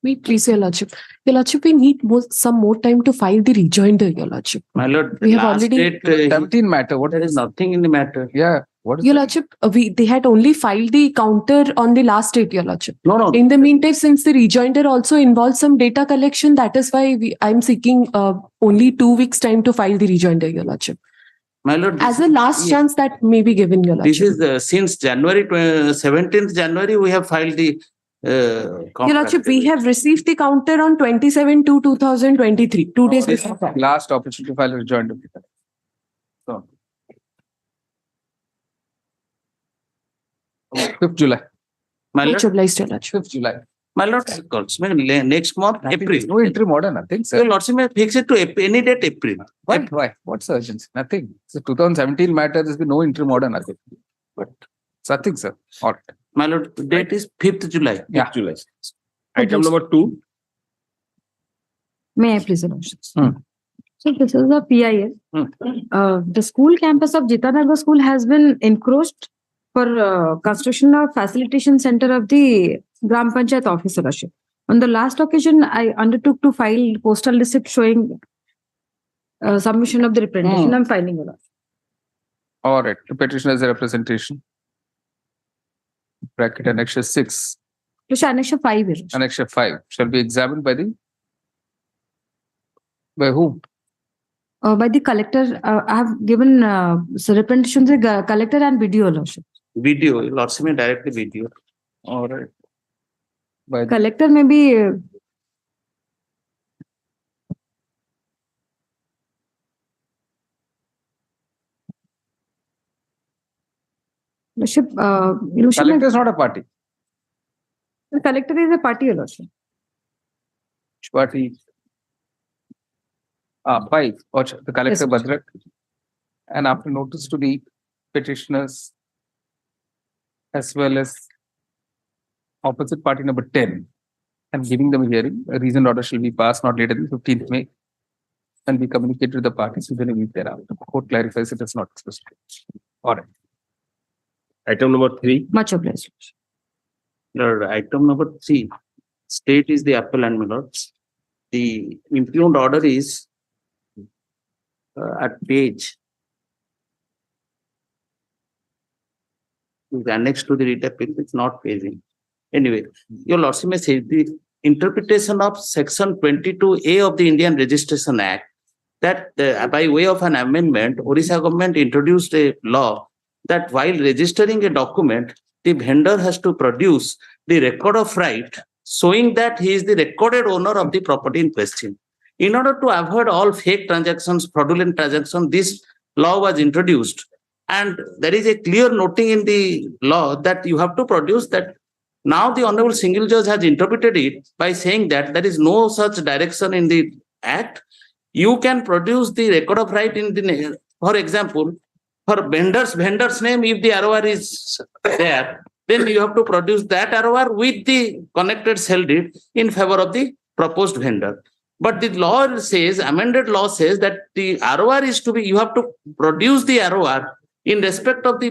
Wait, please, Your Lordship. Your Lordship, we need some more time to file the rejoinder, Your Lordship. My lord, We have last already- date, 17 matter. What there is nothing in the matter. Yeah. What is Your that? Lordship, they had only filed the counter on the last date, Your Lordship. No. In the meantime, since the rejoinder also involves some data collection, that is why I'm seeking only 2 weeks' time to file the rejoinder, Your Lordship. My lord, As a last chance that may be given, Your this Lordship. is since January 17th January we have filed the Your contract. Lordship, we have received the counter on 27/2/2023, 2 days This is before. last opportunity to file a rejoinder. So, 5th July. My Much lord, obliged, Your Lordship. 5th July. my lord, next month April. No interim order, nothing, Your sir. lordship may fix it to any date April. Why? What's the urgency? Nothing. It's a 2017 matter. There's been no interim order, nothing. But it's nothing, sir. All right. My lord, date is 5th July. Yeah. July. Item number 2. May I please, Your Lordship? Hmm. So this is a PIL. The school campus of Jitanagar School has been encroached for construction of facilitation center of the Gram Panchayat office, Your Lordship. On the last occasion, I undertook to file postal receipt showing submission of the representation. I'm filing, Your Lordship. All right. The petition has a representation. Bracket Annexure 6. Lordship, Annexure 5, Your Lordship. Annexure 5 shall be examined by whom? By the collector, I have given representation to the collector and BDO, Your Lordship. Video, your lordship may directly video. All right. By the Collector may be Lordship, collector is not a party. the collector is a party, Your Lordship. Which party? 5. Watch the collector Yes, Badrak. And after notice to the petitioners as well as opposite party number 10 and giving them a hearing, a reasoned order shall be passed not later than 15th May and be communicated to the parties within a week thereafter. The court clarifies it as not expressed. All right. Item number 3. Much obliged. Lord, item number 3. State is the appellant, my lords. The impugned order is at page. Is annexed to the writ appeal. It's not paging. Anyway, your lordship may say the interpretation of section 22A of the Indian Registration Act that by way of an amendment, Orissa government introduced a law that while registering a document, the vendor has to produce the record of right showing that he is the recorded owner of the property in question. In order to avoid all fake transactions, fraudulent transactions, this law was introduced. And there is a clear noting in the law that you have to produce that. Now the Honorable Single Judge has interpreted it by saying that there is no such direction in the Act. You can produce the record of right in the, for example, for vendor's name, if the ROR is there, then you have to produce that ROR with the connected sale deed in favor of the proposed vendor. But the law says, amended law says that the ROR is to be, you have to produce the ROR in respect of the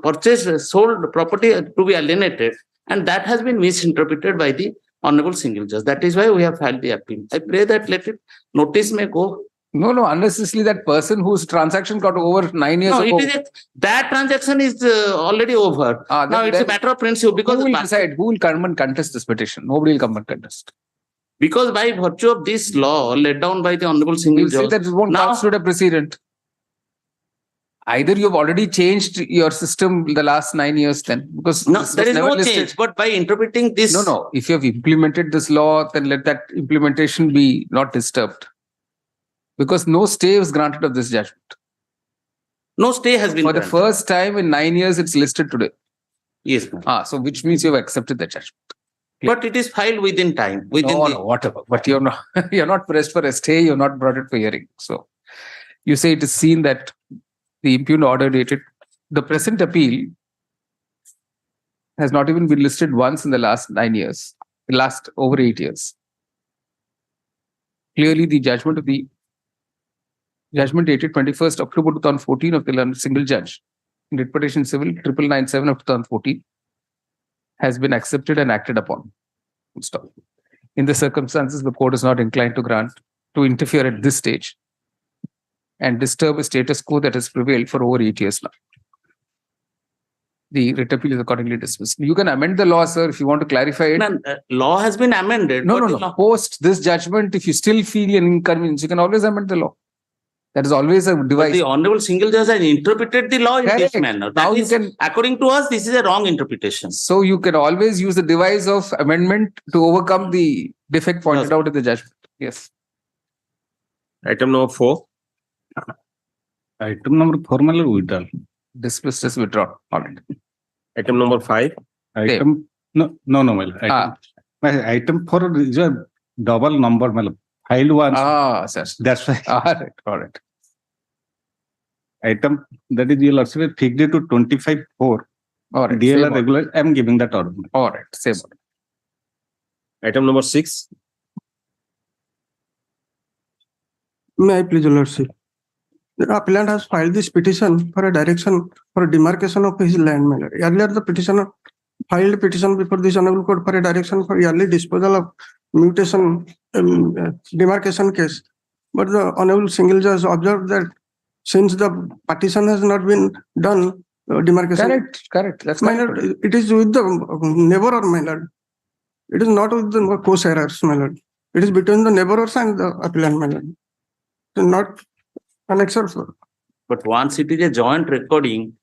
purchased, sold property to be alienated. And that has been misinterpreted by the Honorable Single Judge. That is why we have filed the appeal. I pray that let it, notice may go. No, unnecessarily that person whose transaction got over 9 years No, ago. it is that transaction is already over. Now it's a matter of principle because who will decide? Who will come and contest this petition? Nobody will come and contest. Because by virtue of this law laid down by the Honorable Single We'll say Judge, that it won't now- constitute a precedent. Either you've already changed your system the last 9 years then, because no, this there was is never no listed. change. But by interpreting this, No. If you have implemented this law, then let that implementation be not disturbed. Because no stay was granted of this judgment. no stay has been For the granted. first time in 9 years, it's listed today. Yes, ma'am. So which means you have accepted the judgment. But it is filed within time. Within the, Whatever. But you're not you're not pressed for a stay, you're not brought it for hearing. So you say it is seen that the impugned order dated. The present appeal has not even been listed once in the last 9 years, the last over 8 years. Clearly, the judgment dated 21st October 2014 of the single judge in writ petition civil 9997 of 2014 has been accepted and acted upon. Stop. In the circumstances, the court is not inclined to interfere at this stage and disturb a status quo that has prevailed for over 8 years now. The writ appeal is accordingly dismissed. You can amend the law, sir, if you want to clarify it. No, law has been amended. No, but no, the no. law- Post this judgment, if you still feel an inconvenience, you can always amend the law. That is always a But device. the Honorable Single Judge has interpreted the law in Correct. this manner. Now That you is, can- according to us, this is a wrong interpretation. So you can always use the device of amendment to overcome the defect pointed Yes. out in the judgment. Yes. Item number 4. Item number 4 mal withdrawal. Dismissed as withdrawn. All right. Item number 5. Item no mal. Item 4 is a double number mal filed once. Sir. That's why All right. All right. item that is your lordship fixed it to 25/4. All right. DLR Same regular. I am giving that order. All right. Same order. Item number 6. May I please, your lordship? The appellant has filed this petition for a direction for demarcation of his land matter. Earlier, the petitioner filed petition before this honorable court for a direction for yearly disposal of mutation demarcation case. But the honorable single judge observed that since the partition has not been done, demarcation Correct. That's my correct. lord, it is with the neighbor or my lord. It is not with the co-sharers, my lord. It is between the neighbors and the appellant, my lord. It is not annexed, sir. But once it is a joint recording,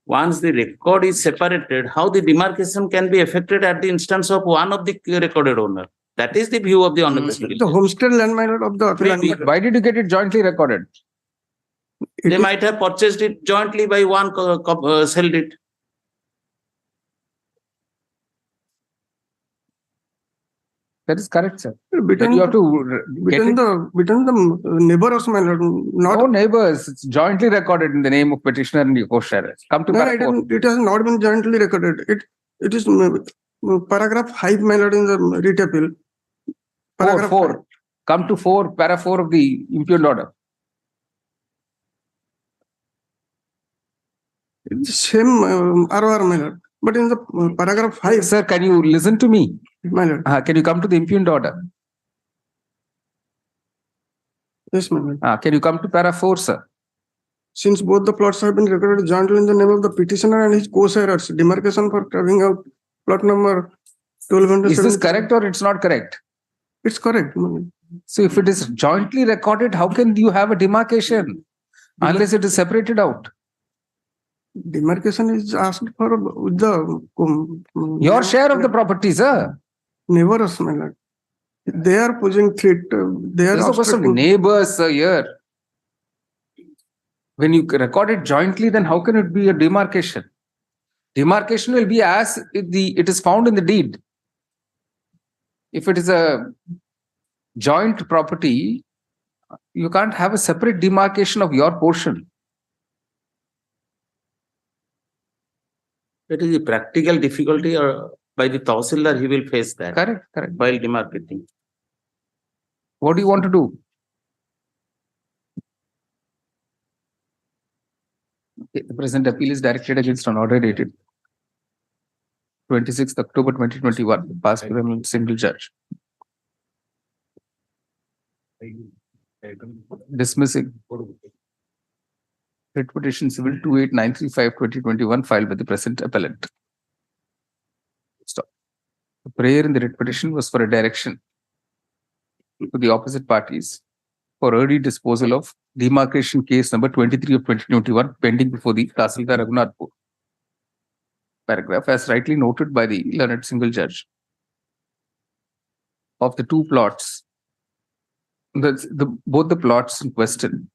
once the record is separated, how the demarcation can be effected at the instance of one of the recorded owner? That is the view of the Honorable Single The Judge. homestead land, my lord, of the appellant. Maybe. Why did you get it jointly recorded? It They is- might have purchased it jointly by one, sold it. That is correct, sir. But Between you have the, to get it. between the neighbors, my lord, not. No neighbors. It's jointly recorded in the name of petitioner and co-sharer. Come to No, paragraph. it has not been jointly recorded. It is paragraph 5, my lord, in the writ appeal. Paragraph 4. Come to 4, para 4 of the impugned order. It's the same ROR, my lord. But in the paragraph 5, Sir, can you listen to me? my lord. Can you come to the impugned order? Yes, my lord. Can you come to para 4, sir? Since both the plots have been recorded jointly in the name of the petitioner and his co-sharers, demarcation for carving out plot number 1200. Is this correct or it's not correct? It's correct, my lord. So if it is jointly recorded, how can you have a demarcation? Unless it is separated out. Demarcation is asked for with the Your share of the property, sir. neighbors, my lord. They are posing threat. They are There's a question of obstructing. neighbors, sir, here. When you record it jointly, then how can it be a demarcation? Demarcation will be as it is found in the deed. If it is a joint property, you can't have a separate demarcation of your portion. It is a practical difficulty or by the Tahsildar, he will face that Correct. while demarcating. What do you want to do? Okay, the present appeal is directed against an order dated 26th October 2021, passed by a single judge, dismissing writ petition civil 28935/2021 filed by the present appellant. Stop. The prayer in the writ petition was for a direction to the opposite parties for early disposal of demarcation case number 23 of 2021 pending before the Tahsildar Raghunathpur. Paragraph, as rightly noted by the learned single judge, of the two plots, both the plots in question,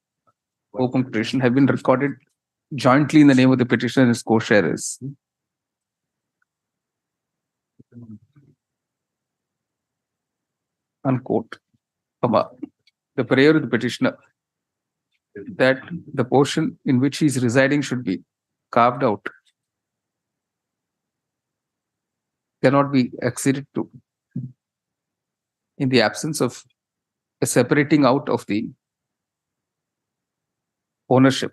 open petition, have been recorded jointly in the name of the petitioner and his co-sharers. Unquote. The prayer of the petitioner that the portion in which he is residing should be carved out cannot be acceded to in the absence of a separating out of the ownership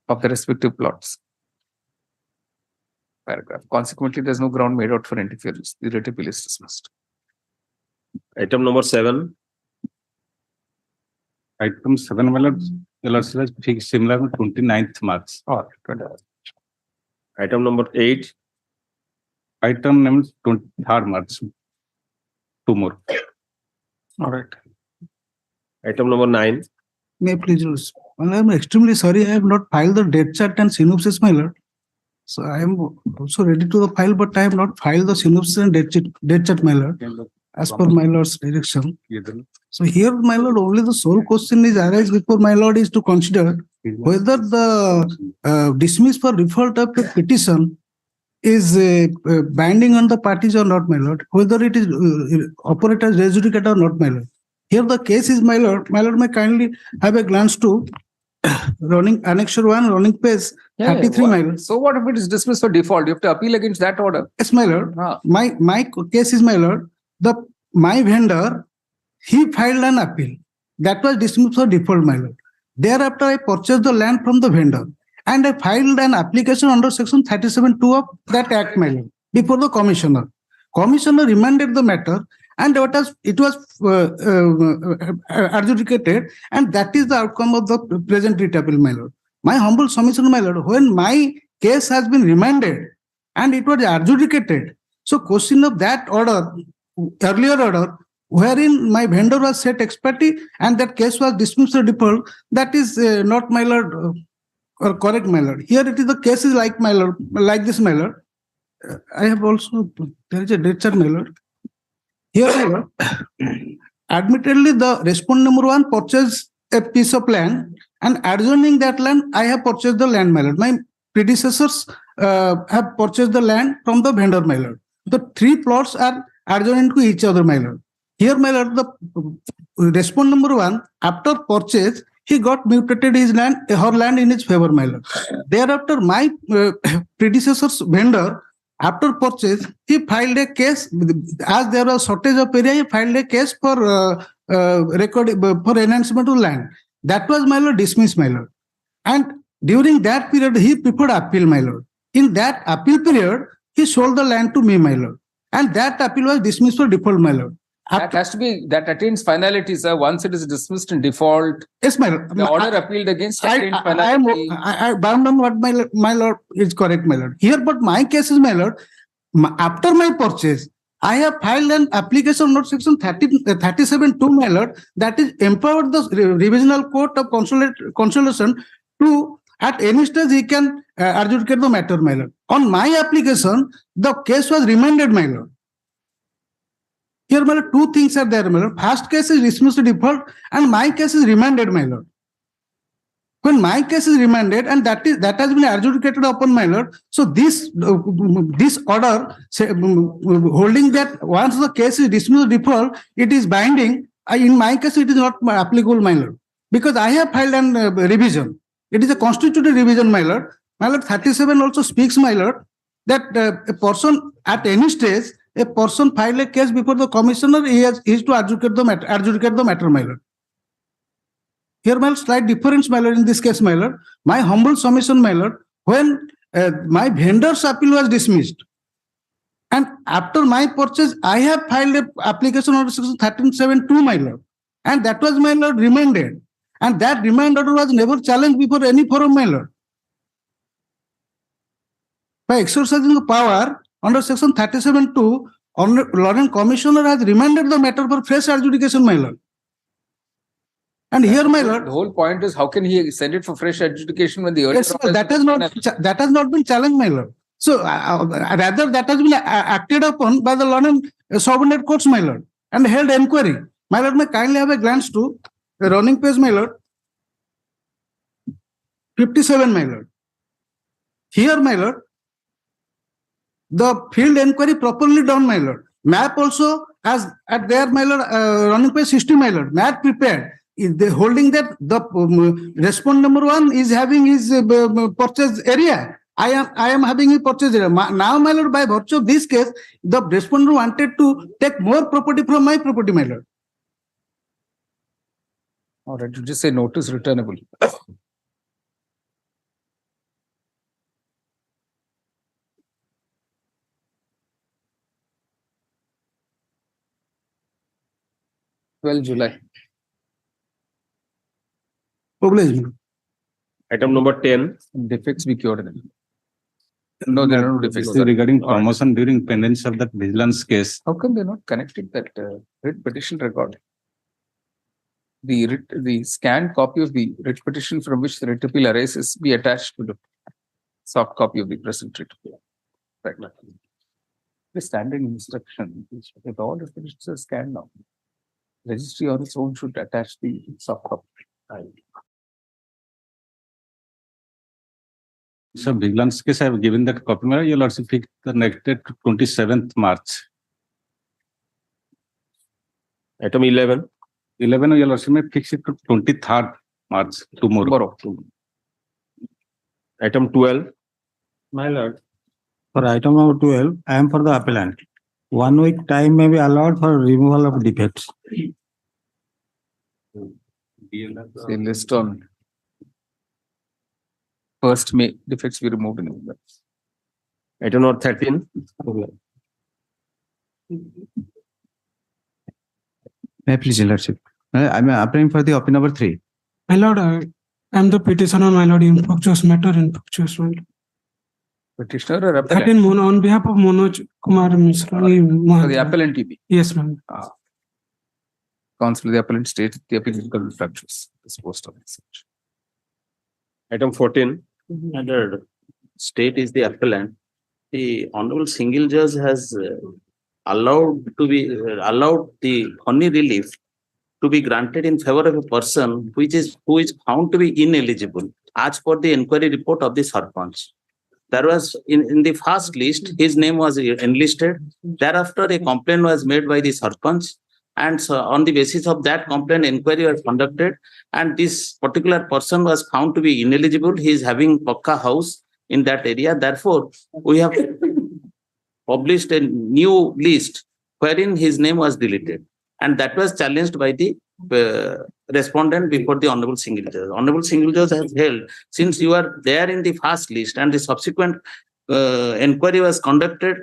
of the respective plots. Paragraph. Consequently, there is no ground made out for interference. The writ appeal is dismissed. Item number 7. Item 7, my lord, your lordship has fixed similar on 29th March. All right. Item number 8. Item number 23rd March. Two more. All right. Item number 9. May I please, your lordship? Well, I am extremely sorry, I have not filed the date chart and synopsis, my lord. So I am also ready to the file, but I have not filed the synopsis and date chart, my lord, as per my lord's direction. So here, my lord, only the sole question is arise before my lord is to consider whether the dismiss for default of a petition is binding on the parties or not, my lord, whether it is operate as res judicata or not, my lord. Here the case is, my lord may kindly have a glance to running annexure 1, running page 33, my lord. So what if it is dismissed for default? You have to appeal against that order. Yes, my lord. Ah. My case is, my lord, my vendor, he filed an appeal. That was dismissed for default, my lord. Thereafter, I purchased the land from the vendor and I filed an application under section 37(2) of that act, my lord, before the commissioner. Commissioner remanded the matter and it was adjudicated, and that is the outcome of the present writ appeal, my lord. My humble submission, my lord, when my case has been remanded and it was adjudicated, so question of that order, earlier order, wherein my vendor was set ex parte and that case was dismissed for default, that is not, my lord, or correct, my lord. Here it is, the case is like, my lord, like this, my lord. I have also, there is a date chart, my lord. Here, my lord, admittedly, the respondent number 1 purchased a piece of land, and adjoining that land, I have purchased the land, my lord. My predecessors have purchased the land from the vendor, my lord. The 3 plots are adjoining to each other, my lord. Here, my lord, the respondent number 1, after purchase, he got mutated his land, her land in his favor, my lord. Thereafter, my predecessor's vendor, after purchase, he filed a case, as there was shortage of area, he filed a case for for enhancement of land. That was, my lord, dismissed, my lord. And during that period, he preferred appeal, my lord. In that appeal period, he sold the land to me, my lord. And that appeal was dismissed for default, my lord. That has to be, that attains finality, sir. Once it is dismissed in default, Yes, my lord. the order appealed against attains finality. I bound on what my lord is correct, my lord. Here, but my case is, my lord, after my purchase, I have filed an application under section 37(2), my lord, that is empowered the revisional court of consolation to, at any stage, he can adjudicate the matter, my lord. On my application, the case was remanded, my lord. Here, my lord, 2 things are there, my lord. First case is dismissed to default, and my case is remanded, my lord. When my case is remanded and that has been adjudicated upon, my lord, so this order holding that once the case is dismissed to default, it is binding. In my case, it is not applicable, my lord, because I have filed an revision. It is a constituted revision, my lord. My lord, 37 also speaks, my lord, that a person at any stage, a person filed a case before the commissioner, he is to adjudicate the matter, my lord. Here, my slight difference, my lord, in this case, my lord. My humble submission, my lord, when my vendor's appeal was dismissed, and after my purchase, I have filed an application under section 37(2), my lord, and that was, my lord, remanded, and that remand order was never challenged before any forum, my lord. By exercising the power under section 37(2), Lord Commissioner has remanded the matter for fresh adjudication, my lord. And here, my lord, the whole point is, how can he send it for fresh adjudication when the earlier yes, that has not been challenged, my lord. So rather, that has been acted upon by the law and subordinate courts, my lord, and held inquiry. My lord, may kindly have a glance to the running page, my lord, 57, my lord. Here, my lord, the field inquiry properly done, my lord. Map also, as at there, my lord, running page 60, my lord, map prepared. Is they holding that the respondent number 1 is having his purchase area. I am having a purchase area. Now, my lord, by virtue of this case, the respondent wanted to take more property from my property, my lord. All right, you just say notice returnable. 12 July. Obliged. Item number 10. Defects be cured. No, there are no defects. Regarding promotion during pendency of that vigilance case. How come they're not connected that writ petition record? The scanned copy of the writ petition from which the writ appeal arises be attached to the soft copy of the present writ appeal. Right. The standard instruction is that all the petitions are scanned now. Registry on its own should attach the soft copy. So vigilance case, I have given that copy. You'll also fix the next date to 27th March. Item 11. 11, you'll also may fix it to 23rd March, tomorrow. Item 12. My lord, for item number 12, I am for the appellant. 1 week time may be allowed for removal of defects. Say list on 1st May, defects be removed in the Item number 13. May I please, your lordship? I am applying for the opinion number 3. My lord, I am the petitioner, my lord, infructuous matter, infructuous matter. petitioner or That appellant? in on behalf of Manoj Kumar Misra. For the appellant TB. Yes, ma'am. Counsel, the appellant states the appeal is fractures disposed of. Item 14. Under state is the appellant. The honorable single judge has allowed the honey relief to be granted in favor of a person who is found to be ineligible as per the inquiry report of the Sarpanch. There was in the first list, his name was enlisted. Thereafter, a complaint was made by the Sarpanch, and so on the basis of that complaint, inquiry was conducted, and this particular person was found to be ineligible. He is having Pakka house in that area. Therefore, we have published a new list wherein his name was deleted, and that was challenged by the respondent before the honorable single judge. Honorable single judge has held, since you are there in the first list and the subsequent inquiry was conducted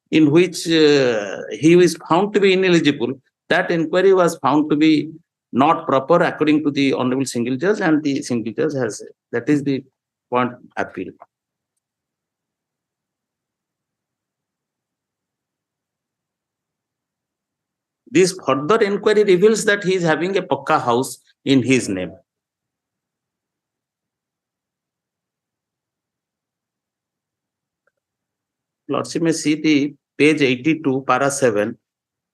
in which he was found to be ineligible, that inquiry was found to be not proper according to the honorable single judge, and the single judge has, that is the point appeal. This further inquiry reveals that he is having a Pakka house in his name. Lordship may see the page 82, para 7.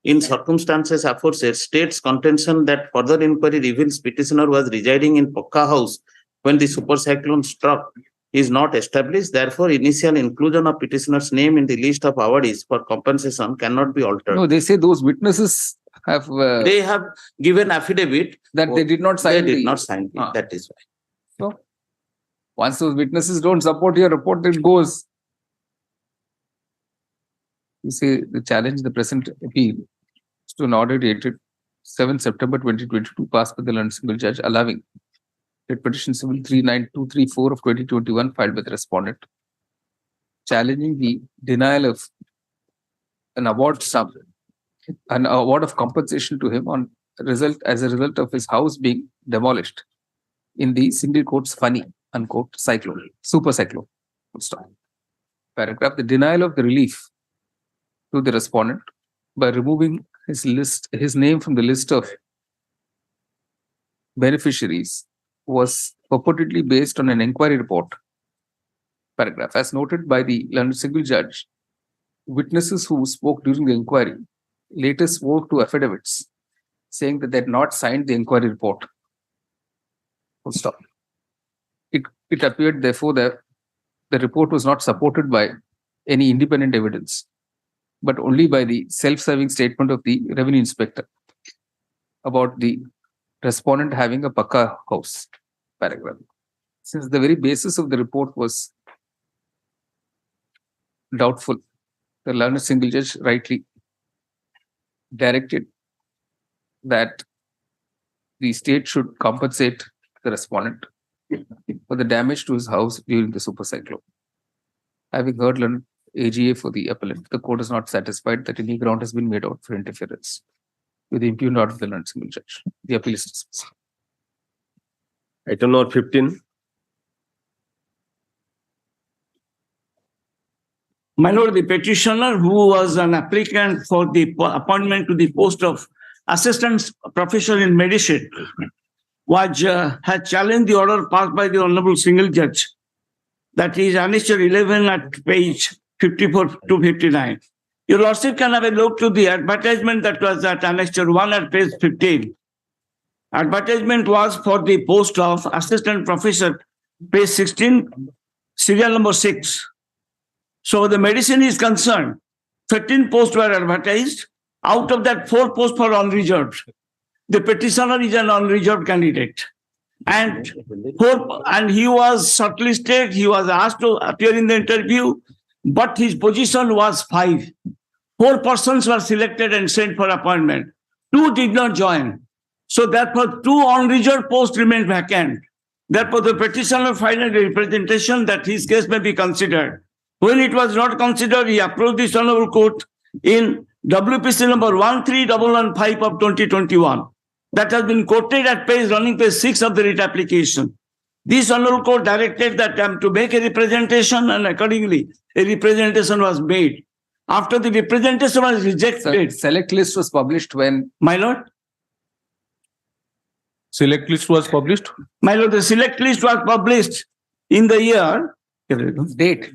In circumstances aforesaid, states contention that further inquiry reveals petitioner was residing in Pakka house when the super cyclone struck is not established. Therefore, initial inclusion of petitioner's name in the list of awardees for compensation cannot be altered. No, they say those witnesses have They have given affidavit that they did not sign. They did not sign it. That is why. So, once those witnesses don't support your report, it goes. You say the challenge the present appeal to an order dated 7 September 2022 passed by the London Single Judge allowing writ petition civil 39234 of 2021 filed by the respondent, challenging the denial of an award sum, an award of compensation to him as a result of his house being demolished in the single quotes funny unquote cyclone, super cyclone. Stop. Paragraph: the denial of the relief to the respondent by removing his name from the list of beneficiaries was purportedly based on an inquiry report. Paragraph: as noted by the London Single Judge, witnesses who spoke during the inquiry later swore to affidavits saying that they had not signed the inquiry report. Full stop. It appeared, therefore, that the report was not supported by any independent evidence, but only by the self-serving statement of the revenue inspector about the respondent having a Pakka house. Paragraph. Since the very basis of the report was doubtful, the learned single judge rightly directed that the state should compensate the respondent for the damage to his house during the super cyclone. Having heard AGA for the appellant, the court is not satisfied that any ground has been made out for interference. with the impugned order of the learned single judge. The appeal is dismissed. Item number 15. My lord, the petitioner, who was an applicant for the appointment to the post of assistant professor in medicine, had challenged the order passed by the honorable single judge. That is annexure 11 at page 54 to 59. Your lordship can have a look to the advertisement that was at annexure 1 at page 15. Advertisement was for the post of assistant professor, page 16, serial number 6. So the medicine is concerned, 13 posts were advertised. Out of that, 4 posts were unreserved. The petitioner is an unreserved candidate. And he was shortlisted, he was asked to appear in the interview, but his position was 5. 4 persons were selected and sent for appointment. 2 did not join. So therefore, 2 unreserved posts remained vacant. Therefore, the petitioner filed a representation that his case may be considered. When it was not considered, he approached this honorable court in WPC number 13115 of 2021. That has been quoted at running page 6 of the writ application. This honorable court directed that to make a representation, and accordingly, a representation was made. After the representation was rejected. Select list was published when? My lord? Select list was published? My lord, the select list was published in the year. Date,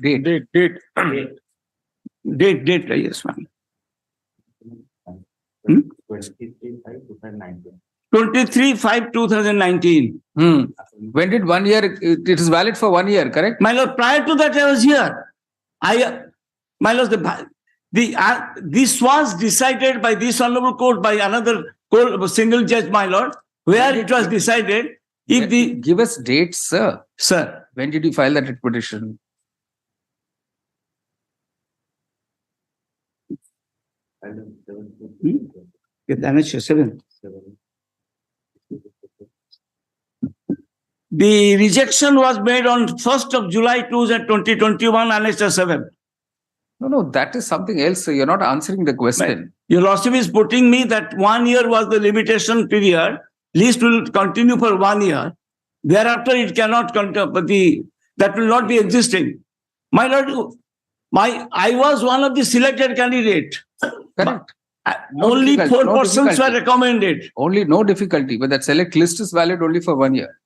yes, ma'am. 23/5/2019. When did 1 year, it is valid for 1 year, correct? My lord, prior to that I was here. My lord, this was decided by this honorable court by another single judge, my lord, where it was decided. If the Give us dates, sir. Sir. When did you file that petition? Annexure 7. The rejection was made on 1st of July 2021, Annexure 7. No, that is something else. You're not answering the question. Your lordship is putting me that 1 year was the limitation period. Lease will continue for 1 year. Thereafter, it cannot continue, but that will not be existing. My lord, I was one of the selected candidates. Correct. Only 4 persons were recommended. Only no difficulty, but that select list is valid only for 1 year.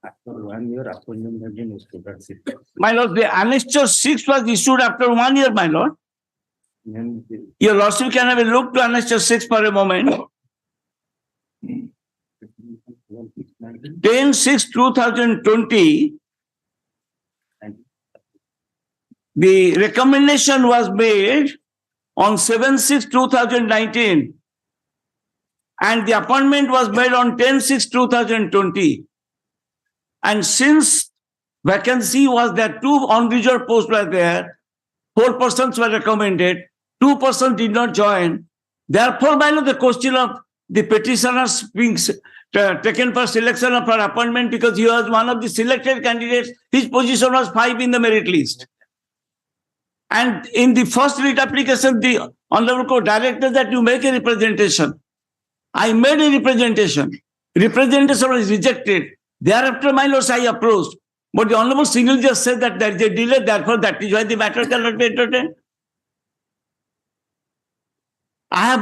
After 1 year, appointment has been issued. That's it. My lord, the annexure 6 was issued after 1 year, my lord. Your lordship can have a look to annexure 6 for a moment. 10/6/2020, the recommendation was made on 7/6/2019, and the appointment was made on 10/6/2020. And since vacancy was there, 2 unreserved posts were there, 4 persons were recommended, 2 persons did not join. Therefore, my lord, the question of the petitioners being taken for selection or for appointment, because he was one of the selected candidates, his position was 5 in the merit list. And in the first writ application, the honorable court directed that you make a representation. I made a representation. Representation was rejected. Thereafter, my lords, I approached. But the honorable single judge said that there is a delay, therefore that is why the matter cannot be entertained. I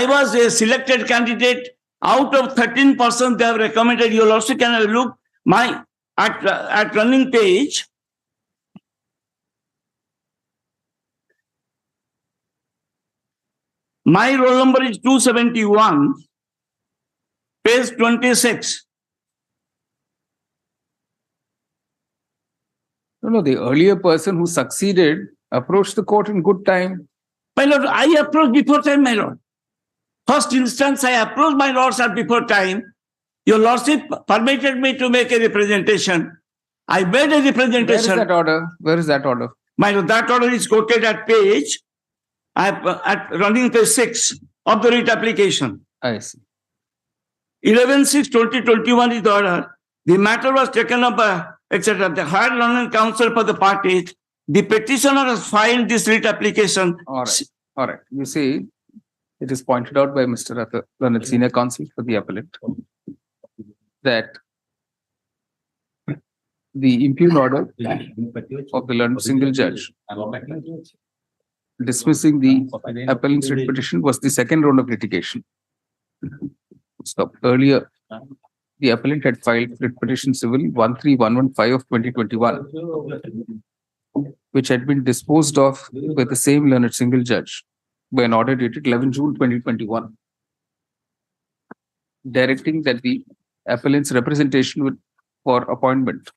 was a selected candidate. Out of 13 persons they have recommended. You also can have a look at running page. My roll number is 271, page 26. No, the earlier person who succeeded approached the court in good time. My lord, I approached before time, my lord. First instance, I approached my lords at before time. Your lordship permitted me to make a representation. I made a representation. Where is that order? Where is that order? My lord, that order is quoted at page, at running page 6 of the writ application. I see. 11/6/2021 is the order. The matter was taken up by, etc. The higher learned counsel for the parties. The petitioner has filed this writ application. All right. You see, it is pointed out by Mr. Learned Senior Counsel for the appellant that the impugned order of the learned single judge dismissing the appellant's writ petition was the second round of litigation. So earlier, the appellant had filed writ petition civil 13115 of 2021, which had been disposed of by the same learned single judge by an order dated 11 June 2021, directing that the appellant's representation for appointment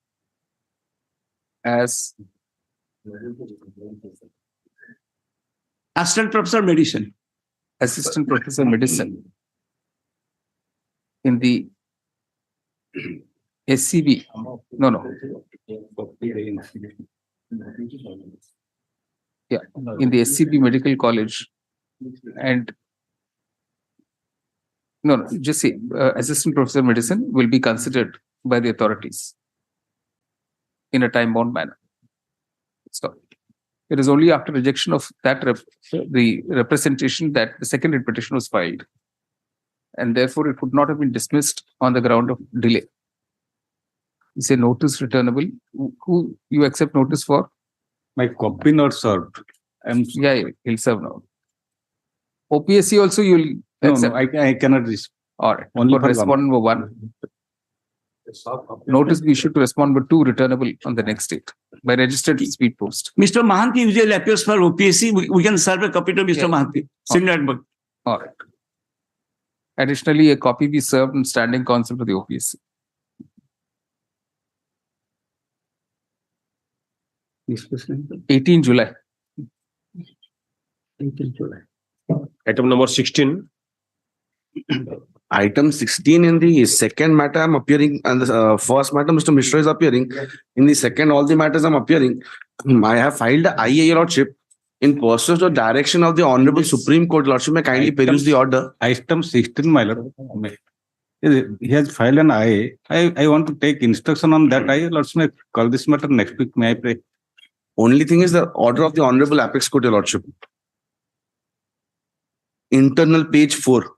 as Assistant Professor Medicine. Assistant Professor Medicine in the SCB. No. Yeah, in the SCB Medical College. And no, just say Assistant Professor Medicine will be considered by the authorities in a time-bound manner. So it is only after rejection of that the representation that the second writ petition was filed, and therefore it would not have been dismissed on the ground of delay. It's a notice returnable. Who you accept notice for? My copy not served. Yeah, he'll serve now. OPSC also you'll accept. No, I cannot receive. All right. Only For for respondent number 1. Notice be issued to respond number 2 returnable on the next date by registered speed post. Mr. Mahanti usually appears for OPSC. We can serve a copy to Mr. Yeah. Mahanti. Senior advocate. All right. Additionally, a copy be served in standing counsel to the OPSC. July. 18 July. Item number 16. Item 16 in the second matter, I'm appearing, and the first matter, Mr. Mishra is appearing. In the second, all the matters I'm appearing. I have filed the IA Lordship in pursuant to direction of the Honorable Supreme Court. Lordship, may kindly peruse the order. Item 16, my lord. He has filed an IA. I want to take instruction on that IA. Lordship, may call this matter next week. May I pray? Only thing is the order of the Honorable Apex Court, Your Lordship. Internal page 4.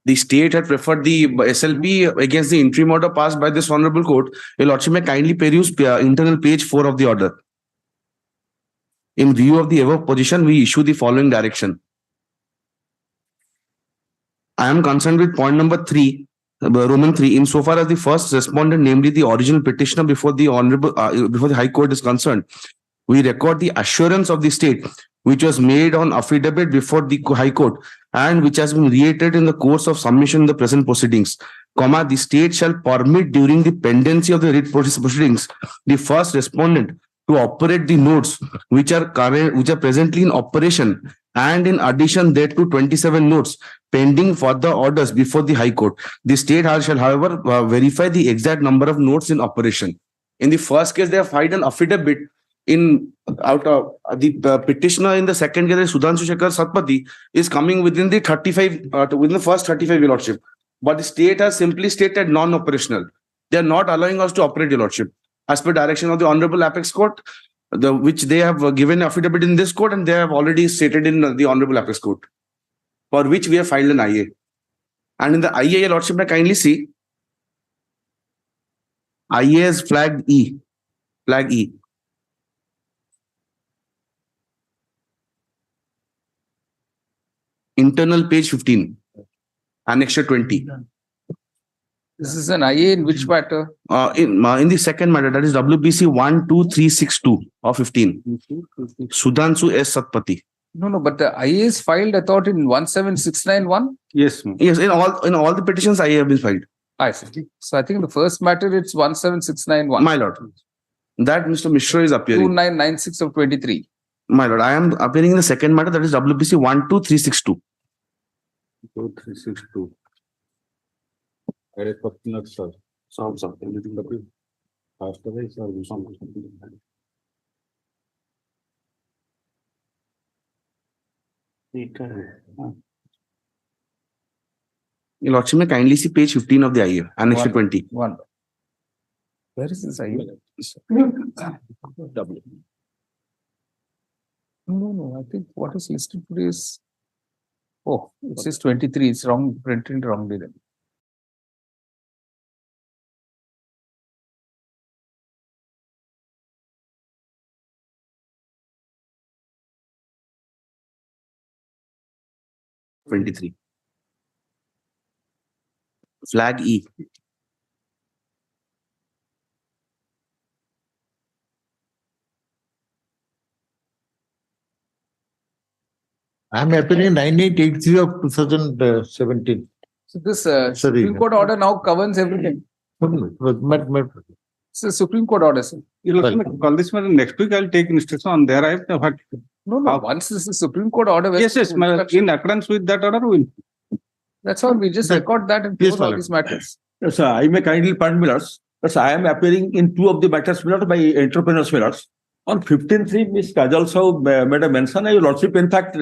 The state had preferred the SLP against the interim order passed by this Honorable Court. Your Lordship, may kindly peruse internal page 4 of the order. In view of the above position, we issue the following direction. I am concerned with point number 3, Roman 3, insofar as the first respondent, namely the original petitioner before the High Court is concerned. We record the assurance of the state, which was made on affidavit before the High Court and which has been reiterated in the course of submission in the present proceedings, the state shall permit during the pendency of the writ proceedings the first respondent to operate the notes which are presently in operation, and in addition thereto 27 notes pending further orders before the High Court. The state shall, however, verify the exact number of notes in operation. In the first case, they have filed an affidavit out of the petitioner. In the second case, Sudhanshu Shekhar Satpathy is coming within the 35, within the first 35, Your Lordship. But the state has simply stated non-operational. They are not allowing us to operate, Your Lordship, as per direction of the Honorable Apex Court, which they have given affidavit in this court, and they have already stated in the Honorable Apex Court, for which we have filed an IA. And in the IA, Your Lordship, may kindly see, IA is flagged E. Flag E. Internal page 15, annexure 20. This is an IA in which matter? In the second matter, that is WBC 12362 of 15. Sudhanshu S. Satpathy. No, but the IA is filed, I thought, in 17691. Yes, yes. In all the petitions, IA have been filed. I see. So I think the first matter it's 17691. My lord, that Mr. Mishra is appearing. 2996 of 23. My lord, I am appearing in the second matter, that is WBC 12362. 2362. Your Lordship, may kindly see page 15 of the IA, annexure 20. One. Where is this IA? No, I think what is listed today is, oh, it says 23, it's wrong, printed wrongly then. Twenty-three. Flag E. I am appearing 9883 of 2017. So this Supreme Court order now governs everything. It's a Supreme Court order, sir. You'll also call this matter next week. I'll take instruction on there. I have what. No. Once this is Supreme Court order. Yes. In accordance with that order, we'll. That's all. We just record that and close all these matters. Yes, I may kindly pardon Millers. Yes, I am appearing in two of the matters Millers by entrepreneurs Millers. On 15.3, Ms. Kajal Sahu made a mention. Your Lordship, in fact,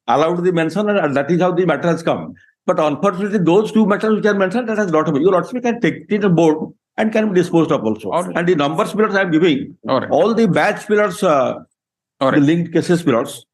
allowed the mention, and that is how the matter has come. But unfortunately, those two matters which are mentioned, that has not been. Your Lordship can take it on board and can be disposed of also. And the numbers Millers I am giving, all the batch Millers, the linked cases Millers.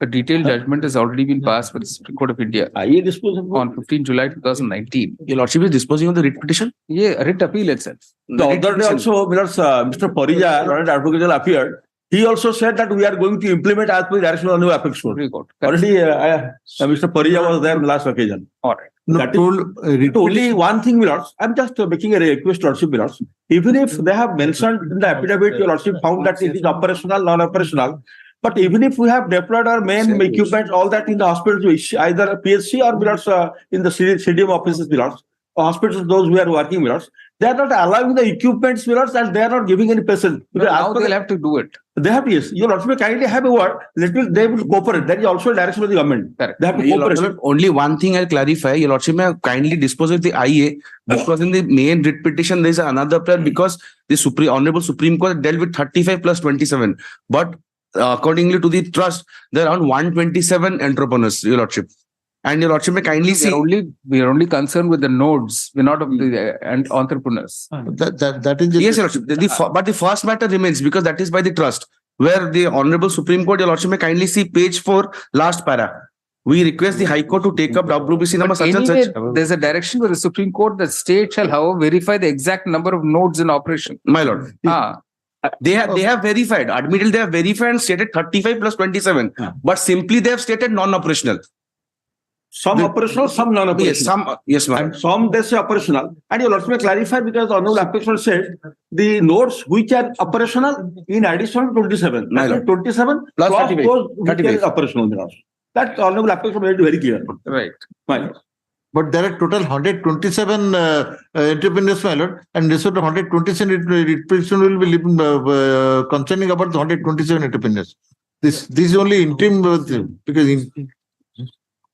A detailed judgment has already been passed by the Supreme Court of India on 15 July 2019. Your Lordship is disposing of the writ petition? Yeah, writ appeal itself. The other day also, Millers, Mr. Parija, Lord Advocate General appeared. He also said that we are going to implement as per the direction of the new apex court. Already, Mr. Parija was there in the last occasion. All right. That is only one thing, Millers. I'm just making a request, Lordship, Millers. Even if they have mentioned in the affidavit, your Lordship found that it is operational, non-operational. But even if we have deployed our main equipment, all that in the hospitals, either PSC or Millers in the CDM offices, Millers, hospitals, those who are working Millers, they are not allowing the equipments Millers and they are not giving any patient. Now they'll have to do it. They have, yes. Your Lordship kindly have a word. They will cooperate. That is also a direction of the government. Correct. They have to Your cooperate. Lordship, only one thing I'll clarify. Your Lordship may kindly dispose of the IA because in the main writ petition there is another prayer because the Honorable Supreme Court dealt with 35 plus 27. But accordingly to the trust, there are around 127 entrepreneurs, Your Lordship. And Your Lordship may kindly see. We are only concerned with the nodes. We're not of the entrepreneurs. That is yes, Your Lordship. But the first matter remains because that is by the trust. Where the Honorable Supreme Court, Your Lordship may kindly see page 4, last para. We request the High Court to take up WBC number such and such. There's a direction where the Supreme Court, the state shall, however, verify the exact number of nodes in operation. My Lord. They have verified. Admittedly, they have verified and stated 35 plus 27. But simply they have stated non-operational. Some operational, some non-operational. Yes, ma'am. And some they say operational. And you also may clarify because the Honorable Apex Court said the nodes which are operational in addition to 27. 27 plus those 35. which are operational. That the Honorable Apex Court made it very clear. Right. Fine. But there are total 127 entrepreneurs, my lord, and this sort of 127 representation will be concerning about the 127 entrepreneurs. This is only interim because.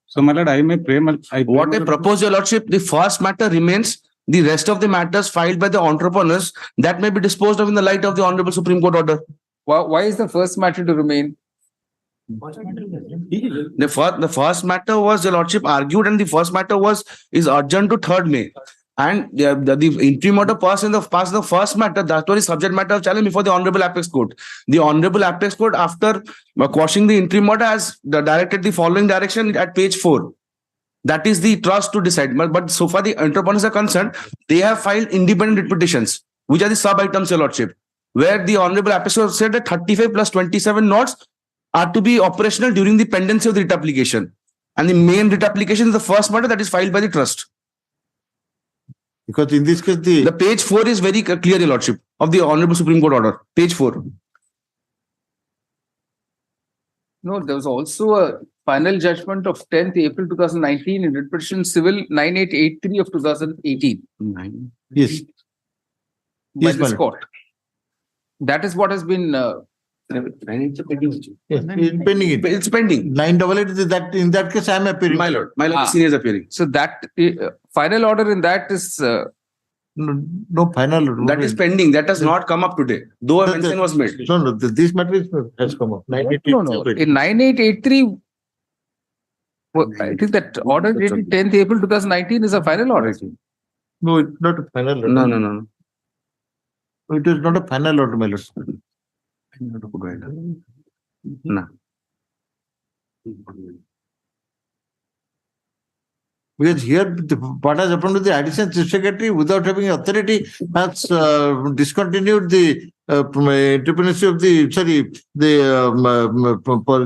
So, my lord, I may pray. What I propose, Your Lordship, the first matter remains. The rest of the matters filed by the entrepreneurs that may be disposed of in the light of the Honorable Supreme Court order. Why is the first matter to remain? The first matter was, Your Lordship argued, and the first matter is urgent to 3rd May. And the interim order passed in the first matter, that was the subject matter of challenge before the Honorable Apex Court. The Honorable Apex Court, after quashing the interim order, has directed the following direction at page 4. That is the trust to decide. But so far the entrepreneurs are concerned, they have filed independent writ petitions, which are the sub-items, Your Lordship, where the Honorable Apex Court said that 35 plus 27 notes are to be operational during the pendency of the writ application. And the main writ application is the first matter that is filed by the trust. Because in this case, the page 4 is very clear, Your Lordship, of the Honorable Supreme Court order. Page 4. No, there was also a final judgment of 10th April 2019 in writ petition civil 9883 of 2018. Yes. By this court. That is what has been. It's pending. It's pending. 988 that in that case I am appearing. My lord, senior is appearing. So that final order in that is no final order. That is pending. That has not come up today. Though a mention was made. No, this matter has come up. No. In 9883, I think that order dated 10th April 2019 is a final order. No, it's not a final order. No. It is not a final order, my lord. No. Because here, what has happened to the additional chief secretary without having authority has discontinued the entrepreneurship of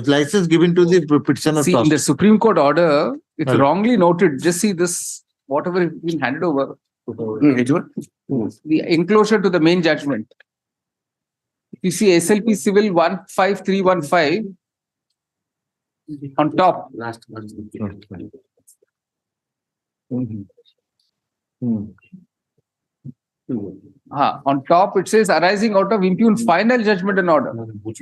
the license given to the petitioner. See, in the Supreme Court order, it's Well- wrongly noted. Just see this, whatever is being handed over, the enclosure to the main judgment. If you see SLP Civil 15315 on top. On top it says arising out of impugn final judgment and order.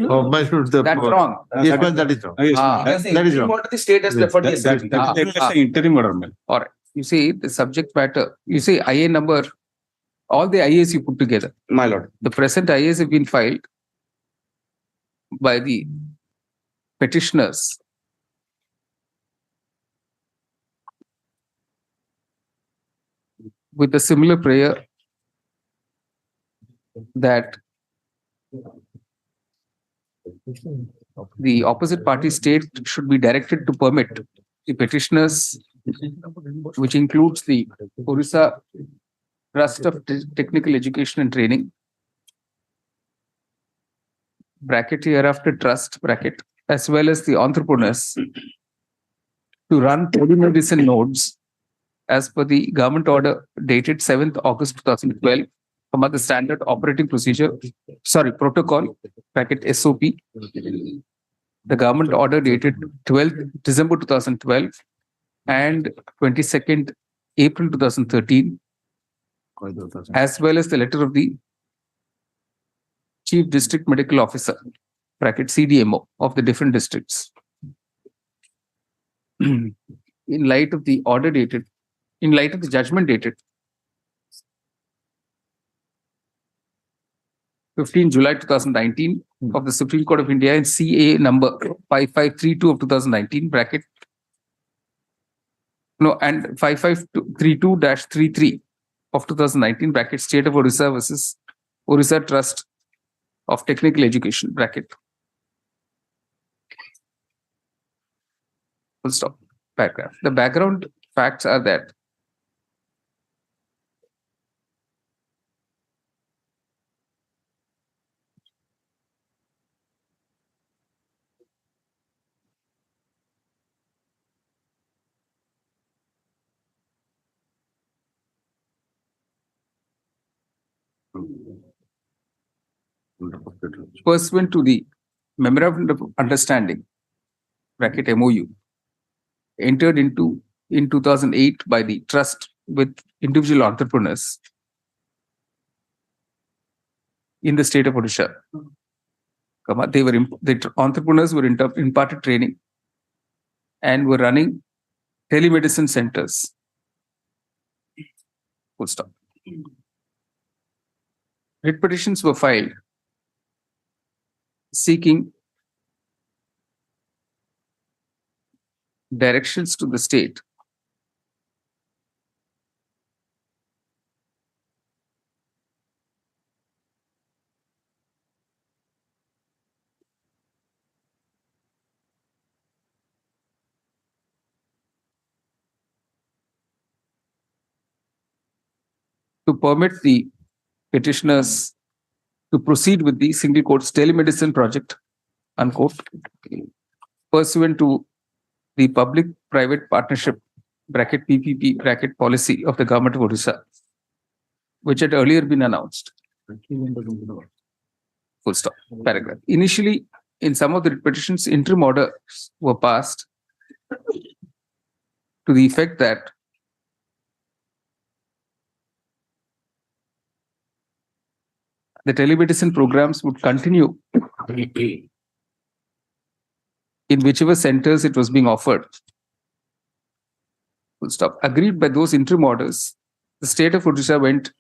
Oh, my should the That's wrong. Yes, ma'am, that is wrong. That is wrong. What the state has preferred the SLP. That's the interim order, ma'am. All right. You see the subject matter. You see IA number. All the IAs you put together. My lord. The present IAs have been filed by the petitioners. With a similar prayer that the opposite party state should be directed to permit the petitioners, which includes the Orissa Trust of Technical Education and Training, bracket hereafter trust, bracket, as well as the entrepreneurs to run telemedicine nodes as per the government order dated 7th August 2012, the standard operating protocol, bracket SOP, the government order dated 12th December 2012 and 22nd April 2013, as well as the letter of the Chief District Medical Officer, bracket CDMO, of the different districts. In light of the order dated, in light of the judgment dated 15 July 2019 of the Supreme Court of India in CA number 5532 of 2019, bracket, and 5532-33 of 2019, bracket, State of Orissa versus Orissa Trust of Technical Education, bracket. Full stop. Paragraph. The background facts are that pursuant to the Memorandum of Understanding, bracket MOU, entered into in 2008 by the trust with individual entrepreneurs in the state of Odisha. The entrepreneurs were imparted training and were running telemedicine centers. Full stop. Writ petitions were filed seeking directions to the state to permit the petitioners to proceed with the single courts telemedicine project, unquote, pursuant to the public-private partnership, bracket PPP, bracket policy of the government of Odisha, which had earlier been announced. Full stop. Paragraph. Initially, in some of the petitions, interim orders were passed to the effect that the telemedicine programs would continue in whichever centers it was being offered. Full stop. Agreed by those interim orders, the state of Odisha went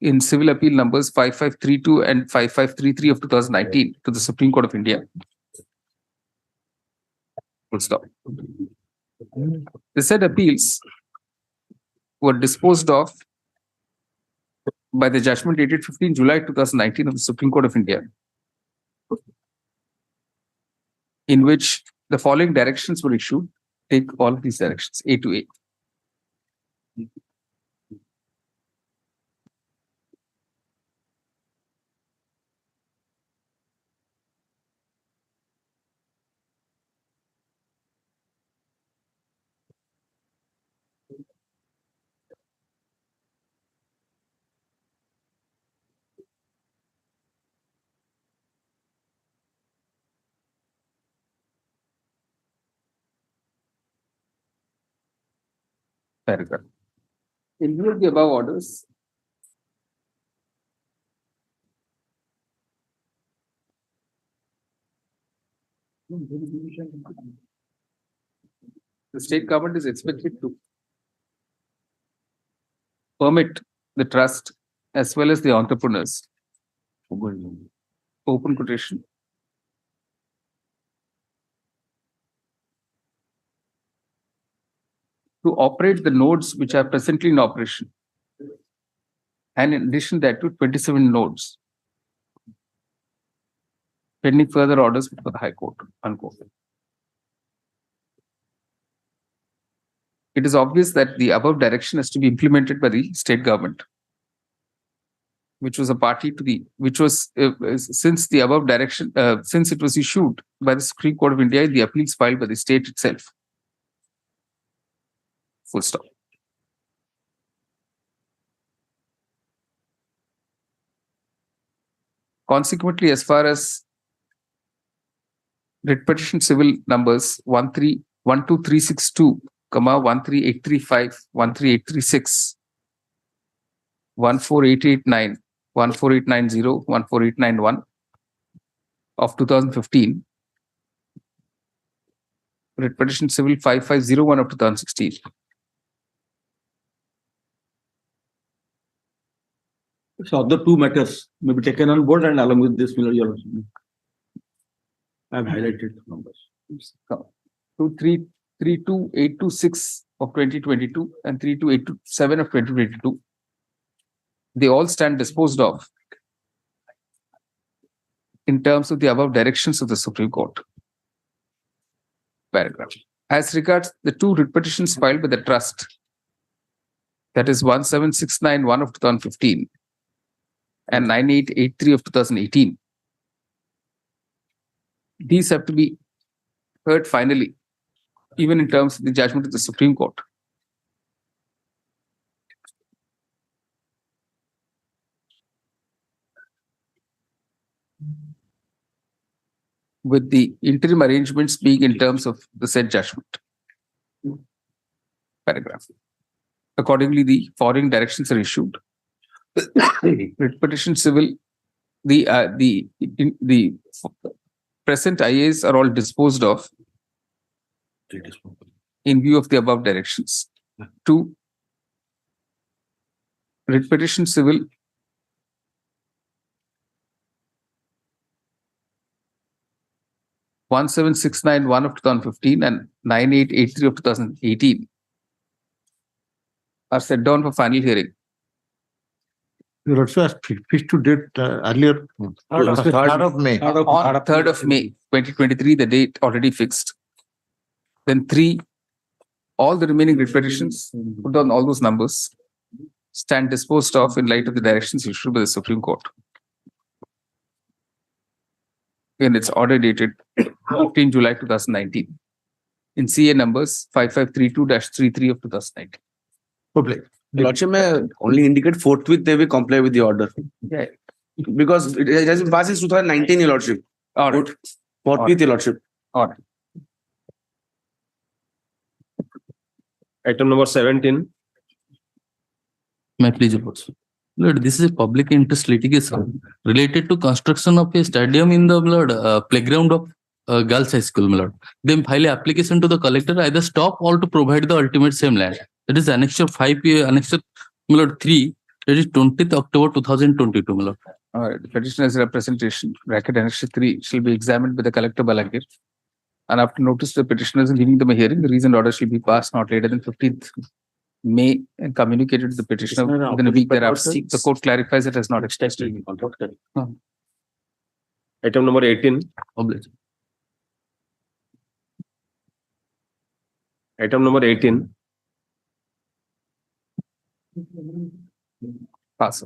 in civil appeal numbers 5532 and 5533 of 2019 to the Supreme Court of India. Full stop. The said appeals were disposed of by the judgment dated 15 July 2019 of the Supreme Court of India. in which the following directions were issued. Take all of these directions, A to A. Paragraph. In view of the above orders, the state government is expected to permit the trust as well as the entrepreneurs, open quotation, to operate the nodes which are presently in operation. And in addition that to 27 nodes, pending further orders before the High Court, unquote. It is obvious that the above direction has to be implemented by the state government, which was a party to the, which was, since the above direction, since it was issued by the Supreme Court of India, the appeals filed by the state itself. Full stop. Consequently, as far as writ petition civil numbers 12362, 13835, 13836, 14889, 14890, 14891 of 2015, writ petition civil 5501 of 2016. So other two matters may be taken on board, and along with this, Your I have highlighted the numbers. 32826 of 2022 and 32827 of 2022. They all stand disposed of in terms of the above directions of the Supreme Court. Paragraph. As regards the two writ petitions filed by the trust, that is 17691 of 2015 and 9883 of 2018. These have to be heard finally, even in terms of the judgment of the Supreme Court. With the interim arrangements being in terms of the said judgment. Paragraph. Accordingly, the following directions are issued. Writ petition civil, the present IAs are all disposed of in view of the above directions. 2. Writ petition civil 17691 of 2015 and 9883 of 2018 are set down for final hearing. You also asked fixed to date earlier. 3rd of May. On 3rd of May 2023, the date already fixed. Then 3, all the remaining writ petitions, put down all those numbers, stand disposed of in light of the directions issued by the Supreme Court. And it's order dated 15 July 2019 in CA numbers 5532-33 of 2019. Public. Lordship may only indicate forthwith they will comply with the order. Yeah. Because it has been passed since 2019, Your Lordship. Order. Forthwith, Your Lordship. Order. Item number 17. My pleasure, Lord, this is a public interest litigation related to construction of a stadium in the playground of Girls High School. Lord. Then file application to the collector either stop or to provide the ultimate same land. That is Annexure 5, Annexure 3, that is 20th October 2022. Lord. All right. The petitioner's representation, bracket Annexure 3, shall be examined by the collector Balangir. And after notice to the petitioners and giving them a hearing, the reasoned order shall be passed not later than 15th May and communicated to the petitioner within a week thereafter. The court clarifies it as not extended. Item number 18. Oblige. Item number 18. Pass.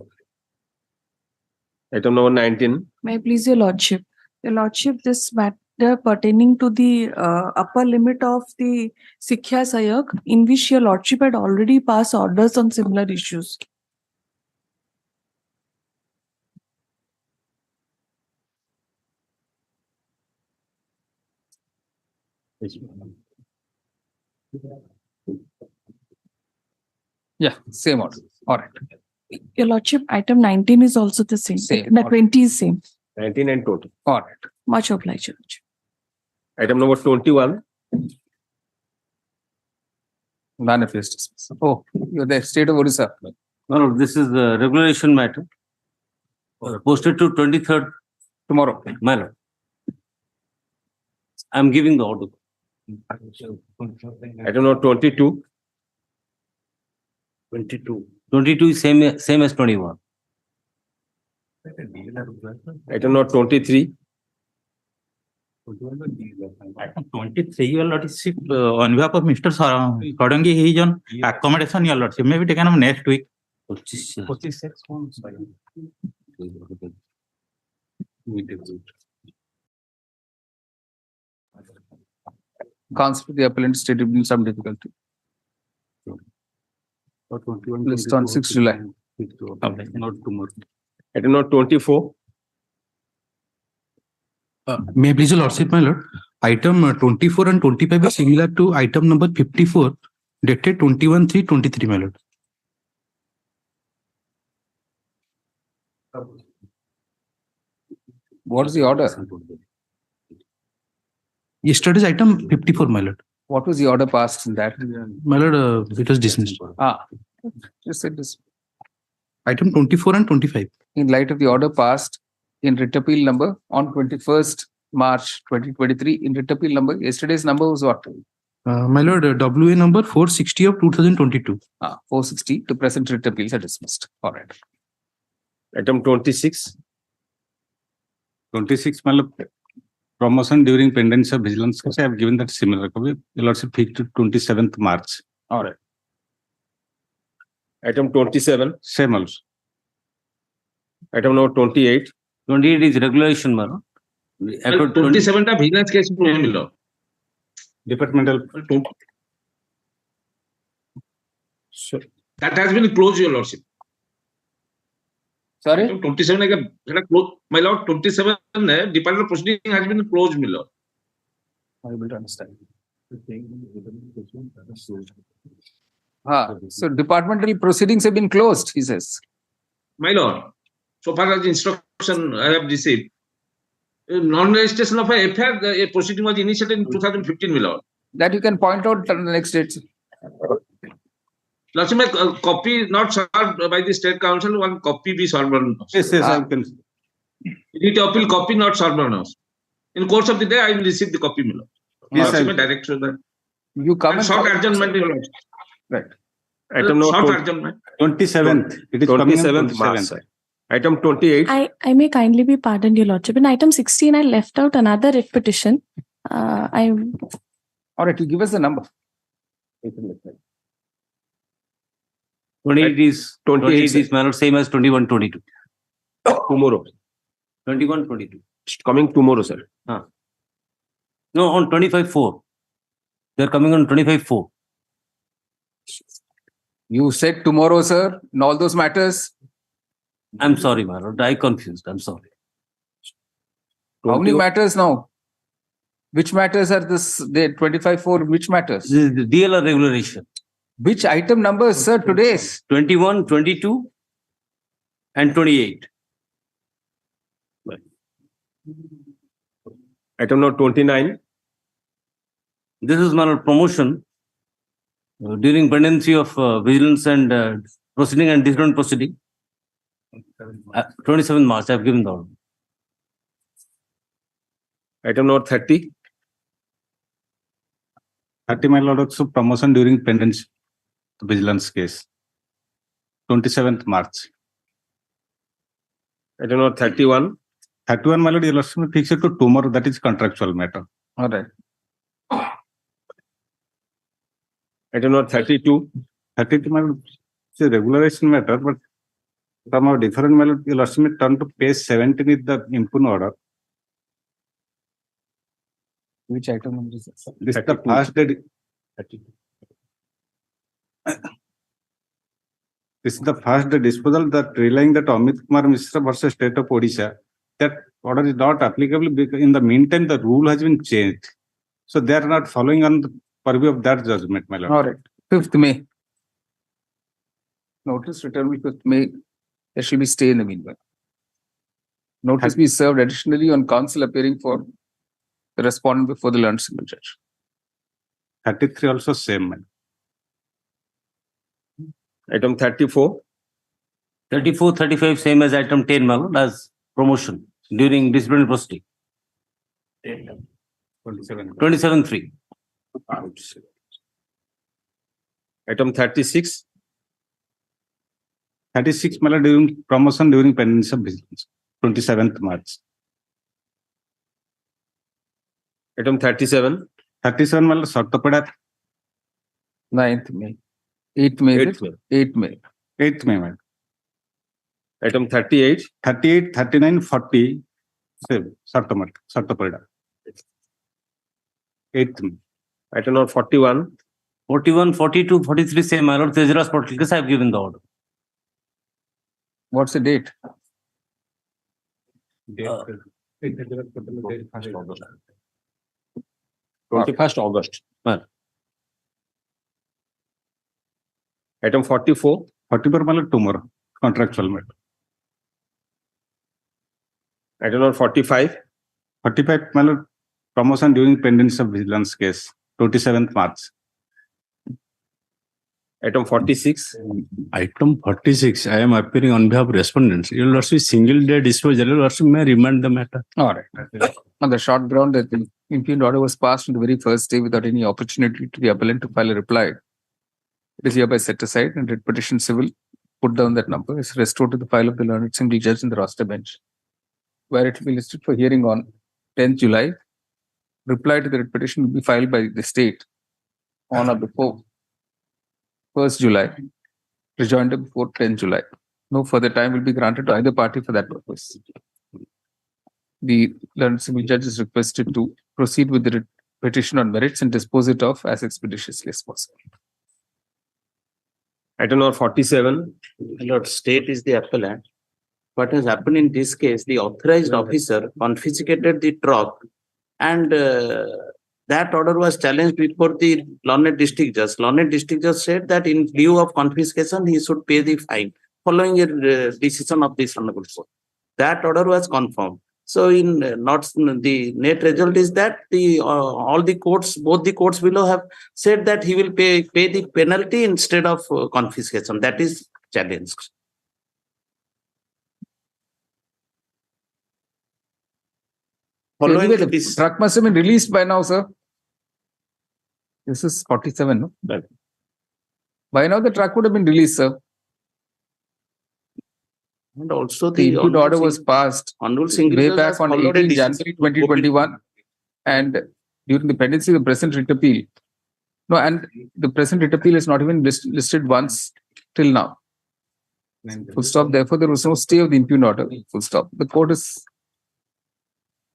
Item number 19. May I please your lordship? Your lordship, this matter pertaining to the upper limit of the Sikhya Sayak, in which your lordship had already passed orders on similar issues. Yeah, same order. All right. Your lordship, item 19 is also the same. Same. The 20 is same. 19 and 20. All right. Much obliged, your lordship. Item number 21. Manifest dismissal. Oh, you're the state of Orissa. No, this is the regulation matter. Posted to 23rd Tomorrow. my lord. I'm giving the order. Item number 22. 22. 22 is same as 21. Item number 23. Item 23, your lordship, on behalf of Mr. Kodangi, he is on accommodation, your lordship, may be taken up next week. 46. Counsel to the appellant stated in some difficulty. List on 6 July. Not tomorrow. Item number 24. May I please your lordship, my lord? Item 24 and 25 is similar to item number 54 dated 21/3/23, my lord. What is the order? Yesterday's item 54, my lord. What was the order passed in that? My lord, it was dismissed. Just said this. Item 24 and 25. In light of the order passed in writ appeal number on 21st March 2023, in writ appeal number, yesterday's number was what? My lord, WA number 460 of 2022. 460 to present writ appeals are dismissed. All right. Item 26. 26, my lord, promotion during pendency of vigilance case, I have given that similar copy. Your lordship, fixed to 27th March. All right. Item 27. Same also. Item number 28. 28 is regulation, man. 27 ta vigilance case में मिलो. Departmental. That has been closed, your lordship. Sorry? 27 है close. My lord, 27 है departmental proceeding has been closed, my lord. I'm able to understand. So departmental proceedings have been closed, he says. My lord, so far as the instruction I have received, non-registration of a FIR, a proceeding was initiated in 2015, my lord. That you can point out in the next date. Lordship, a copy not served by the State Council, one copy be served on us. Yes, I can. It appeal copy not served on us. In course of the day, I will receive the copy, my lord. Yes, Lordship, director that. You come and short adjournment, your lordship. Right. Item number Short adjournment. 27th. It is coming on 27th March. 27th. Item 28. I may kindly be pardoned, your lordship. In item 16, I left out another writ petition. All right, you give us the number. 28 is man, same as 21/22. Tomorrow. 21/22. It's coming tomorrow, sir. No, on 25/4. They are coming on 25/4. You said tomorrow, sir, in all those matters. I'm sorry, my lord. I confused. I'm sorry. How many matters now? Which matters are this? The 25/4, which matters? The DLR regulation. Which item numbers, sir, today's? 21, 22, and 28. Item number 29. This is my lord, promotion during pendency of vigilance and proceeding and different proceeding. 27 March, I have given the order. Item number 30. 30, my lord, also promotion during pendency of vigilance case. 27th March. Item number 31. 31, my lord, your lordship fix it to tomorrow. That is contractual matter. All right. Item number 32. 32, my lord, it's a regularization matter, but from our different, my lord, your lordship may turn to page 17 with the impugn order. Which item number is this? This is the first day. This is the first day disposal that relying that Amit Kumar Mishra versus State of Odisha. That order is not applicable because in the meantime the rule has been changed. So they are not following on the purview of that judgment, my lord. All right. 5th May. Notice returned 5th May. There shall be stay in the meanwhile. Notice be served additionally on counsel appearing for the respondent before the learned single judge. 33 also same, my lord. Item 34. 34, 35, same as item 10, my lord, as promotion during disciplinary proceeding. 27-3. Item 36. 36, my lord, during promotion during pendency of vigilance. 27th March. Item 37. 37, my lord, Sartopeda. 9th May. 8th May. 8th May. 8th May. 8th May, my lord. Item 38. 38, 39, 40. Same, Sartopeda. 8th May. Item number 41. 41, 42, 43, same, my lord. Tejas portal case, I have given the order. What's the date? 21st August. Well, Item 44. 44, my lord, tomorrow. Contractual matter. Item number 45. 45, my lord, promotion during pendency of vigilance case. 27th March. Item 46. Item 46, I am appearing on behalf of respondents. You will also single day disposal. You will also may remand the matter. All right. On the short ground that the impugned order was passed on the very first day without any opportunity to the appellant to file a reply, it is hereby set aside and writ petition civil put down that number is restored to the file of the learned single judge in the roster bench, where it will be listed for hearing on 10th July. Reply to the writ petition will be filed by the state on or before 1st July. Rejoinder before 10th July. No further time will be granted to either party for that purpose. The learned civil judge is requested to proceed with the writ petition on merits and dispose it off as expeditiously as possible. Item number 47. My lord, state is the appellant. What has happened in this case, the authorized officer confiscated the truck and that order was challenged before the learned district judge. Learned district judge said that in lieu of confiscation, he should pay the fine following a decision of this honorable court. That order was confirmed. So in not the net result is that the all the courts, both the courts below have said that he will pay the penalty instead of confiscation. That is challenged. Anyway, the truck must have been released by now, sir. This is 47, no? Right. By now, the truck would have been released, sir. And also the input order was passed way back on 18 January 2021 and during the pendency of the present writ appeal. No, and the present writ appeal is not even listed once till now. Full stop. Therefore, there was no stay of the impugned order. Full stop. The court is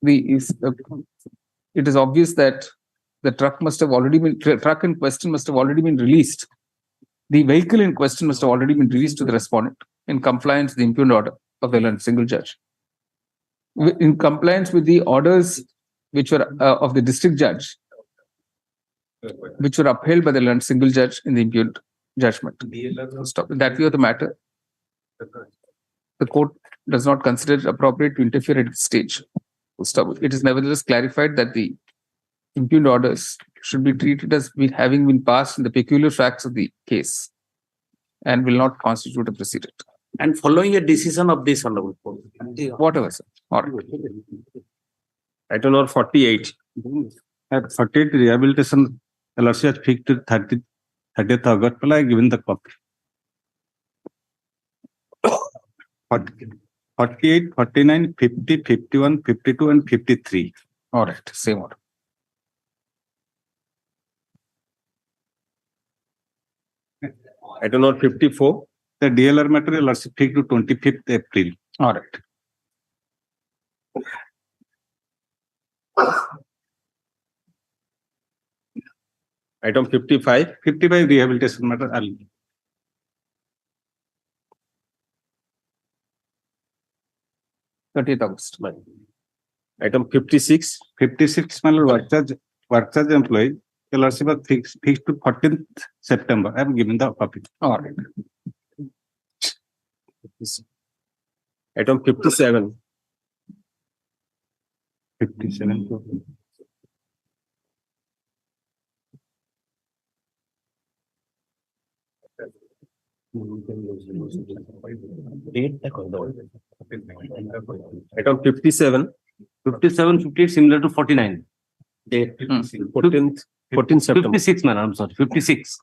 it is obvious that the truck must have already been truck in question must have already been released. The vehicle in question must have already been released to the respondent in compliance with the impugned order of the learned single judge. In compliance with the orders which were of the district judge, which were upheld by the learned single judge in the impugned judgment. Stop. In that view of the matter, the court does not consider it appropriate to interfere at this stage. Stop. It is nevertheless clarified that the impugned orders should be treated as having been passed in the peculiar facts of the case and will not constitute a precedent. And following a decision of this honorable court. Whatever, sir. All right. Item number 48. At 48 rehabilitation, LRC has fixed 30th August. I given the copy. 48, 49, 50, 51, 52, and 53. All right, same order. Item number 54. The DLR matter, Your Lordship, fixed to 25th April. All right. Item 55. 55 rehabilitation matter. 30th August. Item 56. 56, my lord, work charge employee. Your Lordship, was fixed to 14th September. I am given the copy. All right. Item 57. 57. Item 57. 57, 58, similar to 49. Date. 14th September. 56, man, I'm sorry, 56.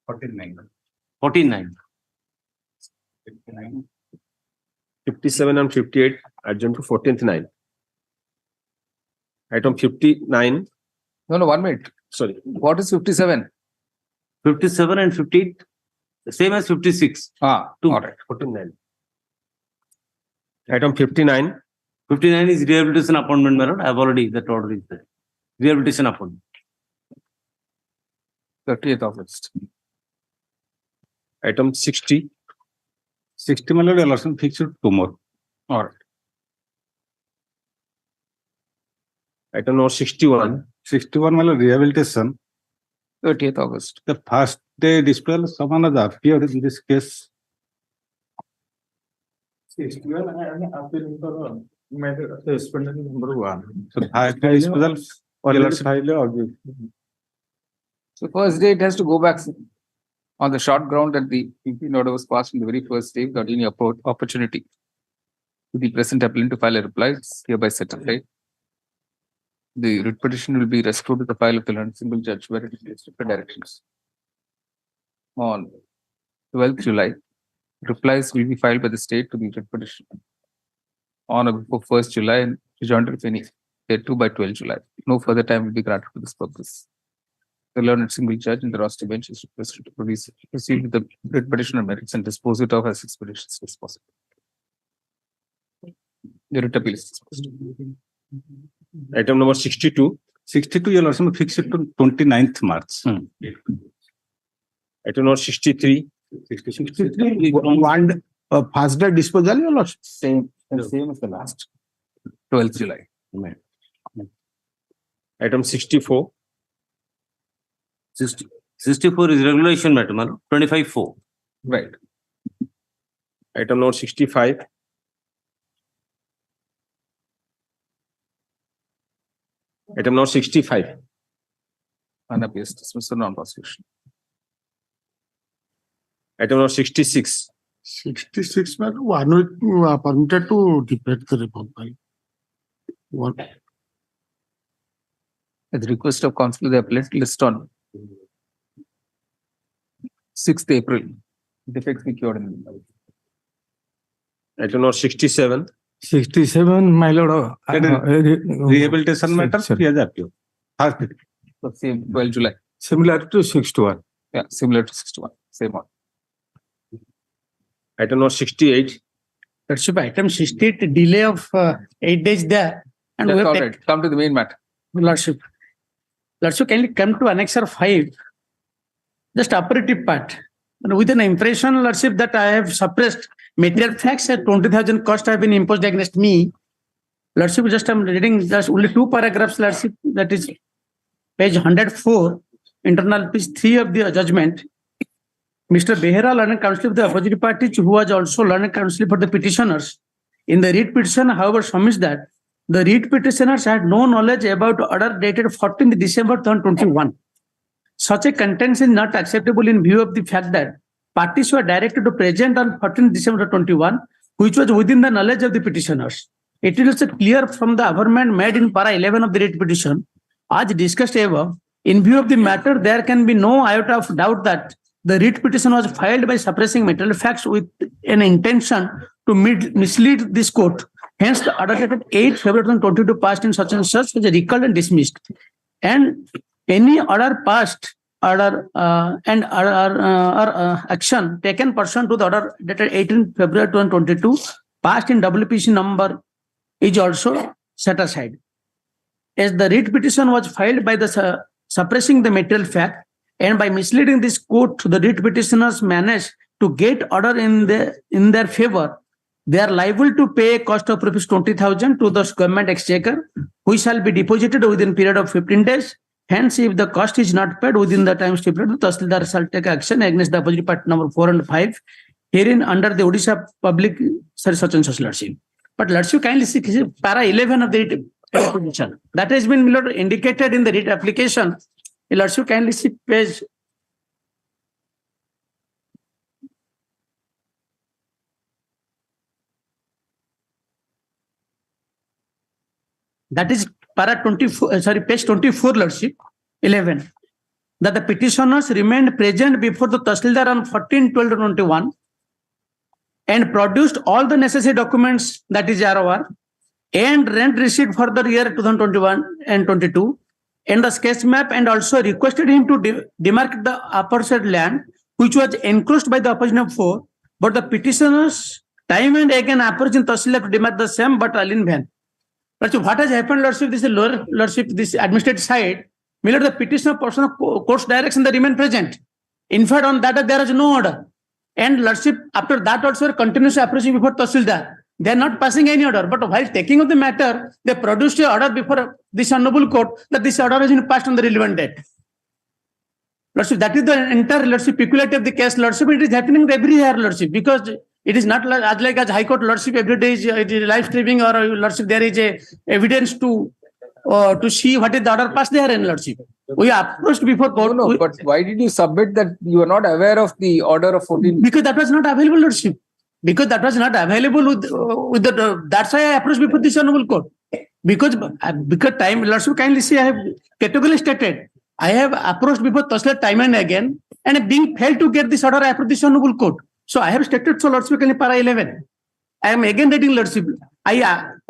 49. 49. 57 and 58 adjourned to 14th 9. Item 59. No, 1 minute. Sorry. What is 57? 57 and 58, same as 56. All right. 49. Item 59. 59 is rehabilitation appointment, my lord. I have already, that order is there. Rehabilitation appointment. 30th August. Item 60. 60, my lord, Your Lordship, fixed to 2 more. All right. Item number 61. 61, my lord, rehabilitation. 30th August. The first day disposal, someone has appeared in this case. 61, I am appealing for matter suspended number 1. So first day disposal, Your Lordship. So first day it has to go back on the short ground that the PP order was passed in the very first day without any opportunity to the present appellant to file a reply. It's hereby certified. The writ petition will be restored to the file of the learned single judge where it is different directions. On 12th July, replies will be filed by the state to the writ petition on or before 1st July and rejoinder if any, thereto by 12th July. No further time will be granted for this purpose. The learned single judge in the roster bench is requested to proceed with the writ petition on merits and dispose it of as expeditiously as possible. The writ appeal is disposed. Item number 62. 62, Your Lordship, fixed to 29th March. Item number 63. 63. One first day disposal, Your Lordship. Same as the last. 12th July. Item 64. 64 is regulation matter, man. 25-4. Right. Item number 65. Item number 65. Unappeased dismissal non-prosecution. Item number 66. 66, man, 1 week permitted to debate the report. One. At the request of counsel, the appellant list on 6th April. Defects be cured in the Item number 67. 67, my lord. Rehabilitation matter, he has appeared. So same 12 July. Similar to 61. Yeah, similar to 61. Same one. Item number 68. Lordship, item 68, delay of 8 days there. And That's we have all right. Come to the main matter. Lordship, can you come to Annexure 5? Just operative part. And with an impression, Lordship, that I have suppressed material facts at 20,000 cost have been imposed against me. Lordship, just I'm reading just only 2 paragraphs, Lordship, that is page 104, internal page 3 of the judgment. Mr. Behera, learned counsel of the opposite party, who was also learned counsel for the petitioners. In the writ petition, however, submits that the writ petitioners had no knowledge about order dated 14th December 2021. Such a content is not acceptable in view of the fact that parties were directed to present on 14th December 2021, which was within the knowledge of the petitioners. It is also clear from the averment made in para 11 of the writ petition, as discussed above, in view of the matter, there can be no iota of doubt that the writ petition was filed by suppressing material facts with an intention to mislead this court. Hence, the order dated 8 February 2022 passed in such and such was recalled and dismissed. And any order passed, action taken pursuant to the order dated 18 February 2022 passed in WPC number is also set aside. As the writ petition was filed by the suppressing the material fact, and by misleading this court, the writ petitioners managed to get order in their favor, they are liable to pay a cost of rupees 20,000 to the government exchequer, which shall be deposited within period of 15 days. Hence, if the cost is not paid within the time stipulated, the Tahsildar shall take action against the opposite party number 4 and 5, herein under the Odisha public such and such lordship. But lordship kindly see para 11 of the writ petition. That has been indicated in the writ application. Lordship kindly see page. That is para 24, page 24, Lordship, 11. That the petitioners remained present before the Tahsildar on 14/12/21 and produced all the necessary documents, that is ROR, and rent receipt for the year 2021 and 22, and the sketch map, and also requested him to demarcate the aforesaid land, which was encroached by the opposition of 4, but the petitioners time and again approached in Tahsildar to demarcate the same, but all in vain. Lordship, what has happened, Lordship, this is lower Lordship, this administrative side, the petitioner person of court's direction, they remain present. In fact, on that there is no order. And Lordship, after that also continuously approaching before Tahsildar. They are not passing any order, but while taking of the matter, they produced an order before this honorable court that this order has been passed on the relevant date. Lordship, that is the entire Lordship peculiarity of the case, Lordship. It is happening every year, Lordship, because it is not like as High Court Lordship every day is live streaming, or Lordship there is a evidence to see what is the order passed there in Lordship. We approached before court. No, but why did you submit that you are not aware of the order of 14? Because that was not available, Lordship. Because that was not available with the that's why I approached before this honorable court. Because time, Lordship kindly see, I have categorically stated, I have approached before Tahsildar time and again, and being failed to get this order, I approached this honorable court. So I have stated so, Lordship, kindly para 11. I am again reading, Lordship.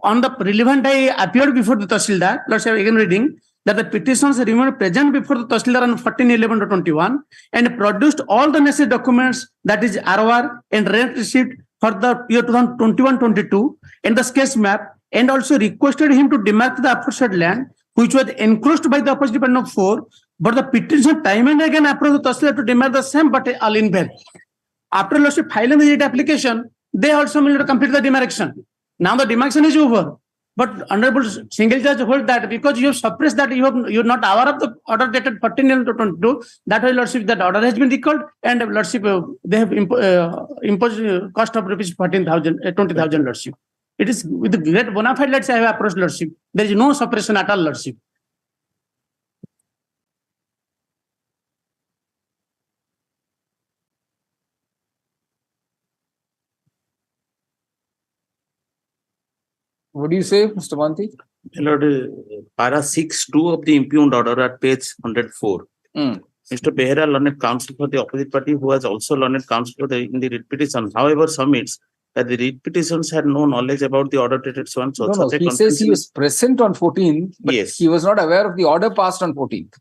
On the relevant, I appeared before the Tahsildar, Lordship, again reading that the petitions remained present before the Tahsildar on 14/11/21 and produced all the necessary documents, that is ROR and rent receipt for the year 2021-22 and the sketch map, and also requested him to demarcate the aforesaid land, which was encroached by the opposite party of 4, but the petition time and again approached the Tahsildar to demarcate the same, but all in vain. After Lordship filing the writ application, they also will complete the demarcation. Now the demarcation is over. But Honorable Single Judge hold that because you have suppressed that, you're not aware of the order dated 14/11/22. That way, Lordship, that order has been recalled, and Lordship, they have imposed cost of rupees 20,000, Lordship. It is with the great bona fide, let's say, I have approached, Lordship. There is no suppression at all, Lordship. What do you say, Mr. Manti? Lord, para 6(2) of the impugned order at page 104. Mr. Behera, learned counsel for the opposite party, who has also learned counsel in the writ petition, however, submits that the writ petitions had no knowledge about the order dated so and so. No, he says he was present on 14th, but yes, he was not aware of the order passed on 14th.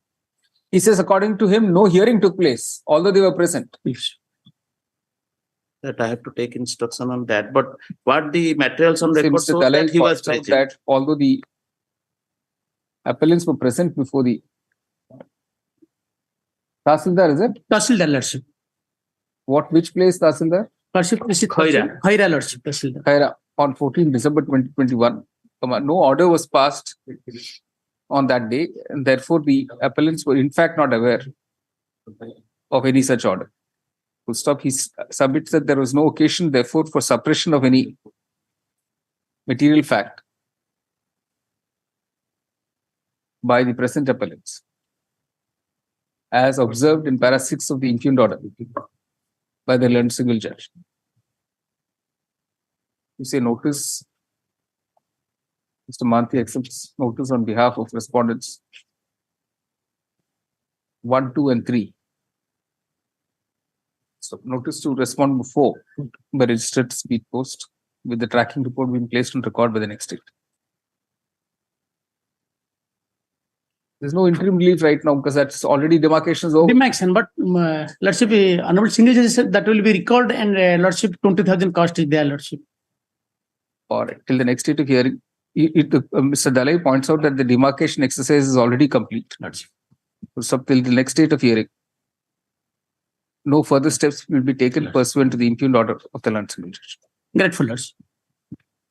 He says, according to him, no hearing took place, although they were present. That I have to take instruction on that. But what the materials on record Mr. show Dalai that he was said present. that although the appellants were present before the Tahsildar, is it? Tahsildar, Lordship. Which place, Tahsildar? Lordship, Khaira, Lordship, Tahsildar. Khaira, on 14 December 2021. No order was passed on that day, and therefore the appellants were in fact not aware of any such order. Full stop. He submits that there was no occasion, therefore, for suppression of any material fact by the present appellants, as observed in para 6 of the impugned order by the learned single judge. You say notice. Mr. Manti accepts notice on behalf of respondents 1, 2, and 3. So notice to respond 4 by registered speed post with the tracking report being placed on record by the next date. There's no interim relief right now because that's already demarcations over. Demarcation, but Lordship, Honorable Single Judge said that will be recalled and Lordship 20,000 cost is there, Lordship. All right, till the next date of hearing, Mr. Dalai points out that the demarcation exercise is already complete. So till the next date of hearing, no further steps will be taken pursuant to the impugned order of the Lord Single Judge. Grateful, Lordship.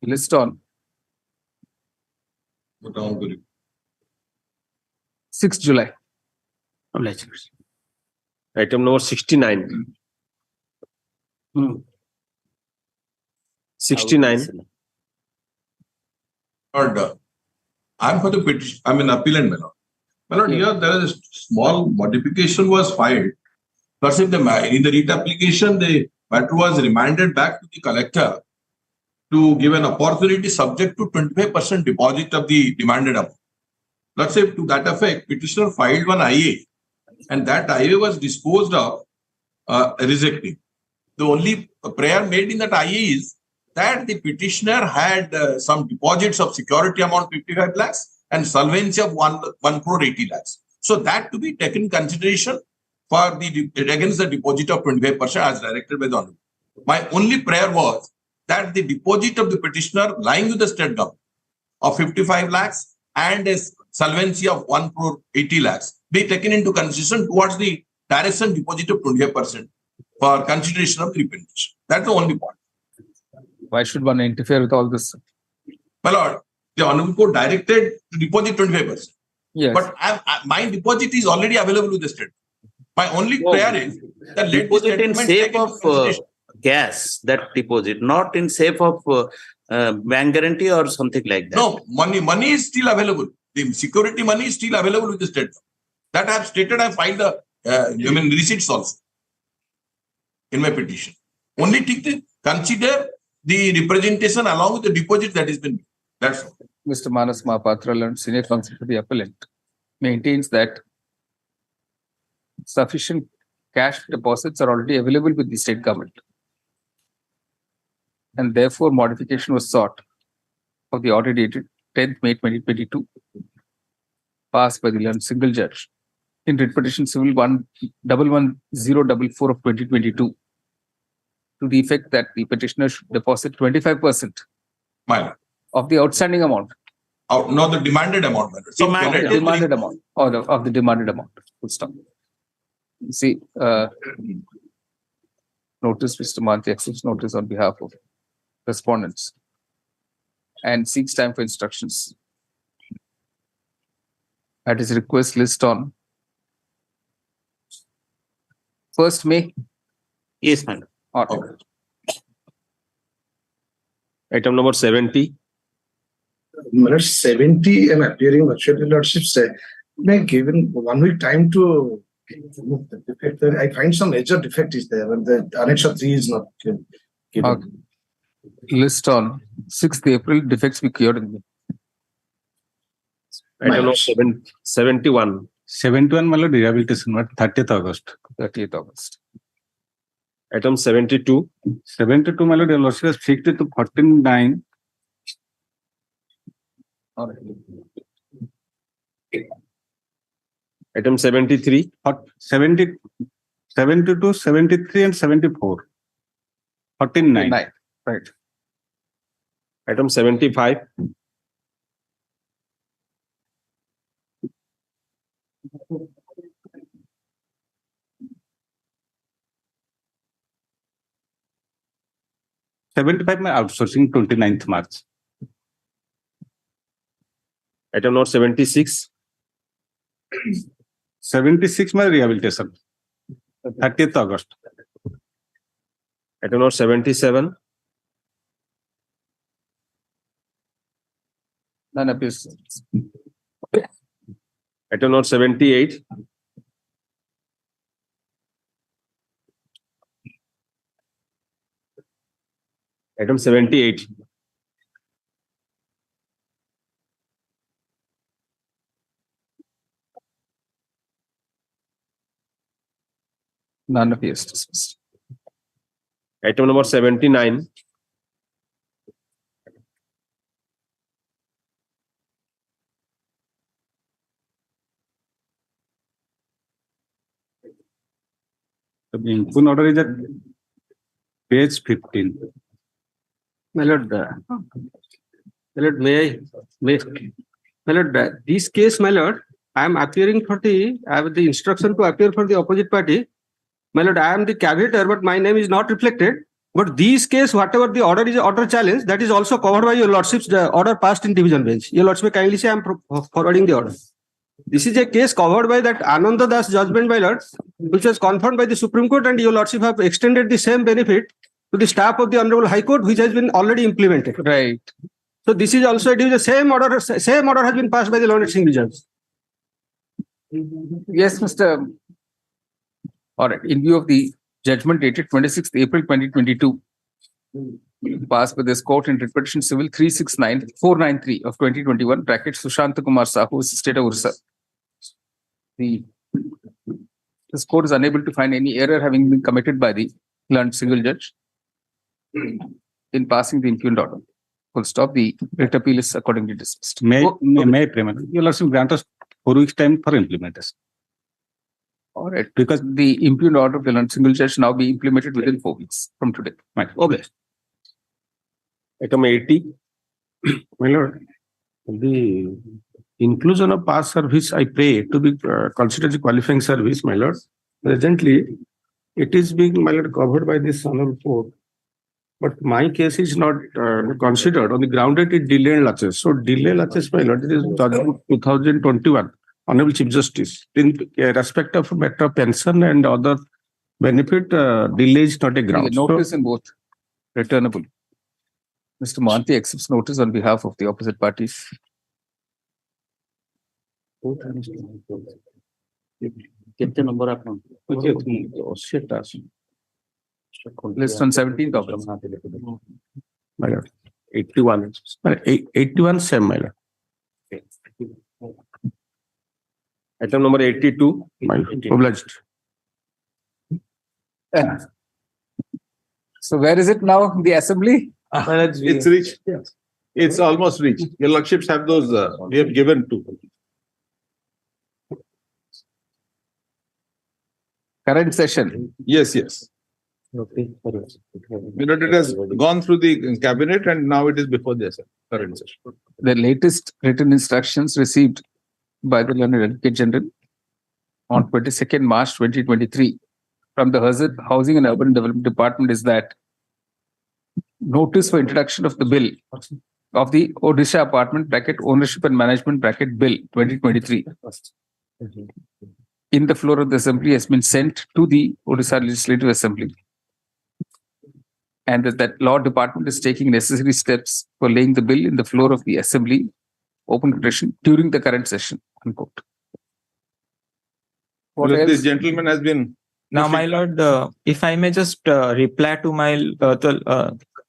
List on 6th July. Item number 69. 69. Lord, I'm for the petition. I'm an appellant, my lord. My lord, here there is a small modification was filed. First, in the writ application, the matter was remanded back to the collector to give an opportunity subject to 25% deposit of the demanded amount. Let's say to that effect, petitioner filed one IA and that IA was disposed of rejecting. The only prayer made in that IA is that the petitioner had some deposits of security amount 55 lakhs and solvency of 1 crore 80 lakhs. So that to be taken in consideration for the against the deposit of 25% as directed by the Honorable. My only prayer was that the deposit of the petitioner lying with the state government of 55 lakhs and a solvency of 1 crore 80 lakhs be taken into consideration towards the direction deposit of 25% for consideration of the repayment. That's the only point. Why should one interfere with all this? My lord, the Honorable Court directed to deposit 25%. Yes. But my deposit is already available with the state. My only prayer is that let the deposit in statement safe take into of consideration. gas, that deposit, not in safe of bank guarantee or something like that. No, money is still available. The security money is still available with the state. That I have stated, I filed the receipts also in my petition. Only consider the representation along with the deposit that has been made. That's all. Mr. Manas Mahapatra, senior counsel for the appellant, maintains that sufficient cash deposits are already available with the state government. And therefore, modification was sought of the order dated 10th May 2022, passed by the Learned Single Judge in writ petition civil 111044 of 2022, to the effect that the petitioner should deposit 25% of the outstanding amount. No, the demanded amount. Demanded amount, or of the demanded amount. Full stop. See, notice Mr. Manthi accepts notice on behalf of respondents and seeks time for instructions. At his request, list on 1st May. Yes, madam. Okay. Item number 70. Minute 70, I'm appearing virtually, Lordship say, may given 1 week time to remove the defect. I find some major defect is there when the Annex 3 is not given. Okay. List on 6th April, defects be cured in the Item number 71. 71 my lord, rehabilitation, 30th August. 30th August. Item 72. 72 my lord, your lordship has fixed it to 14/9. All right. Item 73. 70, 72, 73 and 74. 14/9. Right. Item 75. My outsourcing 29th March. Item number 76. 76 my rehabilitation. 30th August. Item number 77. None appears. Item number 78. Item 78. None appears dismissed. Item number 79. The impugn order is at page 15. My lord, my lord, this case, my lord, I am appearing for I have the instruction to appear for the opposite party. My lord, I am the caveator, but my name is not reflected. But this case, whatever the order is order challenge, that is also covered by your lordship's the order passed in division bench. Your lordship kindly say I am forwarding the order. This is a case covered by that Ananda Das judgment, my lord, which was confirmed by the Supreme Court, and your lordship have extended the same benefit to the staff of the Honorable High Court, which has been already implemented. Right. So this is also the same order has been passed by the learned single judge. Yes, Mr. All right. In view of the judgment dated 26th April 2022, passed by this court in Repetition Civil 369493 of 2021, bracket Sushant Kumar Sahu, State of Orissa. This court is unable to find any error having been committed by the learned single judge in passing the impugned order. Full stop. The writ appeal is accordingly dismissed. May your lordship grant us 4 weeks time for implementation. All right, because the impugned order of the learned single judge now be implemented within 4 weeks from today. Right. Okay. Item 80. My lord, the inclusion of past service, I pray, to be considered a qualifying service, my lord. Presently, it is being, my lord, covered by this honorable court. But my case is not considered on the ground that it delayed latches. So delay latches, my lord, it is judgment 2021, Honorable Chief Justice. In respect of matter of pension and other benefit, delay is not a ground. Notice in both returnable. Mr. Mohanty accepts notice on behalf of the opposite parties. List on 17th of my lord. 81. 81 same, my lord. Item number 82. My lord. Obliged. So where is it now? The assembly? It's reached. Yes. It's almost reached. Your lordships have those, we have given to. Current session. Yes, yes. Okay. It has gone through the cabinet and now it is before the current session. The latest written instructions received by the Learned Advocate General on 22nd March 2023 from the Housing and Urban Development Department is that notice for introduction of the bill of the Odisha Apartment bracket Ownership and Management bracket Bill 2023 in the floor of the Assembly has been sent to the Odisha Legislative Assembly, and that law department is taking necessary steps for laying the bill in the floor of the Assembly, open quotation, during the current session, unquote. What else? This gentleman has been. Now, my lord, if I may just reply to my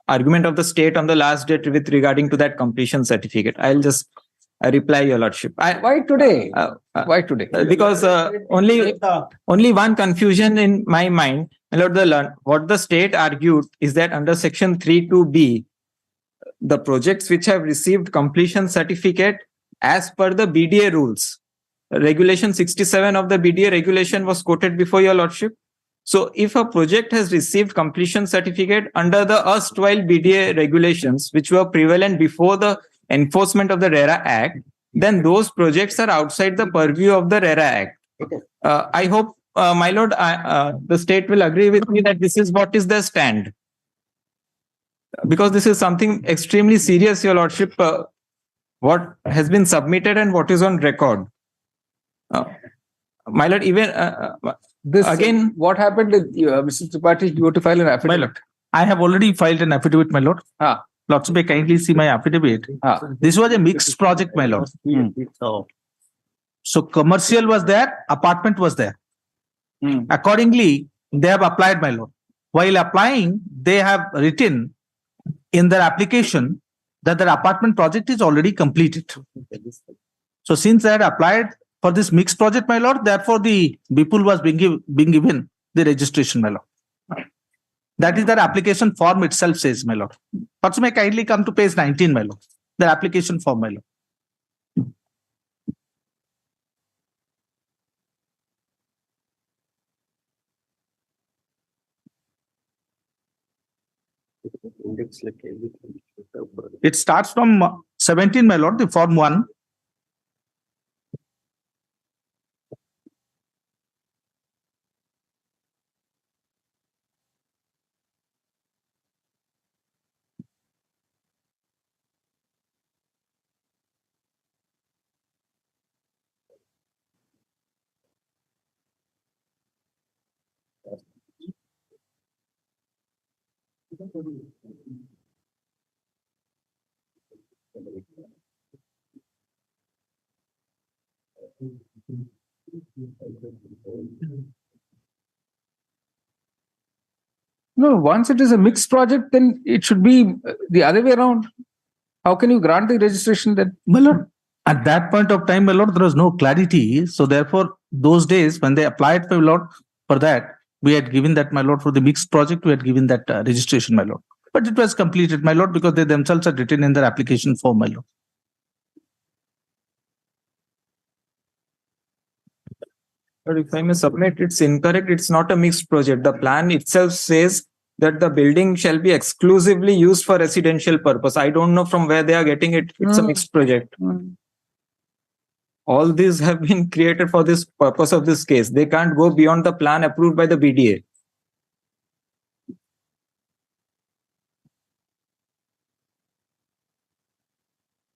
argument of the state on the last date with regarding to that completion certificate, I'll just reply, your lordship. Why today? Why today? Because only one confusion in my mind. My lord, what the state argued is that under section 32B, the projects which have received completion certificate as per the BDA rules, regulation 67 of the BDA regulation was quoted before your lordship. So if a project has received completion certificate under the erstwhile BDA regulations, which were prevalent before the enforcement of the RERA Act, then those projects are outside the purview of the RERA Act. Okay. I hope, my lord, the state will agree with me that this is what is the stand. Because this is something extremely serious, your lordship, what has been submitted and what is on record. My lord, even this again, what happened with Mr. Tripathi? You have to file an affidavit. My lord, I have already filed an affidavit, my lord. Lordship, may kindly see my affidavit. This was a mixed project, my lord. So commercial was there, apartment was there. Accordingly, they have applied, my lord. While applying, they have written in their application that their apartment project is already completed. So since they had applied for this mixed project, my lord, therefore the BPUL was being given the registration, my lord. That is their application form itself says, my lord. Also, may kindly come to page 19, my lord. Their application form, my lord. It starts from 17, my lord, the form 1. No, once it is a mixed project, then it should be the other way around. How can you grant the registration then? My lord, at that point of time, my lord, there was no clarity. So therefore, those days when they applied, my lord, for that, we had given that, my lord, for the mixed project, we had given that registration, my lord. But it was completed, my lord, because they themselves had written in their application form, my lord. But if I may submit, it's incorrect. It's not a mixed project. The plan itself says that the building shall be exclusively used for residential purpose. I don't know from where they are getting it. It's a mixed project. All these have been created for this purpose of this case. They can't go beyond the plan approved by the BDA.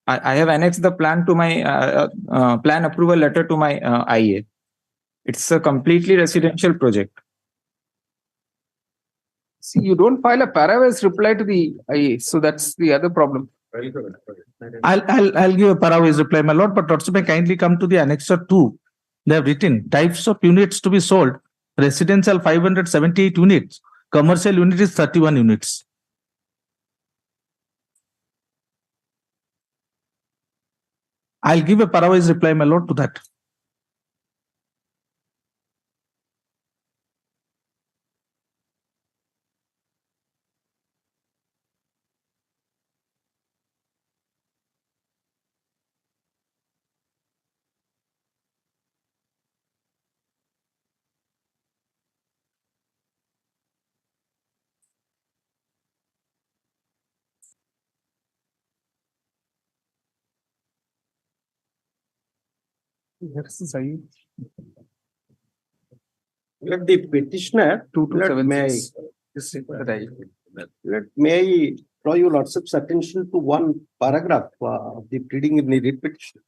I have annexed the plan to my plan approval letter to my IA. It's a completely residential project. See, you don't file a paravise reply to the IA, so that's the other problem. I'll give a paravise reply, my lord, but also may kindly come to the annexure 2. They have written types of units to be sold: residential 578 units, commercial unit is 31 units. I'll give a paravise reply, my lord, to that. Let the petitioner, may I draw your lordship's attention to one paragraph of the pleading in the writ petition.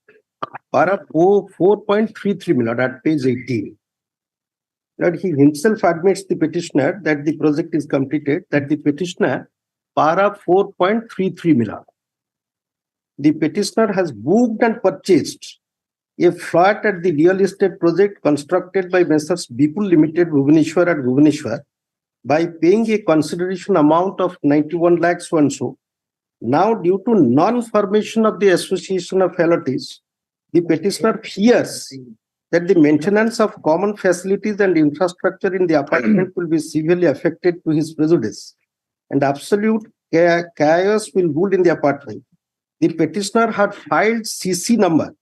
Paragraph 4.33, my lord, at page 18. That he himself admits, the petitioner, that the project is completed, that the petitioner, paragraph 4.33, my lord. The petitioner has booked and purchased a flat at the real estate project constructed by Messrs. Bipul Limited, Bhubaneswar at Bhubaneswar, by paying a consideration amount of 91 lakhs so and so. Now, due to non-formation of the association of helloties, the petitioner fears that the maintenance of common facilities and infrastructure in the apartment will be severely affected to his prejudice, and absolute chaos will rule in the apartment. The petitioner had filed CC number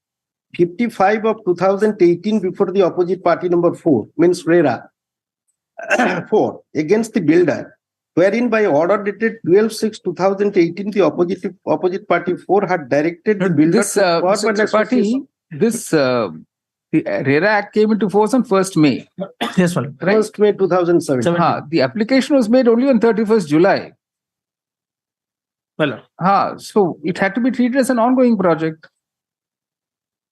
55 of 2018 before the opposite party number 4, means RERA 4, against the builder, wherein by order dated 12/6/2018, the opposite party 4 had directed the builder to form an party. The RERA Act came into force on 1st May. Yes, well, right? 1st May 2017. The application was made only on 31st July. Well, so it had to be treated as an ongoing project.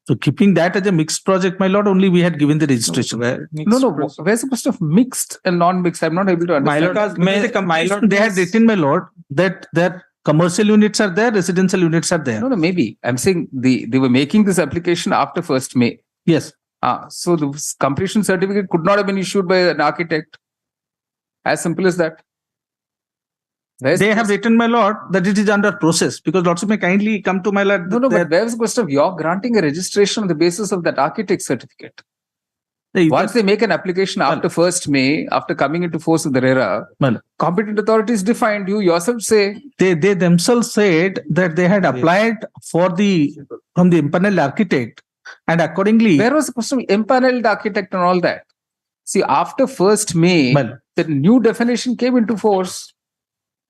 So keeping that as a mixed project, my lord, only we had given the registration. Where's the question of mixed and non-mixed? I'm not able to understand. Because they had written, my lord, that commercial units are there, residential units are there. No, maybe. I'm saying they were making this application after 1st May. Yes. So the completion certificate could not have been issued by an architect. As simple as that. They have written, my lord, that it is under process, because lordship may kindly come to my lord. No, but where was the question of your granting a registration on the basis of that architect certificate? Once they make an application after 1st May, after coming into force of the RERA, competent authorities defined, you yourself say. They themselves said that they had applied from the impaneled architect, and accordingly. Where was the question? Empaneled architect and all that. See, after 1st May, the new definition came into force.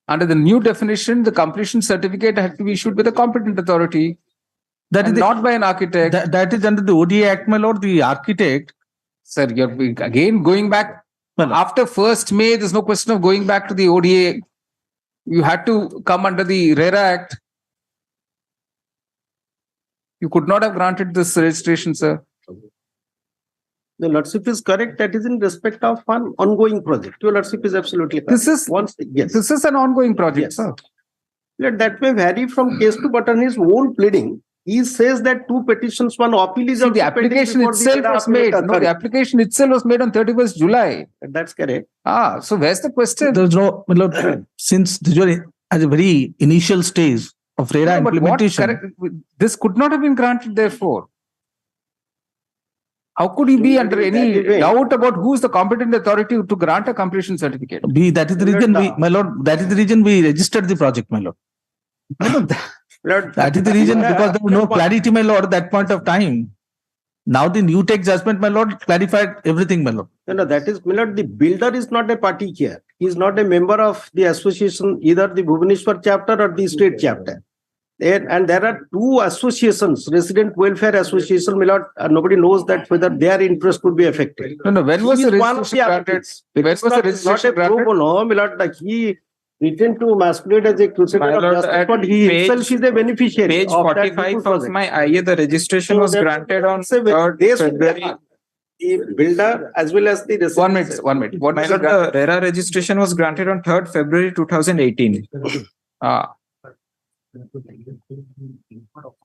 Under the new definition, the completion certificate had to be issued by the competent authority. That is not by an architect. That is under the ODA Act, my lord, the architect. Sir, you're again going back. After 1st May, there's no question of going back to the ODA. You had to come under the RERA Act. You could not have granted this registration, sir. The Lordship is correct. That is in respect of an ongoing project. Your Lordship is absolutely correct. This is an ongoing project, sir. That may vary from case to, but on his own pleading, he says that 2 petitions, one appeal is the application itself was made. No, the application itself was made on 31st July. That's correct. So where's the question? There's no, my lord, since this was at a very initial stage of RERA implementation. This could not have been granted, therefore. How could he be under any doubt about who is the competent authority to grant a completion certificate? That is the reason my lord, that is the reason we registered the project, my lord. That is the reason, because there was no clarity, my lord, at that point of time. Now the new take judgment, my lord, clarified everything, my lord. No, that is, my lord, the builder is not a party here. He is not a member of the association, either the Bhubaneswar chapter or the state chapter. And there are 2 associations, Resident Welfare Association, my lord, nobody knows that whether their interest could be affected. No, when was the registration granted? When was the registration granted? No, my lord, like he written to masquerade as a crusader of justice, but he himself is a beneficiary. Page 45 of my IA, the registration was granted on 3rd February. The builder as well as the 1 minute. What my lord, the RERA registration was granted on 3rd February 2018.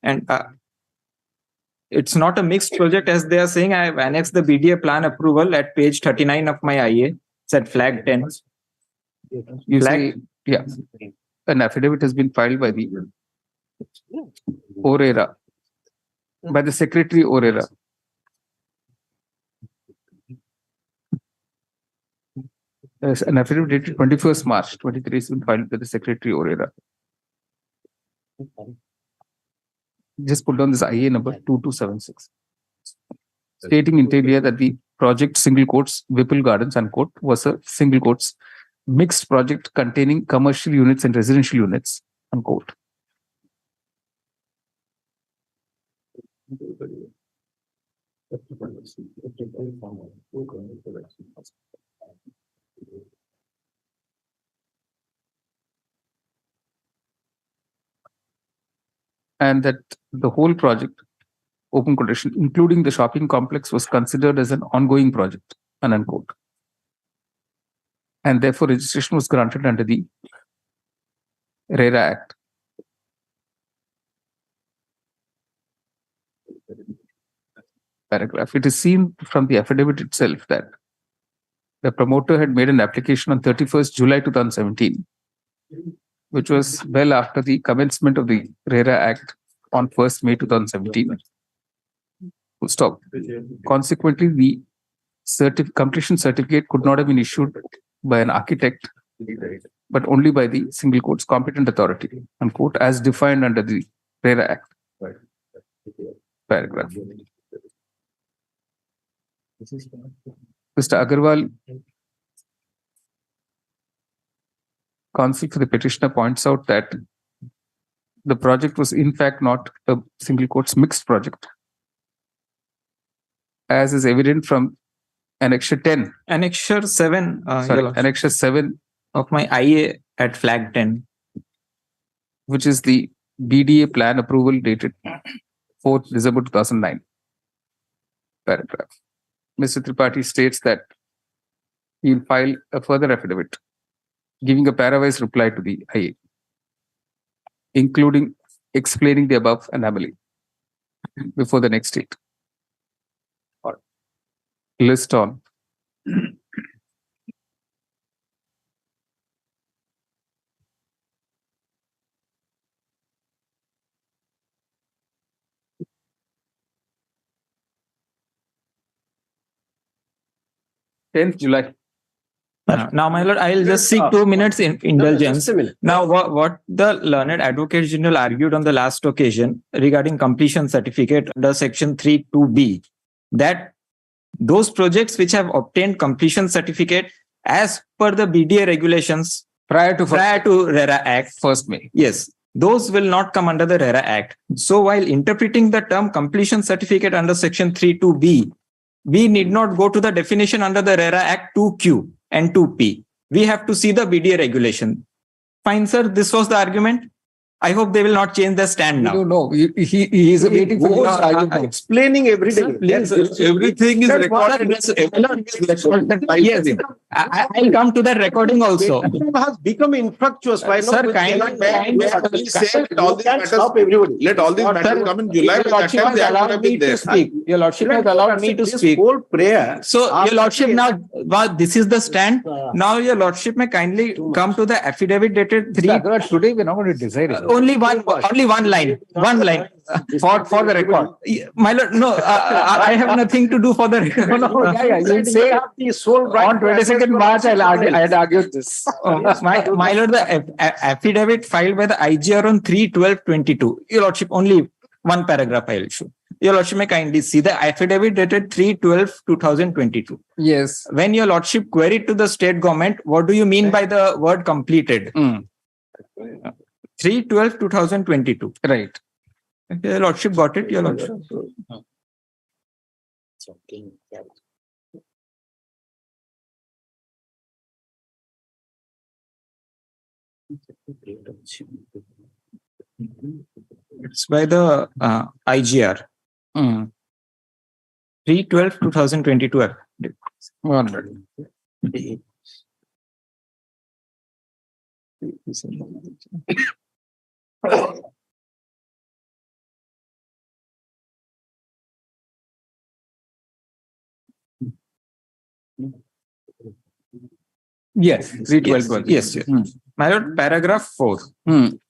And it's not a mixed project as they are saying. I have annexed the BDA plan approval at page 39 of my IA. It's at flag 10. You say, yeah, an affidavit has been filed by the ORERA, by the Secretary ORERA. There's an affidavit dated 21st March 23 has been filed by the Secretary ORERA. Just put down this IA number 2276. Stating in here that the project single quotes Whipple Gardens unquote was a single quotes mixed project containing commercial units and residential units unquote. And that the whole project, open quotation, including the shopping complex, was considered as an ongoing project, unquote. And therefore, registration was granted under the RERA Act. Paragraph. It is seen from the affidavit itself that the promoter had made an application on 31st July 2017, which was well after the commencement of the RERA Act on 1st May 2017. Stop. Consequently, the completion certificate could not have been issued by an architect, but only by the single quotes competent authority, unquote, as defined under the RERA Act. Paragraph. Mr. Agarwal, counsel for the petitioner, points out that the project was in fact not a single quotes mixed project, as is evident from Annexure 10. Annexure 7. Annexure 7 of my IA at flag 10. Which is the BDA plan approval dated 4th December 2009. Paragraph. Mr. Tripathi states that he will file a further affidavit giving a parawise reply to the IA, including explaining the above anomaly before the next date. Or list on 10th July. Now, my lord, I'll just seek 2 minutes in indulgence. Now, what the learned Advocate General argued on the last occasion regarding completion certificate under section 3(2)(b), that those projects which have obtained completion certificate as per the BDA regulations prior to RERA Act, 1st May. Yes, those will not come under the RERA Act. So while interpreting the term completion certificate under section 3(2)(b), we need not go to the definition under the RERA Act 2Q and 2P. We have to see the BDA regulation. Fine, sir. This was the argument. I hope they will not change their stand now. No, he is waiting for your argument. Explaining every day. Everything is recorded. Yes, I'll come to that recording also. It has become infructuous. Why Sir, not? kindly Say let all these matters let all these matters come in July. Your Lordship has allowed me to speak. Your Lordship has allowed me to speak. Whole prayer. So, Your Lordship, now this is the stand. Now, Your Lordship may kindly come to the affidavit dated 3. Today we're not going to decide it. Only one line for the record. My lord, no, I have nothing to do for the record. You'll say on 22nd March I had argued this. My lord, the affidavit filed by the IGR on 3/12/22. Your Lordship, only one paragraph I will show. Your Lordship may kindly see the affidavit dated 3/12/2022. Yes. When Your Lordship queried to the state government, what do you mean by the word completed? 3/12/2022. Right. Okay, Your Lordship got it, Your Lordship. It's by the IGR. 3/12/2022. Yes, 3/12. Yes. My lord, paragraph 4.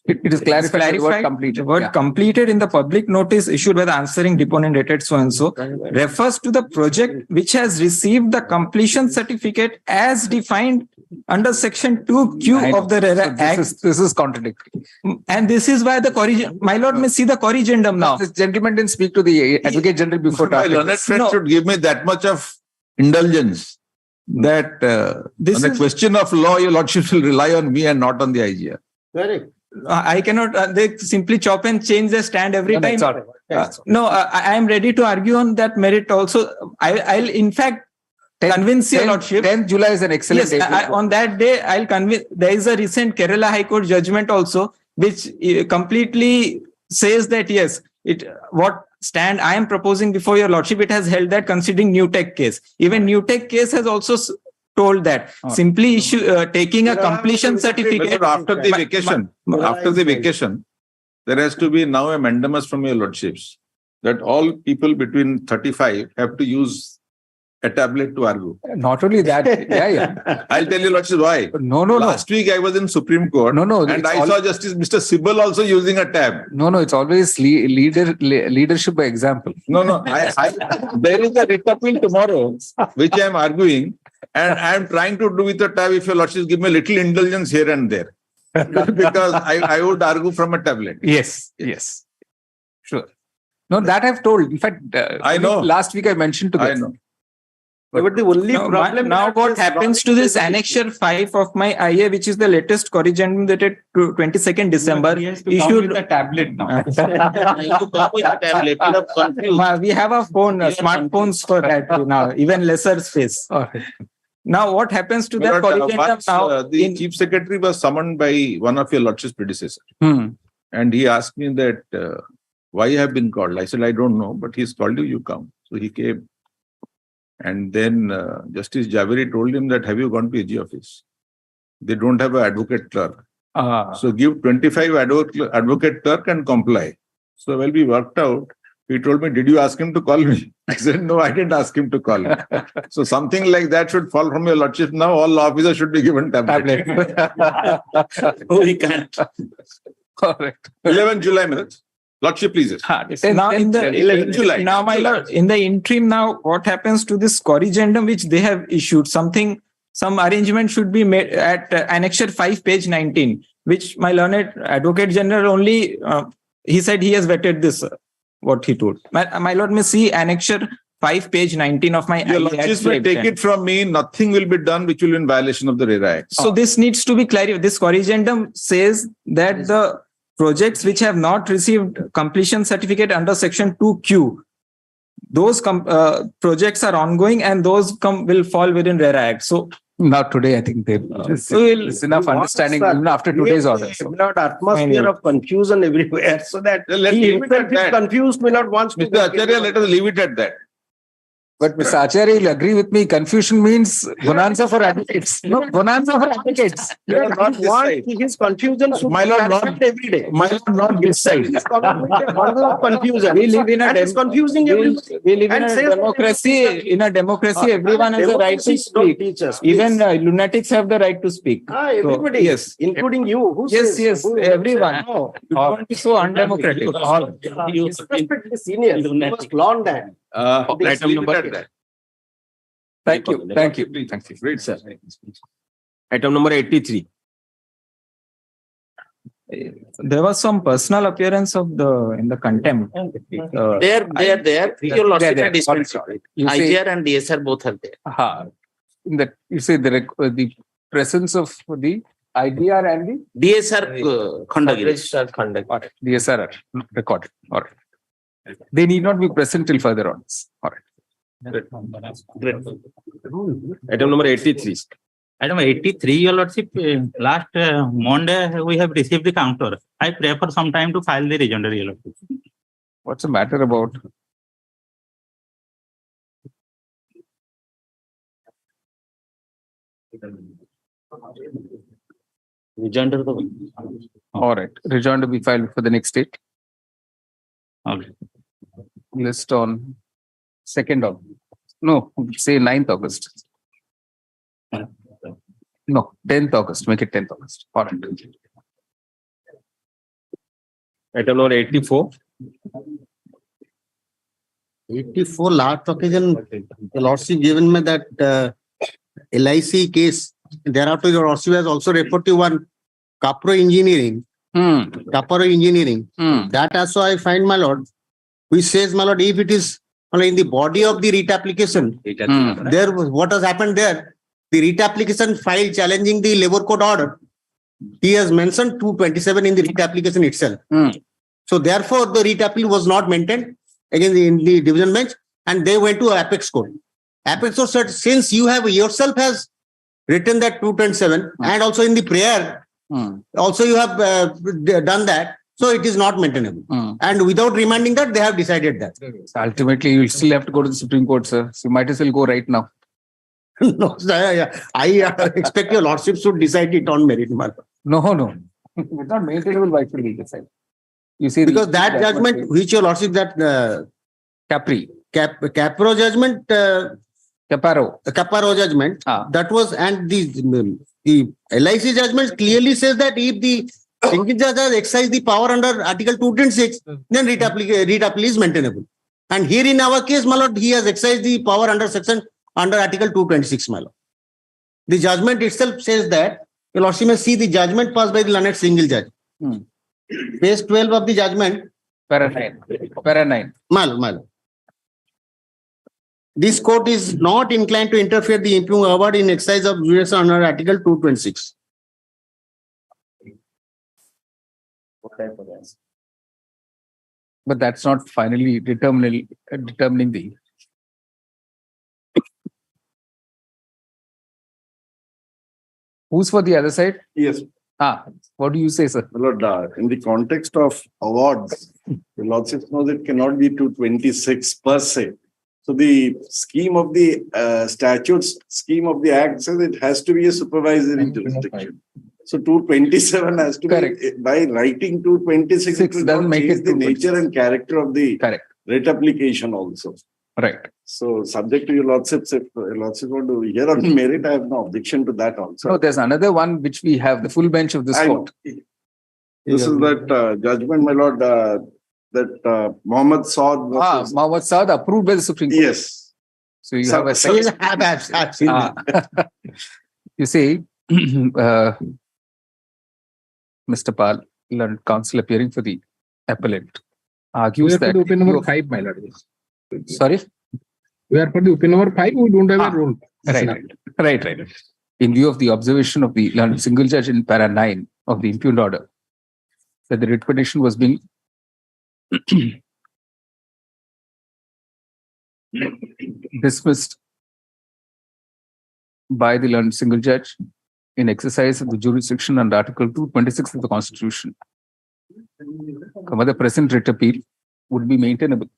It is clarified. The word completed. The word completed in the public notice issued by the answering deponent dated so and so refers to the project which has received the completion certificate as defined under section 2Q of the RERA Act. This is contradictory. And this is why the my lord may see the corrigendum now. This gentleman didn't speak to the Advocate General before. My learned friend should give me that much of indulgence that on the question of law, your lordship will rely on me and not on the IGR. Correct. I cannot, they simply chop and change their stand every time. I am ready to argue on that merit also. I'll in fact convince your lordship. 10th July is an excellent day. On that day, I'll convince. There is a recent Kerala High Court judgment also, which completely says that yes, what stand I am proposing before your lordship, it has held that considering New Tech case. Even New Tech case has also told that simply taking a completion certificate after the vacation, there has to be now a mandamus from your lordships that all people between 35 have to use a tablet to argue. Not only that, I'll tell you lordship why. No. Last week I was in Supreme Court. And I saw Justice Mr. Sibal also using a tab. No, it's always leadership by example. There is a writ appeal tomorrow, which I am arguing. And I am trying to do with a tab, if your lordship give me a little indulgence here and there. Because I would argue from a tablet. Yes. Sure. No, that I've told. In fact, I know. Last week I mentioned to them. I know. But the only problem now what happens to this annexure 5 of my IA, which is the latest corrigendum dated 22nd December, issued a tablet now. We have a phone, smartphones for that now, even lesser space. Now what happens to that corrigendum now? The Chief Secretary was summoned by one of your lordship's predecessors. And he asked me that, why you have been called? I said, I don't know, but he's called you, you come. So he came. And then Justice Javeri told him that, have you gone to AG office? They don't have an advocate clerk. So give 25 advocate clerk and comply. So we worked out. He told me, did you ask him to call me? I said, no, I didn't ask him to call me. So something like that should fall from your lordship. Now all law officers should be given tablet. Oh, he can't. Correct. 11 July minutes. Lordship, please. Now in the now, my lord, in the interim, now what happens to this corrigendum which they have issued? Some arrangement should be made at Annexure 5, page 19, which my learned Advocate General only he said he has vetted this. What he told. My lord may see Annexure 5, page 19 of my. Your Lordship may take it from me. Nothing will be done which will be in violation of the RERA Act. So this needs to be clarified. This corrigendum says that the projects which have not received completion certificate under section 2Q, those projects are ongoing and those will fall within RERA Act. So now today, I think there's enough understanding even after today's order. Not atmosphere of confusion everywhere, so that he himself is confused, will not wants to. Mr. Acharya, let us leave it at that. But Mr. Acharya, you'll agree with me, confusion means bonanza for advocates. No, bonanza for advocates. His confusion should my lord, not every day. My lord, not this side. Confusion. We live in a confusing everybody. We live in a democracy. In a democracy, everyone has the right to speak. Even lunatics have the right to speak. Everybody, yes, including you. Yes, everyone. No, you don't be so undemocratic. Respect the seniors. You must learn that. Item number. Thank you. Great, sir. Item number 83. There was some personal appearance of in the contempt. There. Your Lordship and dispensary. IGR and DSR both are there. In that, you say the presence of the IGR and the DSR Khandagiri. DSR are recorded. All right. They need not be present till further on. All right. Great. Item number 83. Item 83, Your Lordship, last Monday we have received the counter. I pray for some time to file the rejoinder, Your Lordship. What's the matter about? Rejoinder. All right. Rejoinder be filed for the next date. Okay. List on 2nd of, no, say 9th August. No, 10th August. Make it 10th August. All right. Item number 84. 84 last occasion, the Lordship given me that LIC case. Thereafter, your Lordship has also referred to one Capro Engineering. Capro Engineering. That also I find, my lord, which says, my lord, if it is in the body of the writ application, there what has happened there, the writ application file challenging the labor code order, he has mentioned 227 in the writ application itself. So therefore, the writ appeal was not maintained again in the division bench, and they went to Apex Court. Apex Court said, since you have yourself has written that 227, and also in the prayer, also you have done that. So it is not maintainable. And without reminding that, they have decided that. So ultimately, you will still have to go to the Supreme Court, sir. So you might as well go right now. No, I expect your Lordship should decide it on merit. No. It's not maintainable. Why should we decide? You see, because that judgment, which your Lordship, that Capro judgment, Caparo judgment, that was, and the LIC judgment clearly says that if the single judge has exercised the power under Article 226, then writ appeal is maintainable. And here in our case, my lord, he has exercised the power under Article 226, my lord. The judgment itself says that, your Lordship may see the judgment passed by the learned single judge. Page 12 of the judgment. Para 9. My lord. This court is not inclined to interfere the impugn award in exercise of jurisdiction under Article 226. But that's not finally determining the. Who's for the other side? Yes. What do you say, sir? Lord, in the context of awards, the Lordship knows it cannot be 226 per se. So the scheme of the statutes, scheme of the act says it has to be a supervisory jurisdiction. So 227 has to be, by writing 226, it doesn't make it the nature and character of the writ application also. Right. So subject to your Lordships, if Lordship want to hear on merit, I have no objection to that also. No, there's another one which we have, the full bench of this court. This is that judgment, my lord, that that Mohammed Saad. Mohammed Saad approved by the Supreme Court. Yes. So you have a second. I've seen it. You see, Mr. Pal, learned counsel appearing for the appellant, argues We are that. for the opinion number 5, my lord. Sorry? We are for the opinion number 5. We don't have a rule. Right. In view of the observation of the learned single judge in para 9 of the impugned order, that the writ petition was being dismissed by the learned single judge in exercise of the jurisdiction under Article 226 of the Constitution. However, the present writ appeal would be maintainable.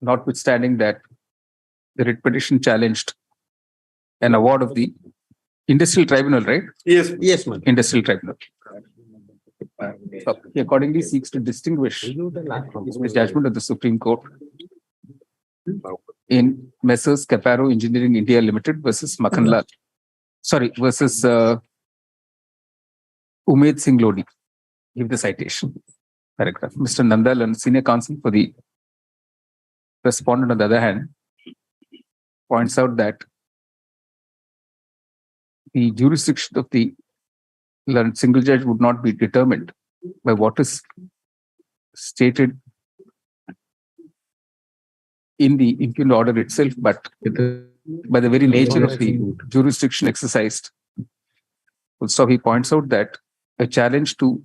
Notwithstanding that the writ petition challenged an award of the industrial tribunal, right? Yes. Yes, ma'am. Industrial tribunal. So he accordingly seeks to distinguish the judgment of the Supreme Court in Messrs. Caparo Engineering India Limited versus Makhanlal. Versus Umed Singh Lodi. Give the citation. Paragraph. Mr. Nandal and senior counsel for the respondent, on the other hand, points out that the jurisdiction of the learned single judge would not be determined by what is stated in the impugned order itself, but by the very nature of the jurisdiction exercised. Also, he points out that a challenge to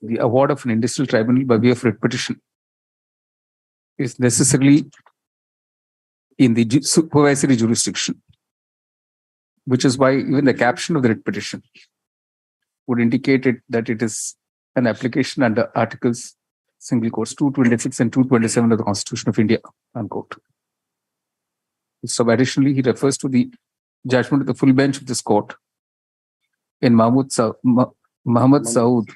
the award of an industrial tribunal by way of writ petition is necessarily in the supervisory jurisdiction, which is why even the caption of the writ petition would indicate that it is an application under Articles Single Quotes 226 and 227 of the Constitution of India, unquote. So additionally, he refers to the judgment of the full bench of this court in Muhammad Saud,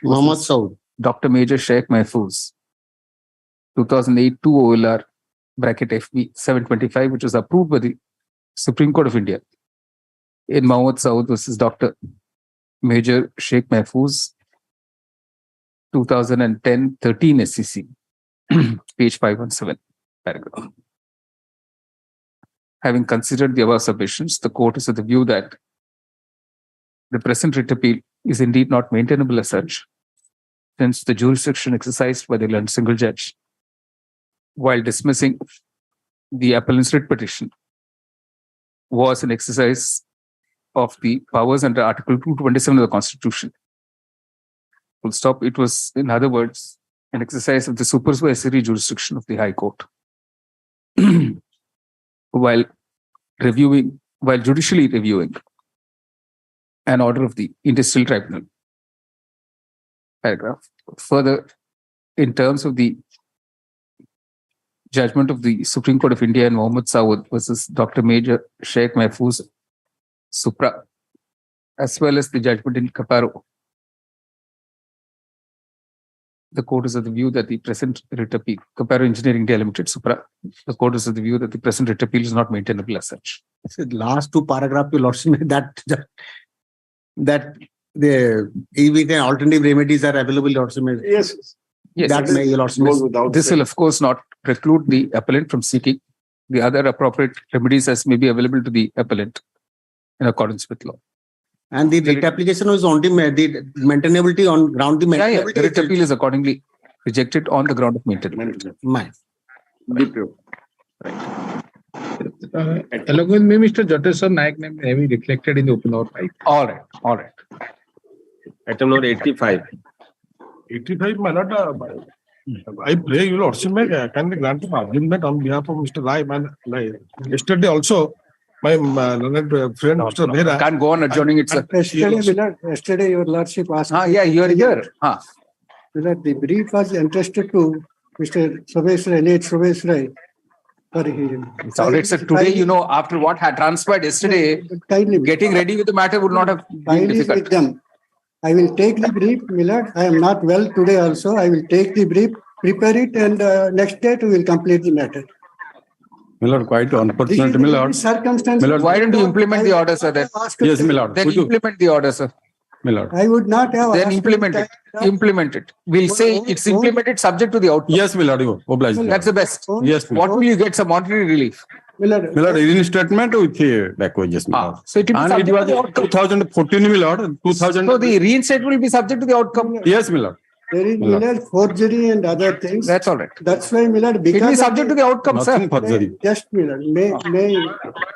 Dr. Major Sheikh Mahfuz, 2008 2 OLR bracket FB 725, which was approved by the Supreme Court of India in Muhammad Saud versus Dr. Major Sheikh Mahfuz, 2010-13 SCC, page 517, paragraph. Having considered the above submissions, the court is of the view that the present writ appeal is indeed not maintainable as such, since the jurisdiction exercised by the learned single judge while dismissing the appellant's writ petition was an exercise of the powers under Article 227 of the Constitution. Full stop. It was, in other words, an exercise of the supervisory jurisdiction of the High Court. While judicially reviewing an order of the Industrial Tribunal. Paragraph. Further, in terms of the judgment of the Supreme Court of India in Muhammad Saud versus Dr. Major Sheikh Mahfuz Supra, as well as the judgment in Caparo, the court is of the view that the present writ appeal, Caparo Engineering India Limited Supra, the court is of the view that the present writ appeal is not maintainable as such. So last two paragraphs, your lordship, that the even alternative remedies are available, lordship. Yes. That may, your lordship. This will, of course, not preclude the appellant from seeking the other appropriate remedies as may be available to the appellant in accordance with law. And the writ application was only the maintainability on ground. The maintainability. The writ appeal is accordingly rejected on the ground of maintainability. Along with me, Mr. Jateswar Naik name may be reflected in the open order 5. All right. Item number 85. 85, my lord, I pray you lordship, can be granted argument on behalf of Mr. Rai. Yesterday also, my friend Mr. Bhera can't go on adjourning it, sir. Yesterday, your lordship asked. Yeah, you are here. The brief was entrusted to Mr. Sobesh Rai, late Sobesh Rai. It's all right, sir. Today, after what had transpired yesterday, getting ready with the matter would not have been difficult. With them. I will take the brief, Millard. I am not well today also. I will take the brief, prepare it, and next day we will complete the matter. Millard, quite unfortunate, Millard. Circumstances. Millard, why don't you implement the order, sir? Yes, Millard. Then implement the order, sir. my lord. I would not have. Then asked implement it. that. Implement it. We'll say it's implemented subject to the outcome. Yes, my lord, you oblige. That's the best. Yes, What will you get? Some monetary relief. My lord, my lord, reinstatement with acquisition, my lord. So it will be And subject it to was the outcome. 2014, my lord, 2000. So the reinstatement will be subject to the outcome. Yes, my lord. there is My lord. Millard forgery and other things. That's all right. That's why Millard, It will because be of subject to the outcome, sir. Nothing forgery. just Millard, may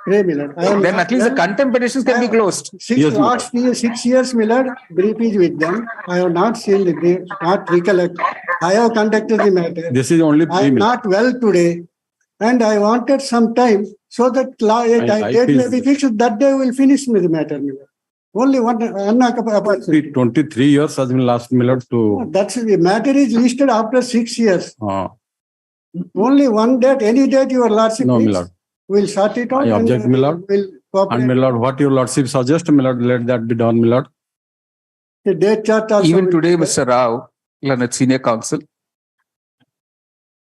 pray Millard. I am Then not at least the well. contempt petitions can be closed. Yes, my Last 6 years, Millard, brief is with them. I have not seen the brief, not recollect. I have conducted the matter. This is only I am not well today, and I wanted some time so that date may be fixed. That day we will finish with the matter, Millard. Only one 23 years has been last, my lord, to. That's the matter is listed after 6 years. Uh, Only one date, any date your lordship No, my fix, lord. we'll sort it out. I object, my lord. We'll cooperate. And my lord, what your lordship suggest, my lord, let that be done, my lord. The date chart also. Even will today, be Mr. Rao, learned senior counsel,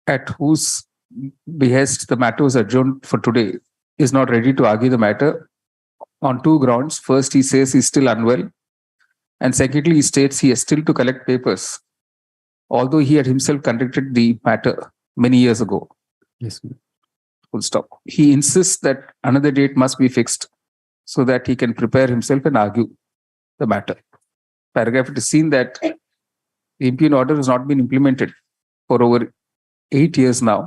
at whose behest the matter was adjourned for today, is not ready to argue the matter on two grounds. First, he says he's still unwell. And secondly, he states he has still to collect papers, although he had himself conducted the matter many years ago. Yes, ma'am. Full stop. He insists that another date must be fixed so that he can prepare himself and argue the matter. Paragraph, it is seen that the impugn order has not been implemented for over 8 years now.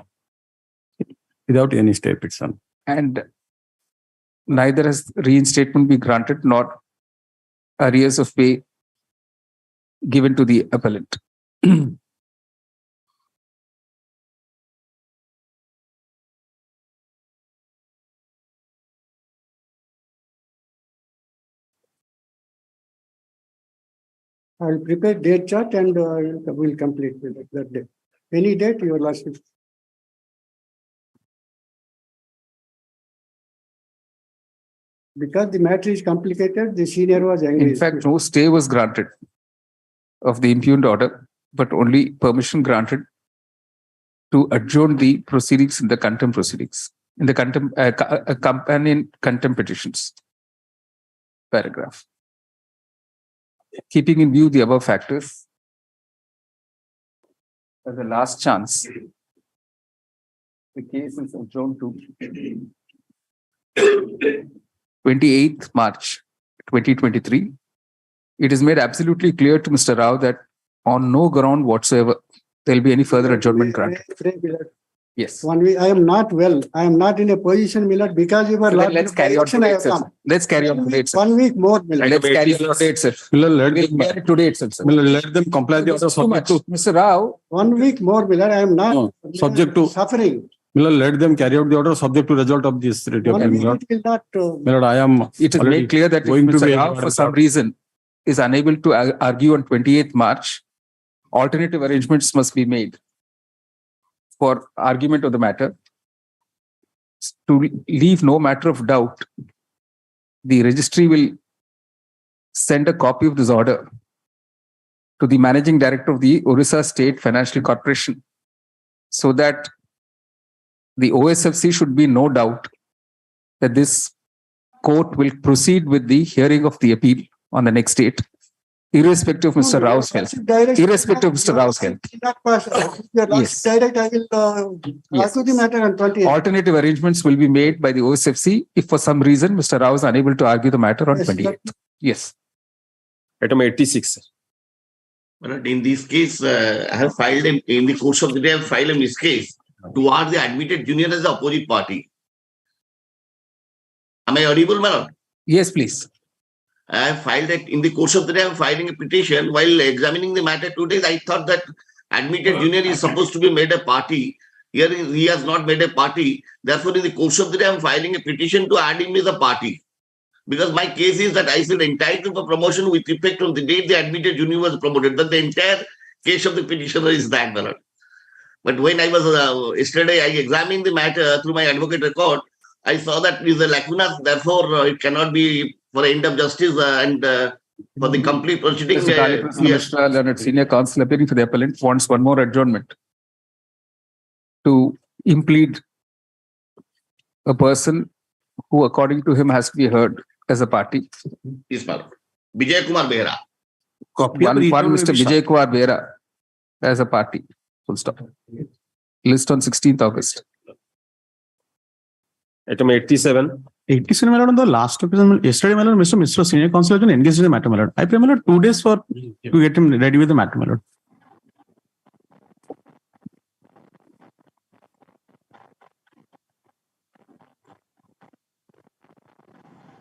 Without any stay petition. And neither has reinstatement been granted nor arrears of pay given to the appellant. I will prepare date chart and we'll complete with it that day. Any date your lordship. Because the matter is complicated, the senior was angry. In fact, no stay was granted of the impugned order, but only permission granted to adjourn the proceedings in the contempt proceedings, in the contempt, companion contempt petitions. Paragraph. Keeping in view the above factors, as a last chance, the case is adjourned to 28th March 2023. It is made absolutely clear to Mr. Rao that on no ground whatsoever there will be any further adjournment granted. Yes. 1 week. I am not well. I am not in a position, Millard, because you were. Let's carry on today itself. Let's carry on today itself. 1 week more, Millard. Let's carry on today itself. Today itself. Let them comply the order subject to. Mr. Rao. 1 week more, Millard. I am not subject to suffering. Millard, let them carry out the order subject to result of this. Millard, will not. Millard, I am. It is made clear that if Mr. Rao, for some reason, is unable to argue on 28th March, alternative arrangements must be made for argument of the matter. To leave no matter of doubt, the registry will send a copy of this order to the managing director of the Orissa State Financial Corporation, so that the OSFC should be no doubt that this court will proceed with the hearing of the appeal on the next date, irrespective of Mr. Rao's health. Irrespective of Mr. Rao's health. Yes. Direct, I will argue the matter on 28th. Alternative arrangements will be made by the OSFC if for some reason Mr. Rao is unable to argue the matter on 28th. Yes. Item 86. In this case, I have filed in the course of the day, I have filed a miscase towards the admitted junior as the opposite party. Am I audible, madam? Yes, please. I have filed that in the course of the day, I am filing a petition. While examining the matter today, I thought that admitted junior is supposed to be made a party. Here he has not made a party. Therefore, in the course of the day, I am filing a petition to add him as a party. Because my case is that I feel entitled for promotion with effect on the date the admitted junior was promoted. But the entire case of the petitioner is that, madam. But when I was yesterday, I examined the matter through my advocate record. I saw that is a lacuna. Therefore, it cannot be for end of justice and for the complete proceeding. Mr. Leonard, senior counsel appearing for the appellant, wants one more adjournment to implead a person who, according to him, has to be heard as a party. Yes, madam. Vijay Kumar Behra. Copy one Mr. Vijay Kumar Behra as a party. Full stop. List on 16th August. Item 87. 87, my lord, on the last occasion, yesterday, my lord, Mr. Senior Counsel has been engaged in the matter, my lord. I pray, my lord, 2 days to get him ready with the matter, my lord.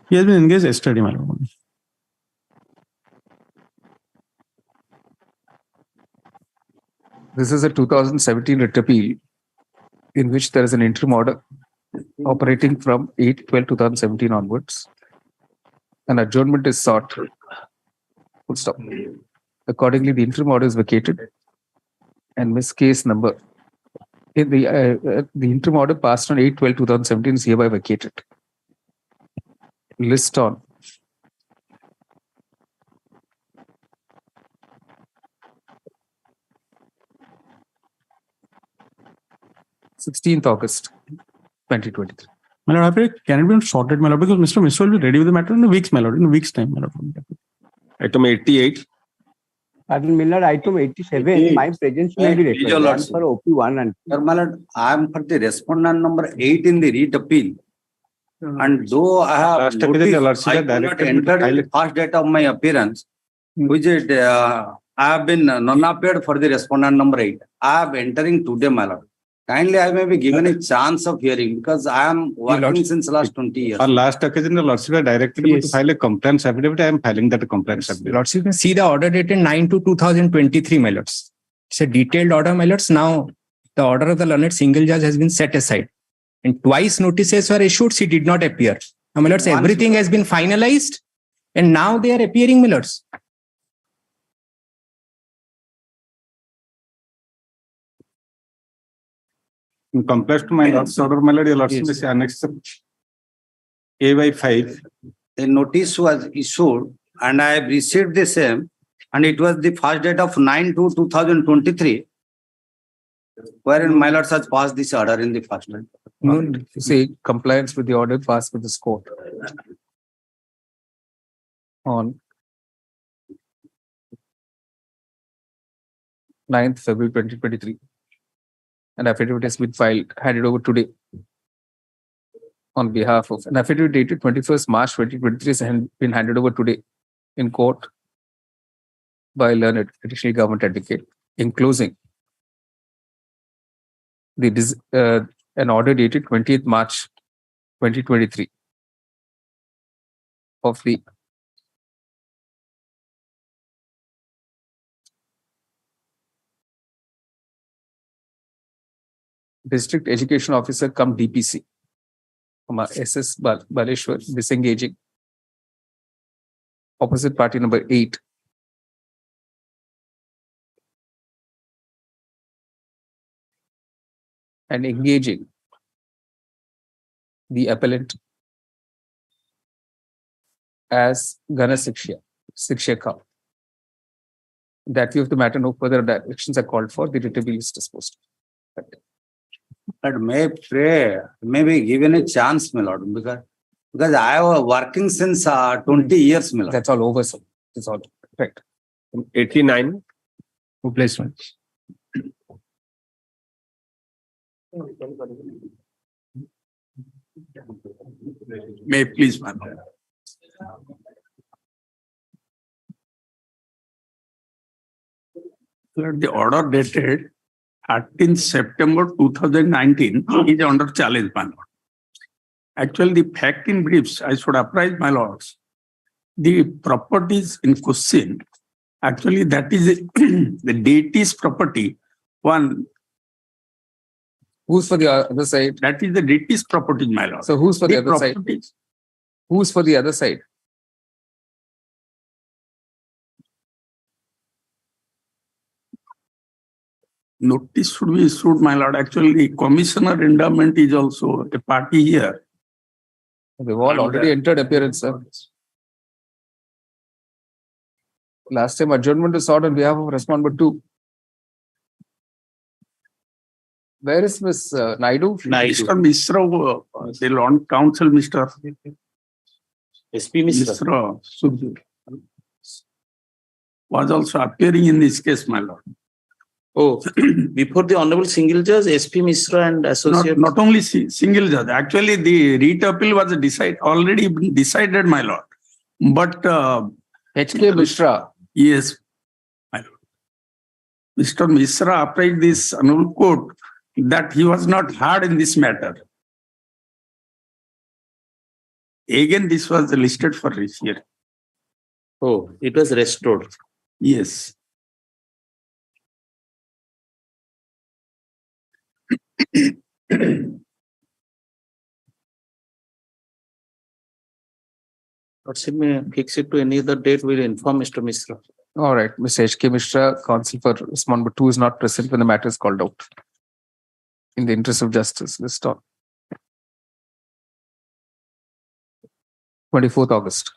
He has been engaged yesterday, my lord. This is a 2017 writ appeal in which there is an interim order operating from 8/12/2017 onwards. An adjournment is sought. Full stop. Accordingly, the interim order is vacated, and Miss Case number in the interim order passed on 8/12/2017 is hereby vacated. List on 16th August 2023. My lord, I pray, can it be sorted, my lord, because Mr. Mishra will be ready with the matter in a week's, my lord, in a week's time, my lord. Item 88. Pardon, my lord, item 87, my presence may be required for OP1 and. Sir, my lord, I am for the respondent number 8 in the writ appeal. And though I have noticed, I could not enter the first date of my appearance, which is, I have been non-appeared for the respondent number 8. I am entering today, my lord. Kindly, I may be given a chance of hearing because I am working since last 20 years. On last occasion, the Lordship had directed me to file a compliance affidavit. I am filing that compliance affidavit. Lordship, you can see the order dated 9/2/2023, my lords. It's a detailed order, my lords. Now, the order of the learned single judge has been set aside. And twice notices were issued, she did not appear. Now, my lords, everything has been finalized and now they are appearing, my lords. In compliance to my lord's order, my lord, your lordship is annexed A/5. A notice was issued and I have received the same, and it was the first date of 9/2/2023, wherein my lords has passed this order in the first date. No, say compliance with the order passed with this court on 9th February 2023. An affidavit has been filed, handed over today on behalf of an affidavit dated 21st March 2023 has been handed over today in court by a learned additional government advocate, enclosing an order dated 20th March 2023 of the District Education Officer cum DPC, SS Baleshwar, disengaging opposite party number 8. And engaging the appellant as Gana Sikshaka. That view of the matter, no further directions are called for. The writ appeal is disposed. But may pray, may be given a chance, my lord, because I was working since 20 years, my lord. That's all over, sir. It's all right. 89. Replacement. May please, my lord. The order dated 13th September 2019 is under challenge, my lord. Actually, the fact in briefs, I should apprise my lords. The properties in question, actually, that is the deity's property. One. Who's for the other side? That is the deity's property, my lord. So who's for the other side? Who's for the other side? Notice should be issued, my lord. Actually, the commissioner endowment is also a party here. They've all already entered appearance, sir. Last time adjournment was sought on behalf of respondent 2. Where is Miss Naidu? Mr. Mishra, the Lord Council, Mr. SP Mishra. was also appearing in this case, my lord. Oh, before the Honorable Single Judge, SP Mishra and Associate. Not only single judge, actually the writ appeal was already been decided, my lord. But HK Mishra. Yes, my lord. Mr. Mishra applied this annual court that he was not heard in this matter. Again, this was listed for hearing. Oh, it was restored. Yes. May fix it to any other date, we'll inform Mr. Mishra. All right, Mr. HK Mishra, counsel for respondent number 2 is not present when the matter is called out. In the interest of justice, let's start. 24th August.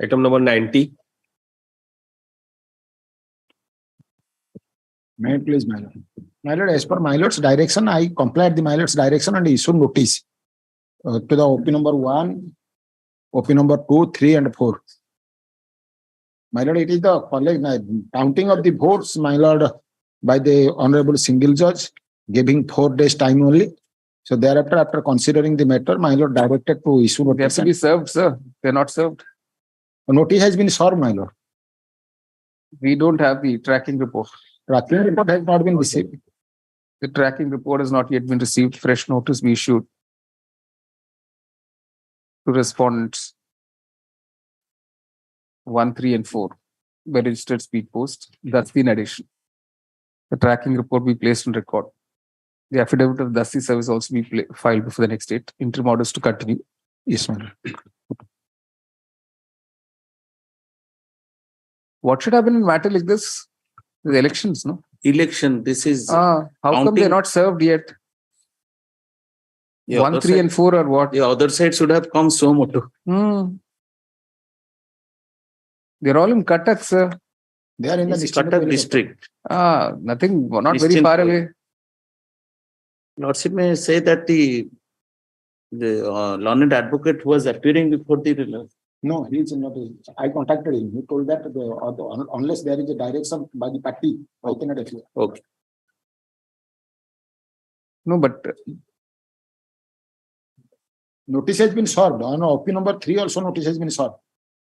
Item number 90. May I please, my lord. My lord, as per my lord's direction, I complied the my lord's direction and issued notice to the OP number 1, OP number 2, 3, and 4. My lord, it is the counting of the votes, my lord, by the Honorable Single Judge, giving 4 days time only. So thereafter, after considering the matter, my lord directed to issue notice. They have to be served, sir. They're not served. A notice has been served, my lord. We don't have the tracking report. Tracking report has not been received. The tracking report has not yet been received. Fresh notice be issued to respondents 1, 3, and 4 by registered speed post. That's the addition. The tracking report be placed on record. The affidavit of Dusty service also be filed before the next date. Interim orders to continue. Yes, my lord. What should happen in a matter like this? The elections, no? Election, this is. How come they're not served yet? The 1, 3, and 4 are what? The other side should have come so much. They're all in Cuttack, sir. They are in the Cuttack district. Nothing, not very far away. Lordship may say that the learned advocate was appearing before the. No, he is not. I contacted him. He told that unless there is a direction by the party, I cannot appear. Okay. No, but notice has been served. On OP number 3 also notice has been served.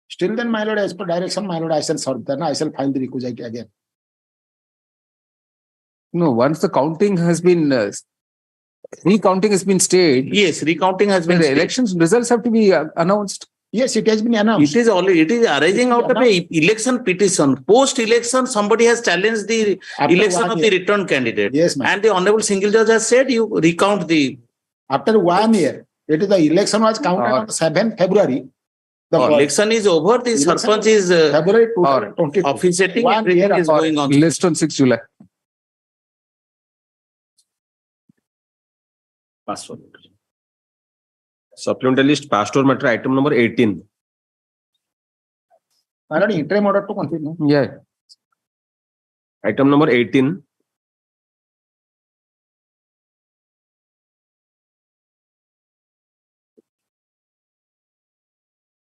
Still then, my lord, as per direction, my lord, I shall serve. Then I shall file the recusal again. No, once the counting has been recounting has been stayed. Yes, recounting has been. The elections results have to be announced. Yes, it has been announced. It is arising out of a election petition. Post-election, somebody has challenged the election of the returned candidate. Yes, ma'am. And the Honorable Single Judge has said you recount the. After 1 year, it is the election was counted on 7th February. The election is over. The Sarpanch is February 2022. officiating. Everything is going on. List on 6 July. Password. Supplementary list pastor matter item number 18. My lord, interim order to continue. Yeah. Item number 18.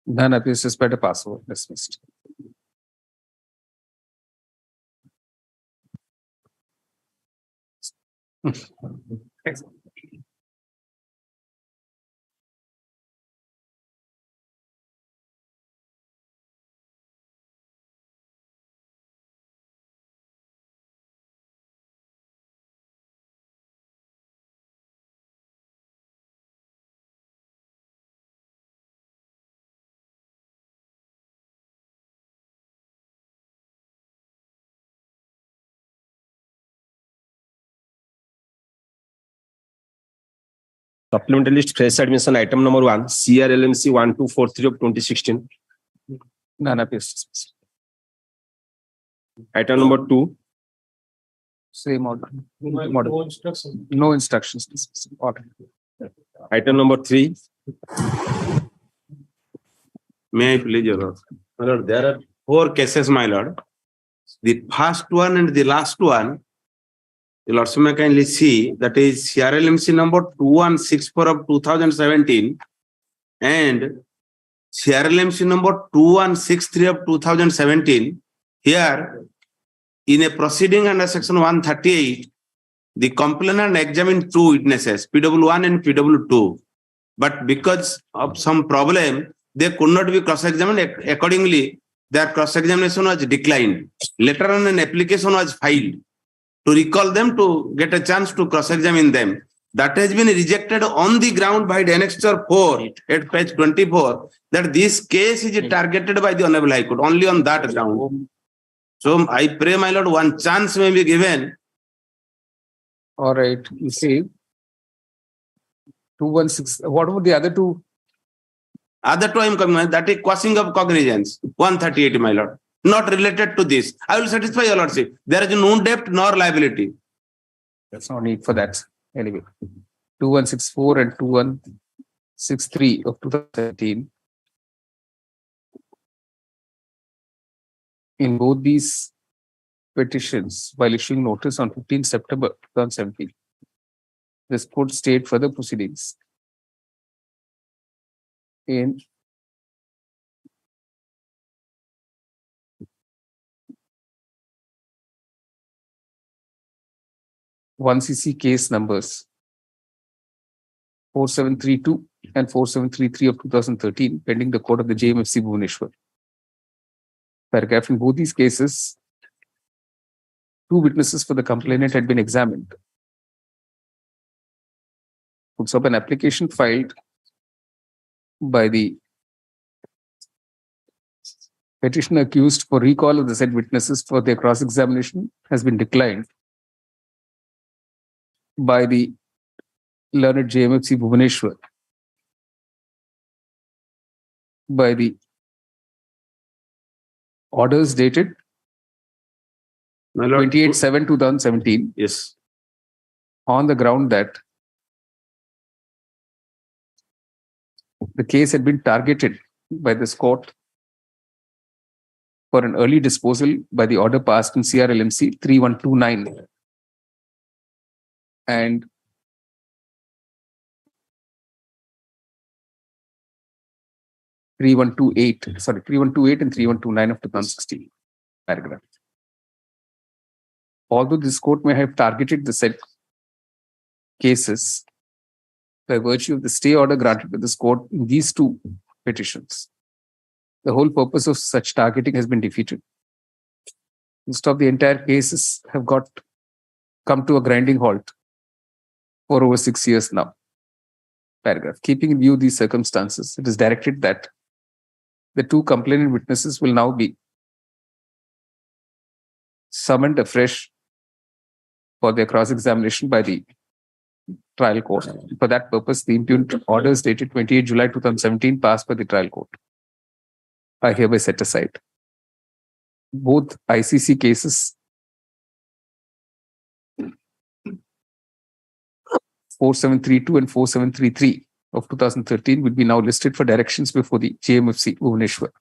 None appears to suspect a password. Dismissed. Supplementary list fresh admission item number 1 CRLMC 1243 of 2016. None appears to suspect. Item number 2. Same order. No instructions. No instructions. Order. Item number 3. May I please, Your Lord? My Lord, there are 4 cases, my Lord. The first one and the last one, the Lordship may kindly see, that is CRLMC number 2164 of 2017 and CRLMC number 2163 of 2017, here in a proceeding under section 138, the complainant examined two witnesses, PW1 and PW2. But because of some problem, they could not be cross-examined. Accordingly, their cross-examination was declined. Later on, an application was filed to recall them to get a chance to cross-examine them. That has been rejected on the ground by the Annexure 4 at page 24 that this case is targeted by the Honorable High Court only on that ground. So I pray, my lord, one chance may be given. All right. You see, 216. What about the other two? Other two I am coming, that is quashing of cognizance, 138, my lord. Not related to this. I will satisfy your lordship. There is no debt nor liability. There's no need for that. Anyway, 2164 and 2163 of 2017. In both these petitions, while issuing notice on 15 September 2017, this court stayed further proceedings in one CC case numbers 4732 and 4733 of 2013, pending the court of the JMFC Bhubaneswar. Paragraph: in both these cases, two witnesses for the complainant had been examined. Puts up an application filed by the petitioner accused for recall of the said witnesses for their cross-examination has been declined by the learned JMFC Bhubaneswar by the orders dated 28/7/2017. Yes. On the ground that the case had been targeted by this court for an early disposal by the order passed in CRLMC 3129 and Sorry, 3128 and 3129 of 2016 paragraph. Although this court may have targeted the said cases by virtue of the stay order granted by this court in these two petitions, the whole purpose of such targeting has been defeated. Most of the entire cases have come to a grinding halt for over 6 years now. Paragraph. Keeping in view these circumstances, it is directed that the two complainant witnesses will now be summoned afresh for their cross-examination by the trial court. For that purpose, the impugned orders dated 28 July 2017 passed by the trial court are hereby set aside. Both ICC cases 4732 and 4733 of 2013 will be now listed for directions before the JMFC Bhubaneswar.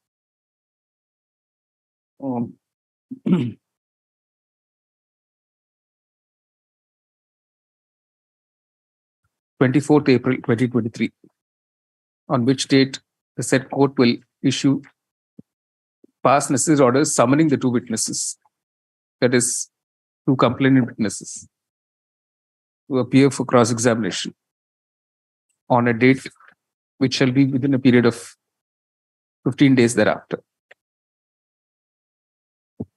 24th April 2023, on which date the said court will pass necessary orders summoning the two witnesses, that is, two complainant witnesses, to appear for cross-examination on a date which shall be within a period of 15 days thereafter.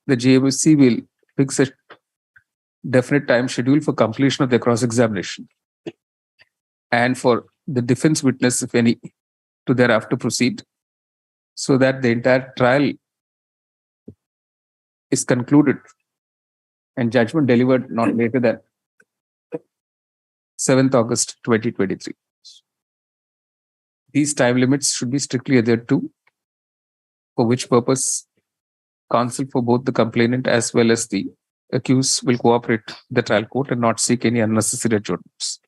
The JMFC will fix a definite time schedule for completion of their cross-examination and for the defense witness, if any, to thereafter proceed, so that the entire trial is concluded and judgment delivered not later than 7th August 2023. These time limits should be strictly adhered to, for which purpose counsel for both the complainant as well as the accused will cooperate with the trial court and not seek any unnecessary adjournments.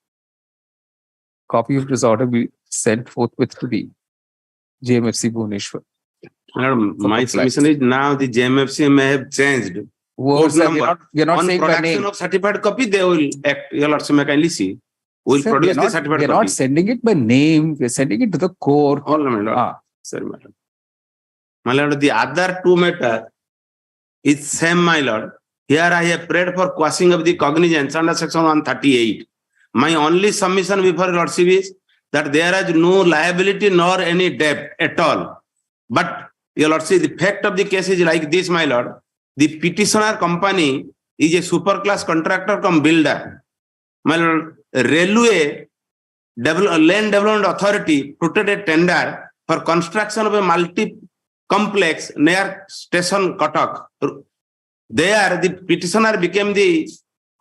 Copy of this order will be sent forthwith to the JMFC Bhubaneswar. My submission is now the JMFC may have changed. Words are, we are not on saying by production name. of certified copy, they will act. Your lordship may kindly see. We'll Sir, produce we the certified are copy. not sending it by name. We are sending it to the court. Sorry, my lord. My lord, the other two matter is same, my lord. Here I have prayed for quashing of the cognizance under section 138. My only submission before your lordship is that there is no liability nor any debt at all. But your lordship, the fact of the case is like this, my lord. The petitioner company is a super class contractor cum builder. My lord, Railway Land Development Authority put a tender for construction of a multi-complex near station Cuttack. There, the petitioner became the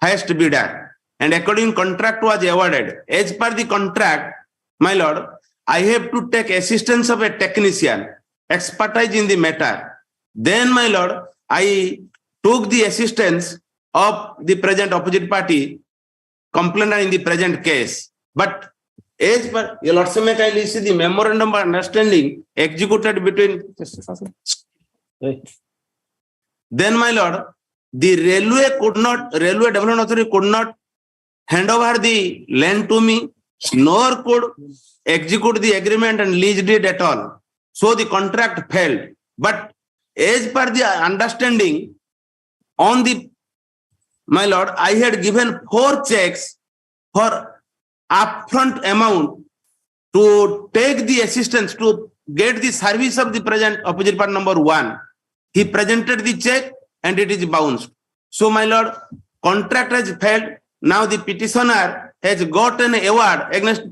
highest bidder, and according contract was awarded. As per the contract, my lord, I have to take assistance of a technician, expertise in the matter. Then, my lord, I took the assistance of the present opposite party complainant in the present case. But as per your lordship, may kindly see the memorandum of understanding executed between. Then, my lord, the Railway Development Authority could not hand over the land to me, nor could execute the agreement and lease deed at all. So the contract failed. But as per the understanding on the, my lord, I had given 4 checks for upfront amount to take the assistance to get the service of the present opposite part number 1. He presented the check and it is bounced. So, my lord, contract has failed. Now the petitioner has got an award against.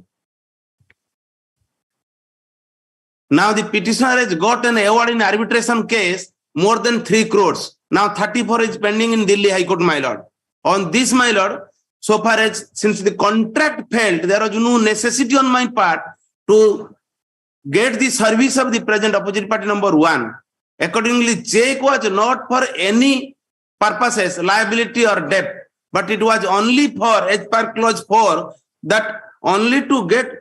Now the petitioner has got an award in arbitration case more than 3 crores. Now 34 is pending in Delhi High Court, my lord. On this, my lord, so far as since the contract failed, there was no necessity on my part to get the service of the present opposite party number 1. Accordingly, check was not for any purposes, liability or debt, but it was only for, as per clause 4, that only to get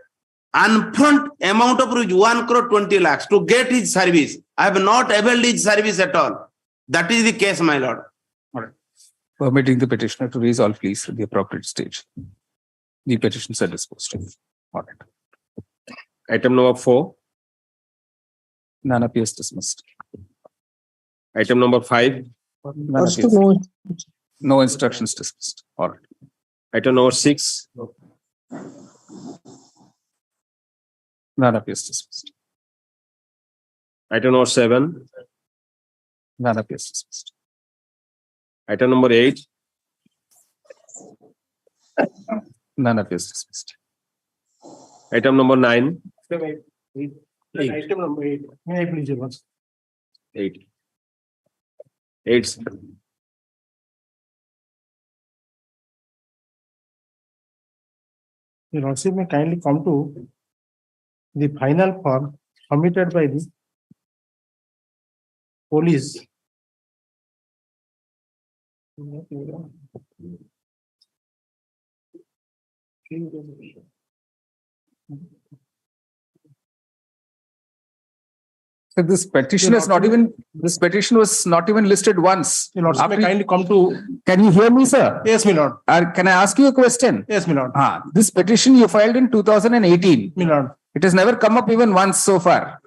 upfront amount of 1 crore 20 lakhs to get his service. I have not availed his service at all. That is the case, my lord. All right. Permitting the petitioner to resolve, please, at the appropriate stage. The petitions are disposed of. All right. Item number 4. None appears dismissed. Item number 5. None appears. No instructions dismissed. All right. Item number 6. None appears dismissed. Item number 7. None appears dismissed. Item number 8. None appears dismissed. Item number 9. Item number 8. May I please advance? 8. 8, sir. Your lordship may kindly come to the final form submitted by the police. So this petition is not even, this petition was not even listed once. Your lordship may kindly come to. Can you hear me, sir? Yes, my lord. Can I ask you a question? Yes, my lord. This petition you filed in 2018. My lord. It has never come up even once so far.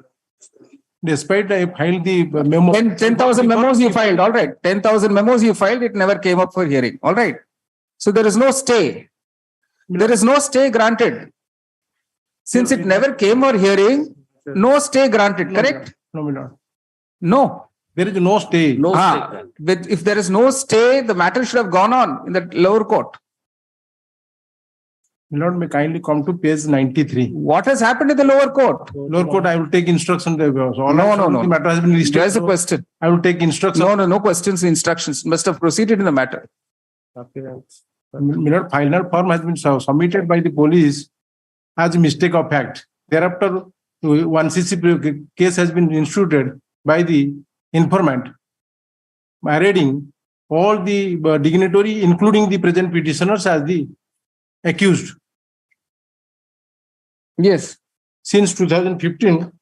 Despite I filed the memo. 10,000 memos you filed, all right. 10,000 memos you filed, it never came up for hearing, all right. So there is no stay. There is no stay granted. Since it never came for hearing, no stay granted, correct? No, my lord. No. There is no stay. No stay. But if there is no stay, the matter should have gone on in the lower court. My lord, may kindly come to page 93. What has happened in the lower court? Lower court, I will take instruction. So No. The matter has been listed. There is a question. I will take instruction. No questions, instructions. Must have proceeded in the matter. My lord, final form has been submitted by the police as a mistake of fact. Thereafter, 1cc case has been instituted by the informant by reading all the dignitary, including the present petitioners, as the accused. Yes. Since 2015,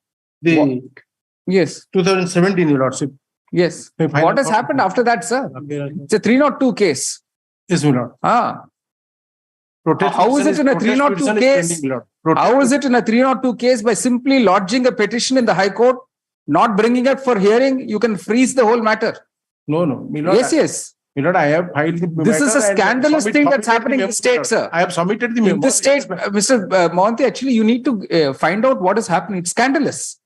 Yes. 2017, your lordship. Yes. What has happened after that, sir? It's a 302 case. Yes, my lord. How is it in a 302 case? How is it in a 302 case by simply lodging a petition in the High Court, not bringing it for hearing, you can freeze the whole matter? No, Milord. Yes, yes. Milord, I have filed the This is a matter and scandalous thing that's submitted happening in the state, sir. I have submitted the In memo. the state, Mr. Mohanty, actually, you need to find out what is happening. It's scandalous.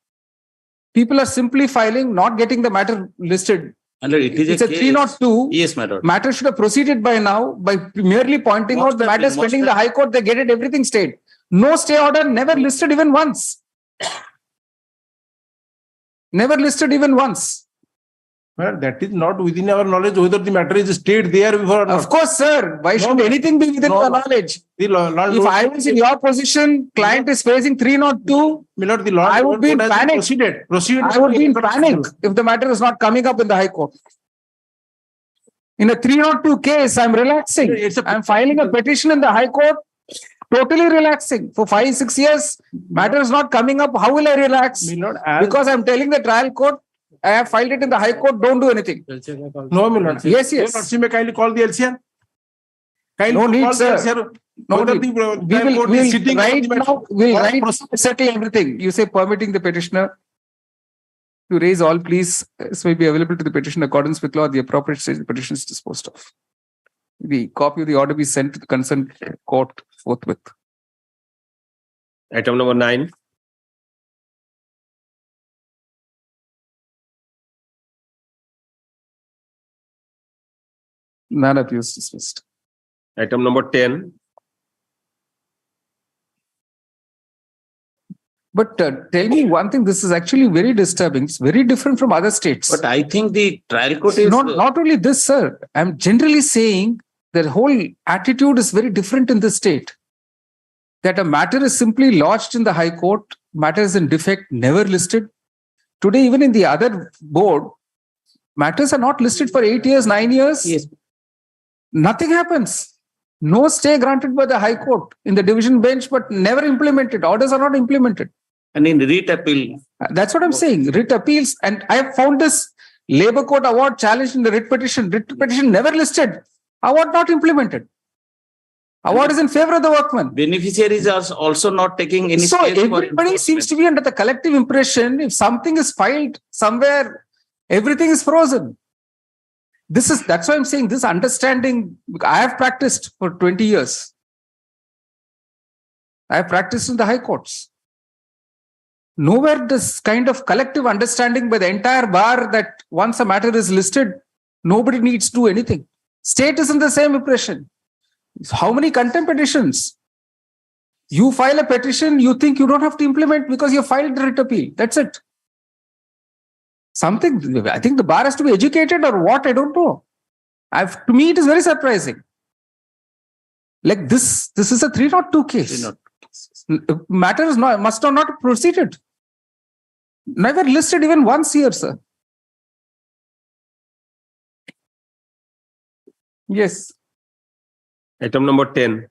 People are simply filing, not getting the matter listed. It's a 302. Yes, my lord. Matter should have proceeded by now by merely pointing out the matters pending in the High Court. They get it, everything stayed. No stay order, never listed even once. Never listed even once. Well, that is not within our knowledge whether the matter is stayed there before or not. Of course, sir. Why should anything be within your knowledge? The landlord, If I was in your position, client is facing 302, Milord, the landlord I would be in has panic. Proceeded. I would be in panic if the matter is not coming up in the High Court. In a 302 case, I'm relaxing. I'm filing a petition in the High Court, totally relaxing. For 5-6 years, matter is not coming up. How will I relax? Milord, Because I'm telling the trial court, I have filed it in the High Court, don't do anything. No, Milord. Yes, yes. Lordship, may kindly call the LCR. No need, call sir. the LCR. No Whether need. the trial court is sitting on Right the matter. now, we'll settle everything. You say permitting the petitioner to raise all pleas may be available to the petition in accordance with law. The appropriate stage the petition is disposed of. The copy of the order be sent to the concerned court forthwith. Item number 9. None appeals dismissed. Item number 10. But tell me one thing, this is actually very disturbing. It's very different from other states. But I think the trial court is not only this, sir. I'm generally saying the whole attitude is very different in this state. That a matter is simply lodged in the High Court, matter is in defect, never listed. Today, even in the other board, matters are not listed for 8 years, 9 years. Yes. Nothing happens. No stay granted by the High Court in the division bench, but never implemented. Orders are not implemented. And in writ appeal. That's what I'm saying. Writ appeals. And I have found this Labour Court award challenged in the writ petition. Writ petition never listed. Award not implemented. Award is in favor of the workman. Beneficiaries are also not taking any. So everybody seems to be under the collective impression if something is filed somewhere, everything is frozen. That's why I'm saying this understanding. I have practiced for 20 years. I have practiced in the High Courts. Nowhere this kind of collective understanding by the entire bar that once a matter is listed, nobody needs to do anything. State is in the same impression. How many contempt petitions? You file a petition, you think you don't have to implement because you filed the writ appeal. That's it. Something, I think the bar has to be educated or what, I don't know. To me, it is very surprising. Like this is a 302 case. Matters must not have proceeded. Never listed even once here, sir. Yes. Item number 10.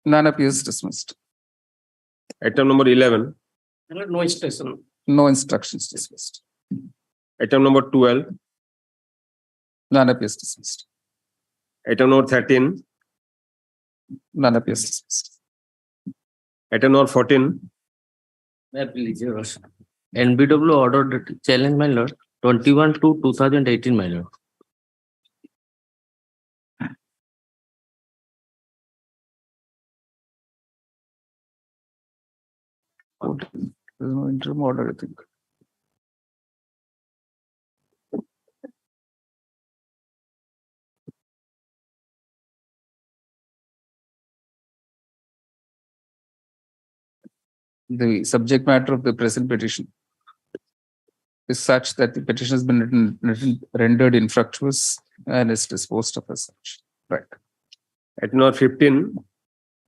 None appeals dismissed. Item number 11. No instruction. No instructions dismissed. Item number 12. None appeals dismissed. Item number 13. None appeals dismissed. Item number 14. NBW ordered challenge, my lord, 21/2/2018, my lord. There's no interim order, I think. The subject matter of the present petition is such that the petition has been rendered infructuous and is disposed of as such. Right. Item number 15.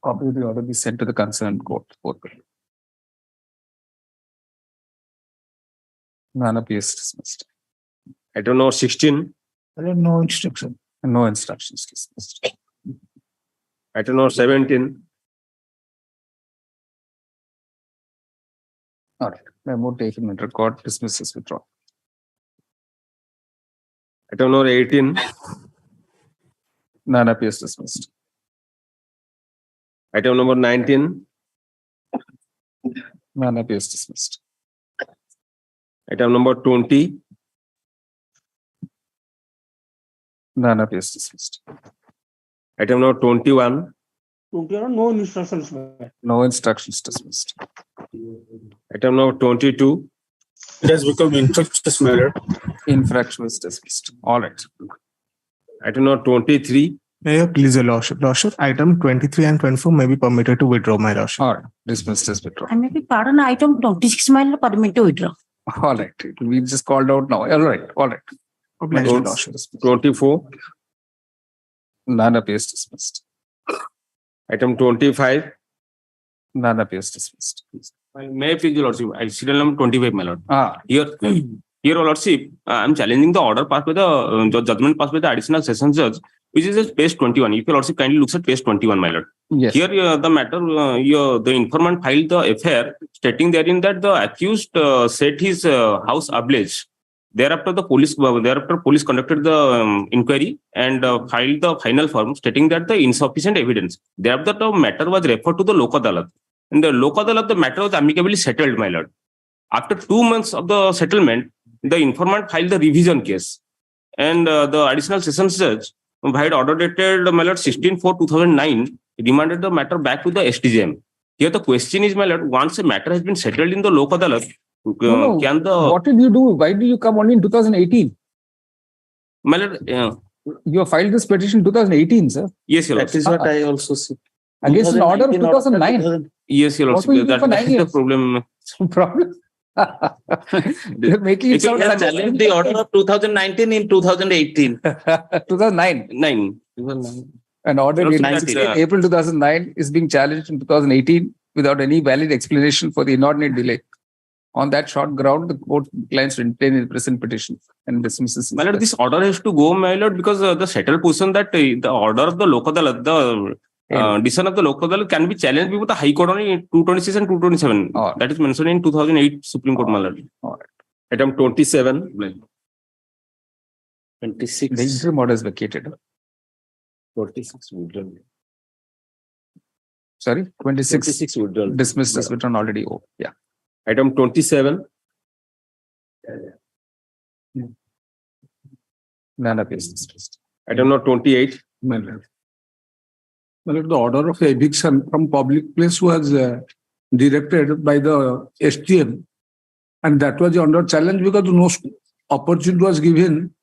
Copy of the order be sent to the concerned court. None appeals dismissed. Item number 16. No instruction. No instructions dismissed. Item number 17. All right. Memo taken in record, dismisses, withdrawn. Item number 18. None appeals dismissed. Item number 19. None appears dismissed. Item number 20. None appears dismissed. Item number 21. No instructions. No instructions dismissed. Item number 22. It has become infectious, my lord. Infraction is dismissed. All right. Item number 23. Mayor, please, your lordship. Lordship, item 23 and 24 may be permitted to withdraw, my lordship. All right. Dismissed as withdrawn. I may be pardon item 26 mile permit to withdraw. All right. It will be just called out now. All right. All right. Obliged, your lordship. 24. None appears dismissed. Item 25. None appears dismissed. May I please, your lordship, serial number 25, my lord. Here, your lordship, I am challenging the order passed by the judgment passed by the additional sessions judge, which is at page 21. If your lordship kindly looks at page 21, my lord. Yes. Here, the matter, the informant filed the FIR stating therein that the accused set his house ablaze. Thereafter, police conducted the inquiry and filed the final form stating that the insufficient evidence. Thereafter, the matter was referred to the Lok Adalat. In the Lok Adalat, the matter was amicably settled, my lord. After 2 months of the settlement, the informant filed the revision case, and the additional sessions judge, by order dated, my lord, 16/4/2009, remanded the matter back to the STJM. Here, the question is, my lord, once a matter has been settled in the Lok Adalat, can the what did you do? Why did you come only in 2018? My lord, you have filed this petition in 2018, sir. Yes, your That is what I also see. Against an order of 2009. Yes, your What were you lordship, doing for that 9 is the years? problem. Some problem. You're making it sound He has challenged the order of 2019 in 2018. 2009. 9. An order dated 19. April 2009 is being challenged in 2018 without any valid explanation for the inordinate delay. On that short ground, the court declines to entertain the present petition and dismisses. My lord, this order has to go, my lord, because the settled position that the order of the Lok Adalat, the decision of the Lok Adalat can be challenged before the High Court on 226 and 227. That is mentioned in 2008 Supreme Court, my lord. Item 27. 26. The interim order is vacated. 26 withdrawn. Sorry, 26. 26 withdrawn. Dismissed as withdrawn already. Oh, yeah. Item 27. None appears dismissed. Item number 28. My lord. My lord, the order of eviction from public place was directed by the STM, and that was under challenge because no opportunity was given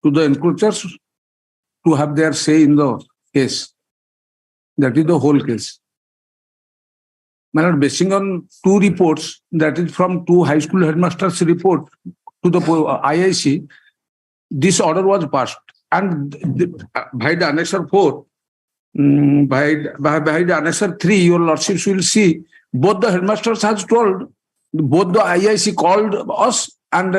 to the encroachers to have their say in the case. That is the whole case. My lord, basing on 2 reports, that is from 2 high school headmasters' report to the IIC, this order was passed. And by the Annexure 4, by the Annexure 3, your lordships will see both the headmasters has told, both the IIC called us and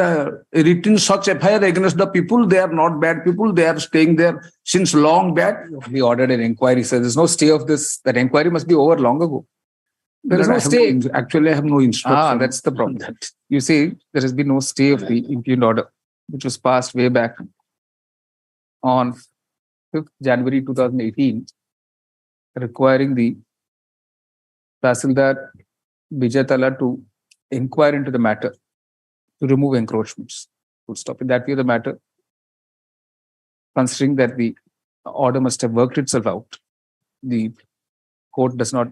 written such FIR against the people. They are not bad people. They are staying there since long back. We ordered an inquiry, sir. There's no stay of this. That inquiry must be over long ago. There is no stay. Actually, I have no instruction. That's the problem. You see, there has been no stay of the impugned order, which was passed way back on 5th January 2018, requiring the Tahsildar Bijaytala to inquire into the matter to remove encroachments. Full stop. In that way, the matter, considering that the order must have worked itself out, the court does not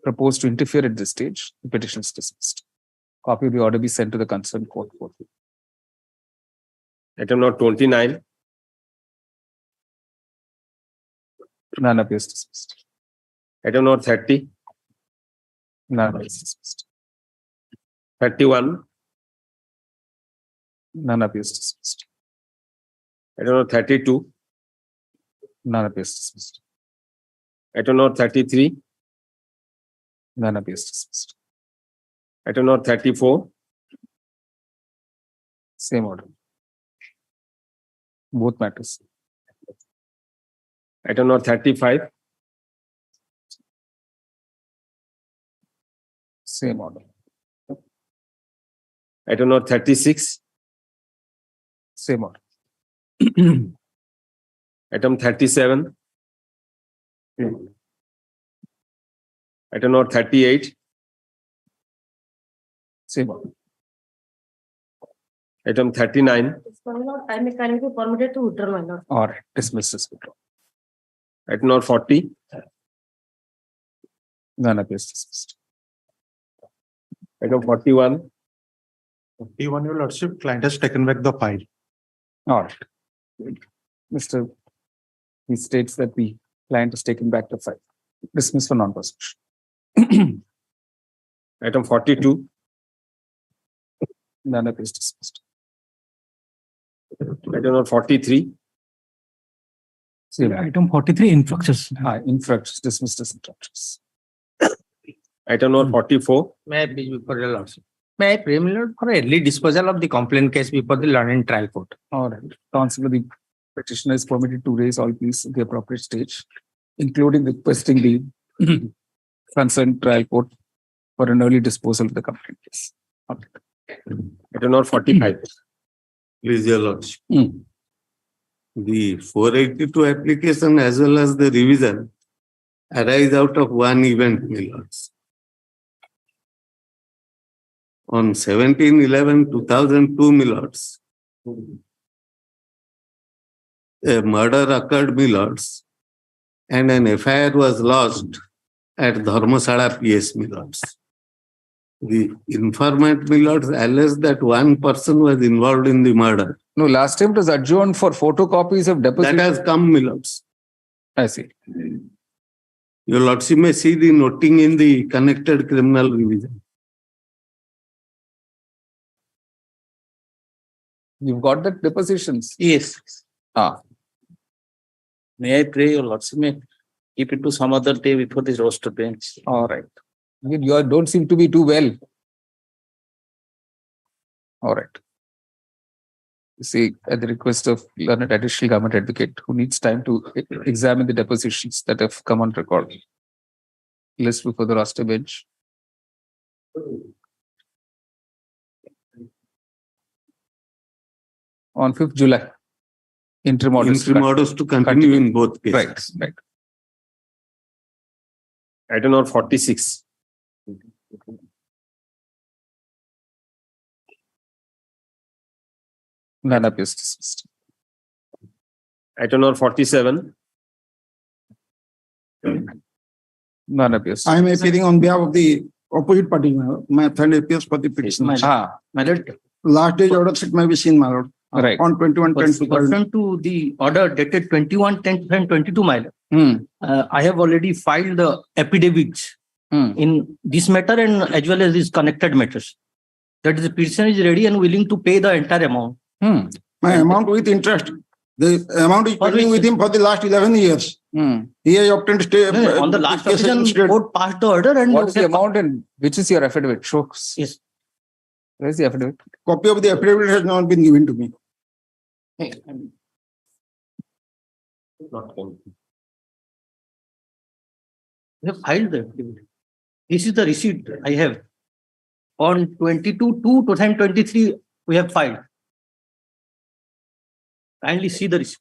propose to interfere at this stage. The petition is dismissed. Copy of the order be sent to the concerned court. Item number 29. None appears dismissed. Item number 30. None appears dismissed. 31. None appears dismissed. Item number 32. None appears dismissed. Item number 33. None appears dismissed. Item number 34. Same order. Both matters. Item number 35. Same order. Item number 36. Same order. Item 37. Item number 38. Same. Item 39. I may kindly be permitted to withdraw, my lord. All right, dismiss this. Item number 40. None appears dismissed. Item 41. 41, your lordship, client has taken back the file. All right. Mr. He states that the client has taken back the file. Dismiss for non-possession. Item 42. None appears dismissed. Item number 43. Item 43, infructus. Infructus, dismissed as infructus. Item number 44. May I please before your lordship? May I pray, my lord, for early disposal of the complaint case before the learned trial court? All right. Counsel, the petitioner is permitted to raise all pleas at the appropriate stage, including requesting the concerned trial court for an early disposal of the complaint case. Okay. Item number 45. Please, your lordship. The 482 application as well as the revision arise out of one event, my lords. On 17/11/2002, my lords, a murder occurred, my lords, and an FIR was lodged at Dharmasala PS, my lords. The informant, my lords, alleged that one person was involved in the murder. No, last time it was adjourned for photocopies of deposition. That has come, my lords. I see. Your lordship may see the noting in the connected criminal revision. You've got the depositions? Yes. May I pray your lordship may keep it to some other day before this roster bench. All right. You don't seem to be too well. All right. You see, at the request of learned additional government advocate who needs time to examine the depositions that have come on record. List before the roster bench. On 5th July. Interim orders to continue in both cases. Right. Item number 46. None appears dismissed. Item number 47. None appears. I am appearing on behalf of the opposite party. My friend appears for the petition. My lord. Last day's order sheet may be seen, my lord. Right. On 21/10. Pursuant to the order dated 21/10/2022, my lord. I have already filed the affidavits in this matter and as well as these connected matters. That is, the petitioner is ready and willing to pay the entire amount. My amount with interest. The amount is pending with him for the last 11 years. He has obtained stay. On the last occasion, court passed the order and what is the amount and which is your affidavit? Show. Yes. Where is the affidavit? Copy of the affidavit has not been given to me. Hey, we have filed the affidavit. This is the receipt I have. On 22/2/2023, we have filed. Kindly see the receipt.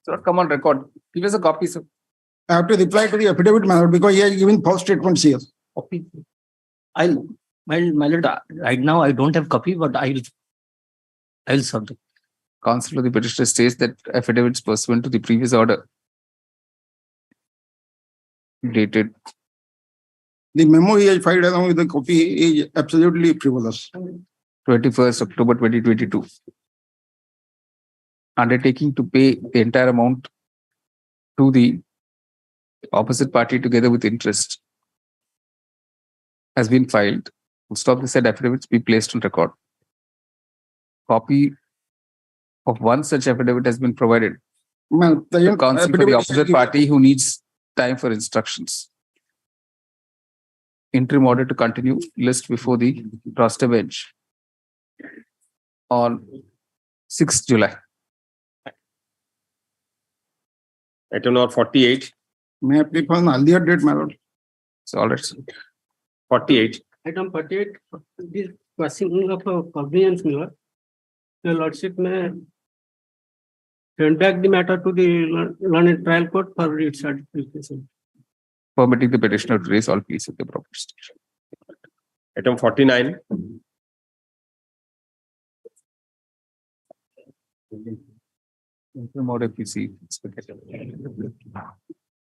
Sir, come on record. Give us a copy, sir. I have to reply to the affidavit, my lord, because he has given false statements here. Copy. My lord, right now I don't have copy, but I will serve it. Counsel for the petitioner states that affidavits pursuant to the previous order dated. The memo he has filed along with the copy is absolutely frivolous. 21st October 2022. Undertaking to pay the entire amount to the opposite party together with interest has been filed. Will stop the said affidavits be placed on record. Copy of one such affidavit has been provided to counsel for the opposite party who needs time for instructions. Interim order to continue, list before the roster bench on 6th July. Item number 48. May I plead for an earlier date, my lord? So all right. 48. Item 48, this question of convenience, Your Lordship may send back the matter to the learned trial court for its certification. Permitting the petitioner to raise all pleas at the proper stage. Item 49.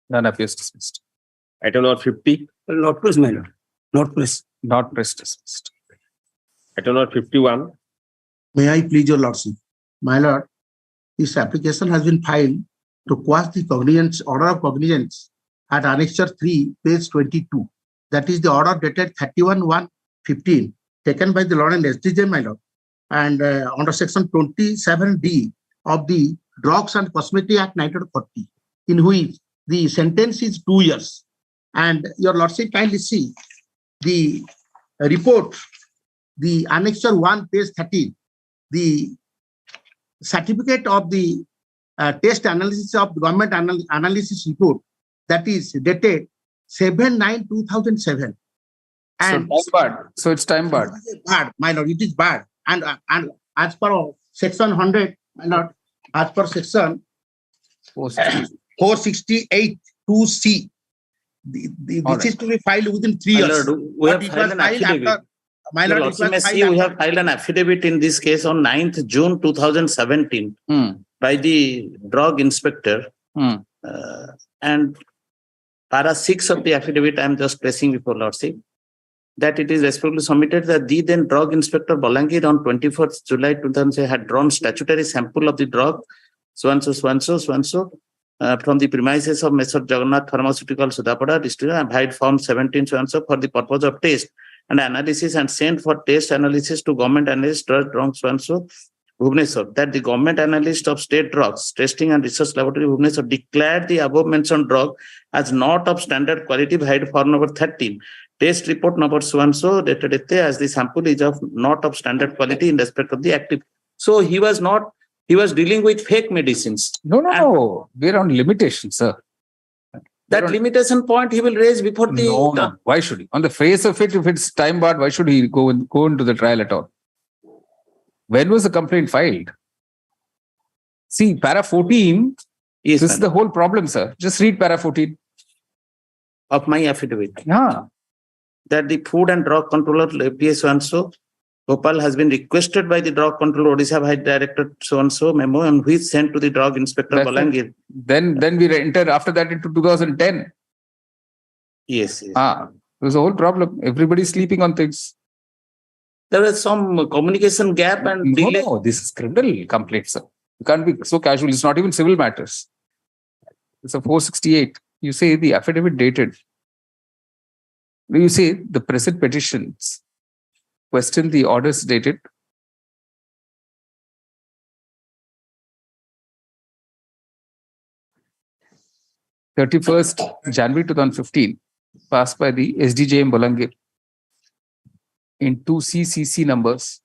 None appears dismissed. Item number 50. Not press, my lord. Not press. Not press dismissed. Item number 51. May I please your lordship? My lord, this application has been filed to quash the cognizance, order of cognizance at Annexure 3, page 22. That is the order dated 31/1/15, taken by the Lord and SDJ, my lord, and under section 27D of the Drugs and Cosmetic Act 1940, in which the sentence is 2 years. And your lordship kindly see the report, the Annexure 1, page 13, the certificate of the test analysis of the government analysis report, that is dated 7/9/2007. And so it's time barred. Bad, my lord, it is bad. And as per section 100, my lord, as per section 468 2C, this is to be filed within 3 years. We have filed an affidavit. My lord, it was filed We have filed an affidavit in this case on 9th June 2017 by the drug inspector. And para 6 of the affidavit, I am just placing before lordship that it is respectfully submitted that the then drug inspector Balangir on 24th July 2000 had drawn statutory sample of the drug from the premises of Mr. Jagannath Pharmaceutical Sudapada district and applied form 17 for the purpose of test and analysis and sent for test analysis to government analyst drugs Bhubaneswar, that the government analyst of state drugs testing and research laboratory Bhubaneswar declared the above mentioned drug as not of standard quality by form number 13. Test report number dated as the sample is of not of standard quality in respect of the active. So he was dealing with fake medicines. No. We're on limitations, sir. That limitation point he will raise before the... No. Why should he? On the face of it, if it's time barred, why should he go into the trial at all? When was the complaint filed? See, para 14, this is the whole problem, sir. Just read para 14. Of my affidavit. Yeah. That the food and drug controller, APS Gopal has been requested by the drug controller Odisha High Director memo and which sent to the drug inspector Balangir. Then we entered after that into 2010. Yes. There was a whole problem. Everybody's sleeping on things. There was some communication gap and delay. No, this is criminal complaint, sir. You can't be so casual. It's not even civil matters. It's a 468. You say the affidavit dated. You say the present petitions question the orders dated 31st January 2015, passed by the SDJM Balangir in 2 CCC numbers.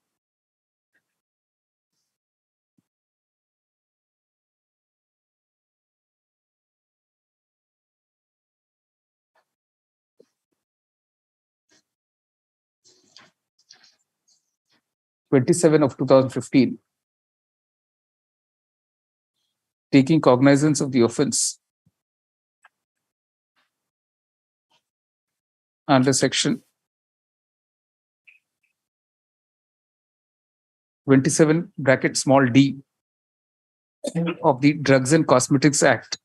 (27 of 2015), taking cognizance of the offence under section 27 bracket small d of the Drugs and Cosmetics Act.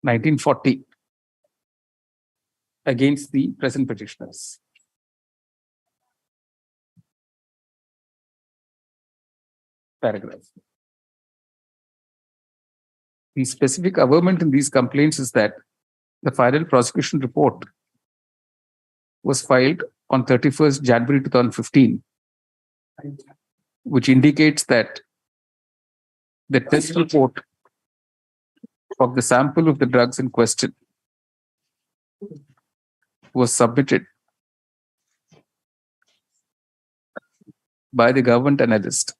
(1940) against the present petitioners. Paragraph. The specific averment in these complaints is that the final prosecution report was filed on 31st January 2015, which indicates that the test report of the sample of the drugs in question was submitted by the government analyst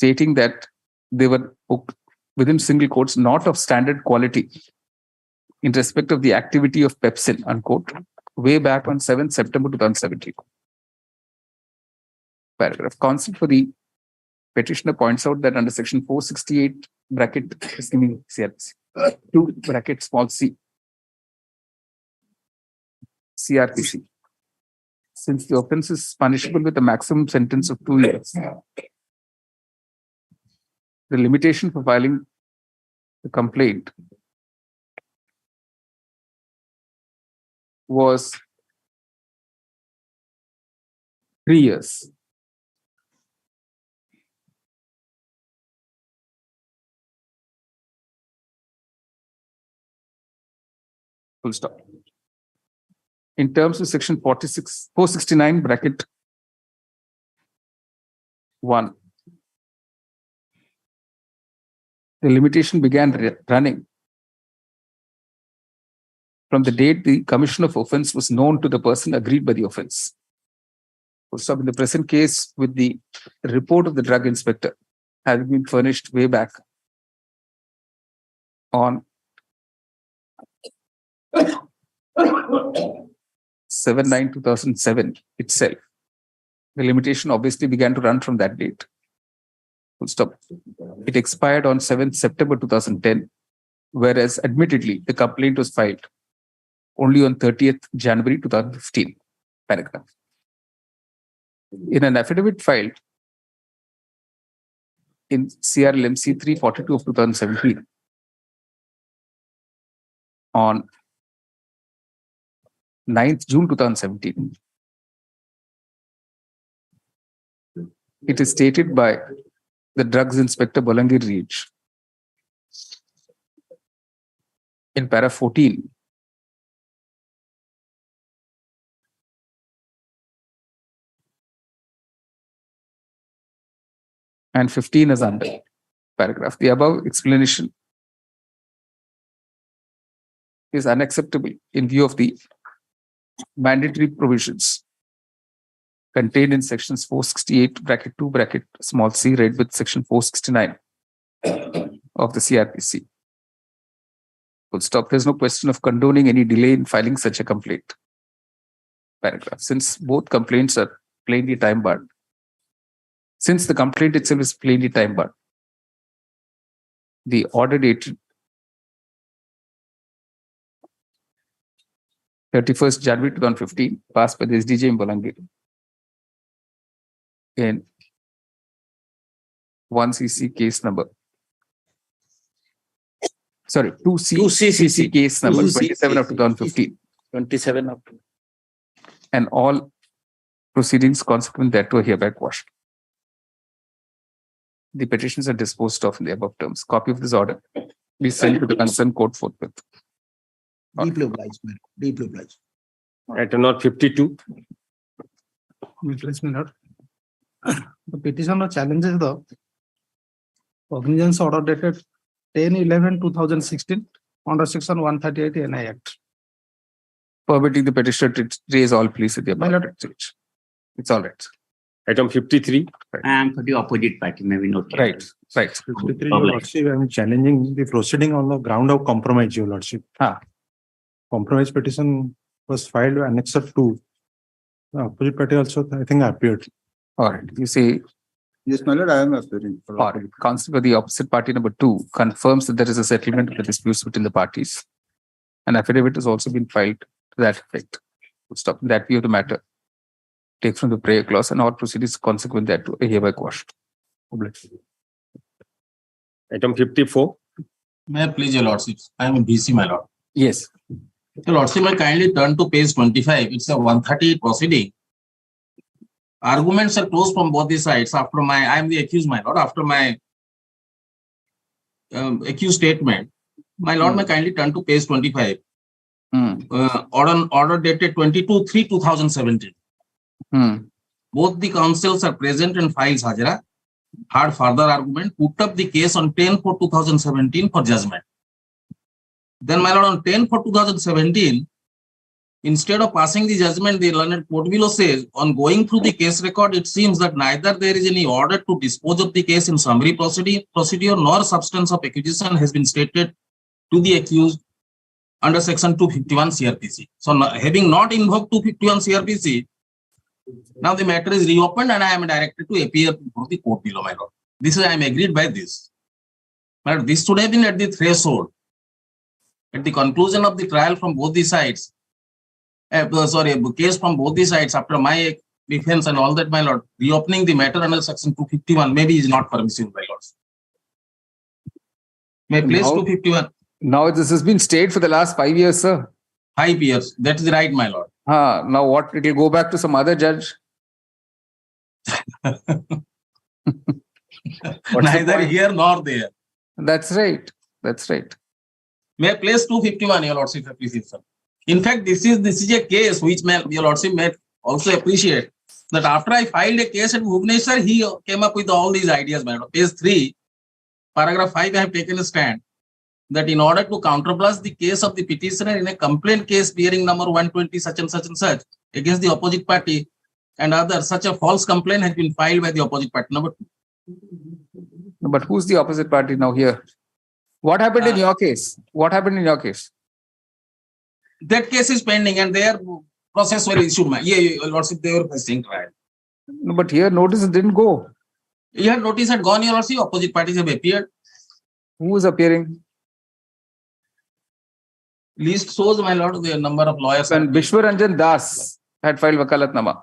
stating that they were within single quotes not of standard quality in respect of the activity of Pepsin, unquote, way back on 7th September 2017. Paragraph. Counsel for the petitioner points out that under section 468 bracket CRPC, 2 bracket small c CRPC, since the offense is punishable with a maximum sentence of 2 years, the limitation for filing the complaint was 3 years. Full stop. In terms of section 469 bracket 1, the limitation began running from the date the commission of offense was known to the person aggrieved by the offense. Full stop. In the present case, with the report of the drug inspector having been furnished way back on 7/9/2007 itself, the limitation obviously began to run from that date. Full stop. It expired on 7th September 2010, whereas admittedly the complaint was filed only on 30th January 2015. Paragraph. In an affidavit filed in CRLMC 342 of 2017 on 9th June 2017, it is stated by the drugs inspector Bolangir Reach in para 14 and 15 as under paragraph. The above explanation is unacceptable in view of the mandatory provisions contained in sections 468 bracket 2 bracket small c read with section 469 of the CRPC. Full stop. There's no question of condoning any delay in filing such a complaint. Paragraph. Since both complaints are plainly time barred, since the complaint itself is plainly time barred, the order dated 31st January 2015, passed by the SDJ in Bolangir in 1CC case number, 2CCC case number 27 of 2015. 27 of. And all proceedings consequent thereto are hereby quashed. The petitions are disposed of in the above terms. Copy of this order be sent to the concerned court forthwith. Deeply obliged, man. Deeply obliged. Item number 52. The petitioner challenges the cognizance order dated 10/11/2016 under section 138 NI Act. Permitting the petitioner to raise all pleas at the above stage. It's all right. Item 53. I am for the opposite party, maybe not. Right. 53, Your Lordship, I am challenging the proceeding on the ground of compromise, Your Lordship. Compromise petition was filed annexure 2. The opposite party also, I think, appeared. All right. You say. Yes, my lord, I am appearing. All right. Counsel for the opposite party number 2 confirms that there is a settlement of the disputes between the parties. An affidavit has also been filed to that effect. Stop that view of the matter. Take from the prayer clause and all proceedings consequent thereto are hereby quashed. Item 54. May I please, Your Lordship? I am a BC, my lord. Yes. Your Lordship, may kindly turn to page 25. It's a 138 proceeding. Arguments are closed from both the sides. After I am the accused, my lord. After my accused statement, my lord, may kindly turn to page 25. Order dated 22/3/2017. Both the counsels are present and files Hajra. Had further argument, put up the case on 10/4/2017 for judgment. Then, my lord, on 10/4/2017, Instead of passing the judgment, the learned court below says, on going through the case record, it seems that neither there is any order to dispose of the case in summary procedure nor substance of accusation has been stated to the accused under section 251 CRPC. So having not invoked 251 CRPC, now the matter is reopened and I am directed to appear before the court below, my lord. This is, I am agreed by this. But this should have been at the threshold. At the conclusion of the trial from both the sides, a case from both the sides after my defense and all that, my lord, reopening the matter under section 251 maybe is not permissible, my lords. May place 251. Now this has been stayed for the last 5 years, sir. 5 years. That's the right, my lord. Now what? It will go back to some other judge. Neither here nor there. That's right. That's right. May I place 251, your lordship appreciates. In fact, this is a case which your lordship may also appreciate that after I filed a case at Bhubaneswar, he came up with all these ideas, my lord. Page 3, paragraph 5, I have taken a stand that in order to counterblast the case of the petitioner in a complaint case bearing number 120 such and such against the opposite party and others, such a false complaint has been filed by the opposite party. Number 2. But who's the opposite party now here? What happened in your case? What happened in your case? That case is pending and their process were issued. Your lordship, they were facing trial. No, but here notice didn't go. Here notice had gone, your lordship, opposite parties have appeared. Who is appearing? List shows, my lord, the number of lawyers. And Bishwaranjan Das had filed Vakalatnama.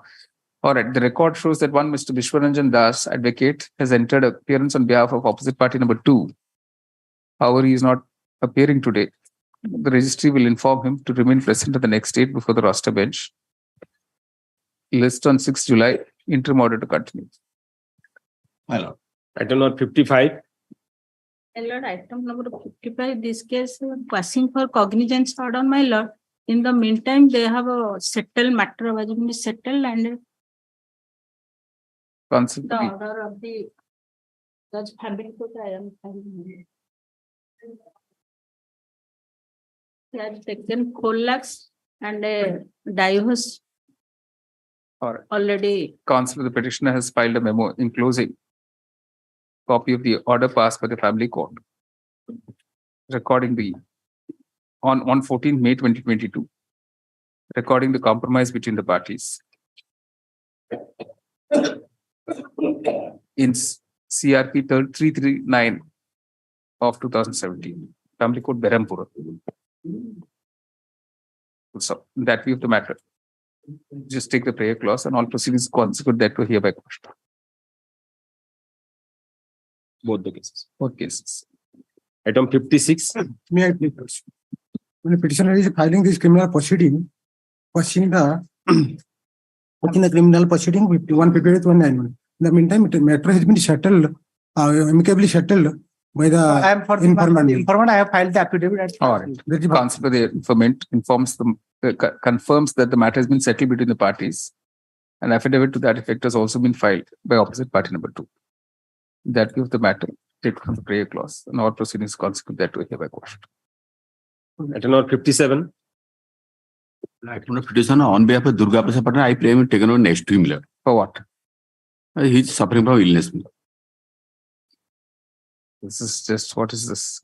All right, the record shows that one Mr. Bishwaranjan Das, advocate, has entered appearance on behalf of opposite party number 2. However, he is not appearing today. The registry will inform him to remain present at the next date before the roster bench. List on 6 July, interim order to continue. My lord. Item number 55. My lord, item number 55, this case passing for cognizance order, my lord. In the meantime, they have a settled matter has been settled and the order of the Judge Family Court, I am finding. He has taken 4 lakhs and a divorce already. Counsel, the petitioner has filed a memo enclosing copy of the order passed by the family court, recording the on 14 May 2022, recording the compromise between the parties. In CRP 339 of 2017, Family Court Berhampur. So, that view of the matter, just take the prayer clause and all proceedings consequent that were hereby quashed. Both the cases. Both cases. Item 56. May I please? When a petitioner is filing this criminal proceeding, questioning the criminal proceeding 158-191. In the meantime, the matter has been settled, amicably settled by the I am for the informant. I have filed the affidavit. All right. The counsel for the informant informs them, confirms that the matter has been settled between the parties. An affidavit to that effect has also been filed by opposite party number 2. That view of the matter, take from the prayer clause, and all proceedings consequent that were hereby quashed. Item number 57. Item of petition on behalf of Durga Prasad Patna, I pray him taken over next to him. For what? He is suffering from illness. This is just, what is this?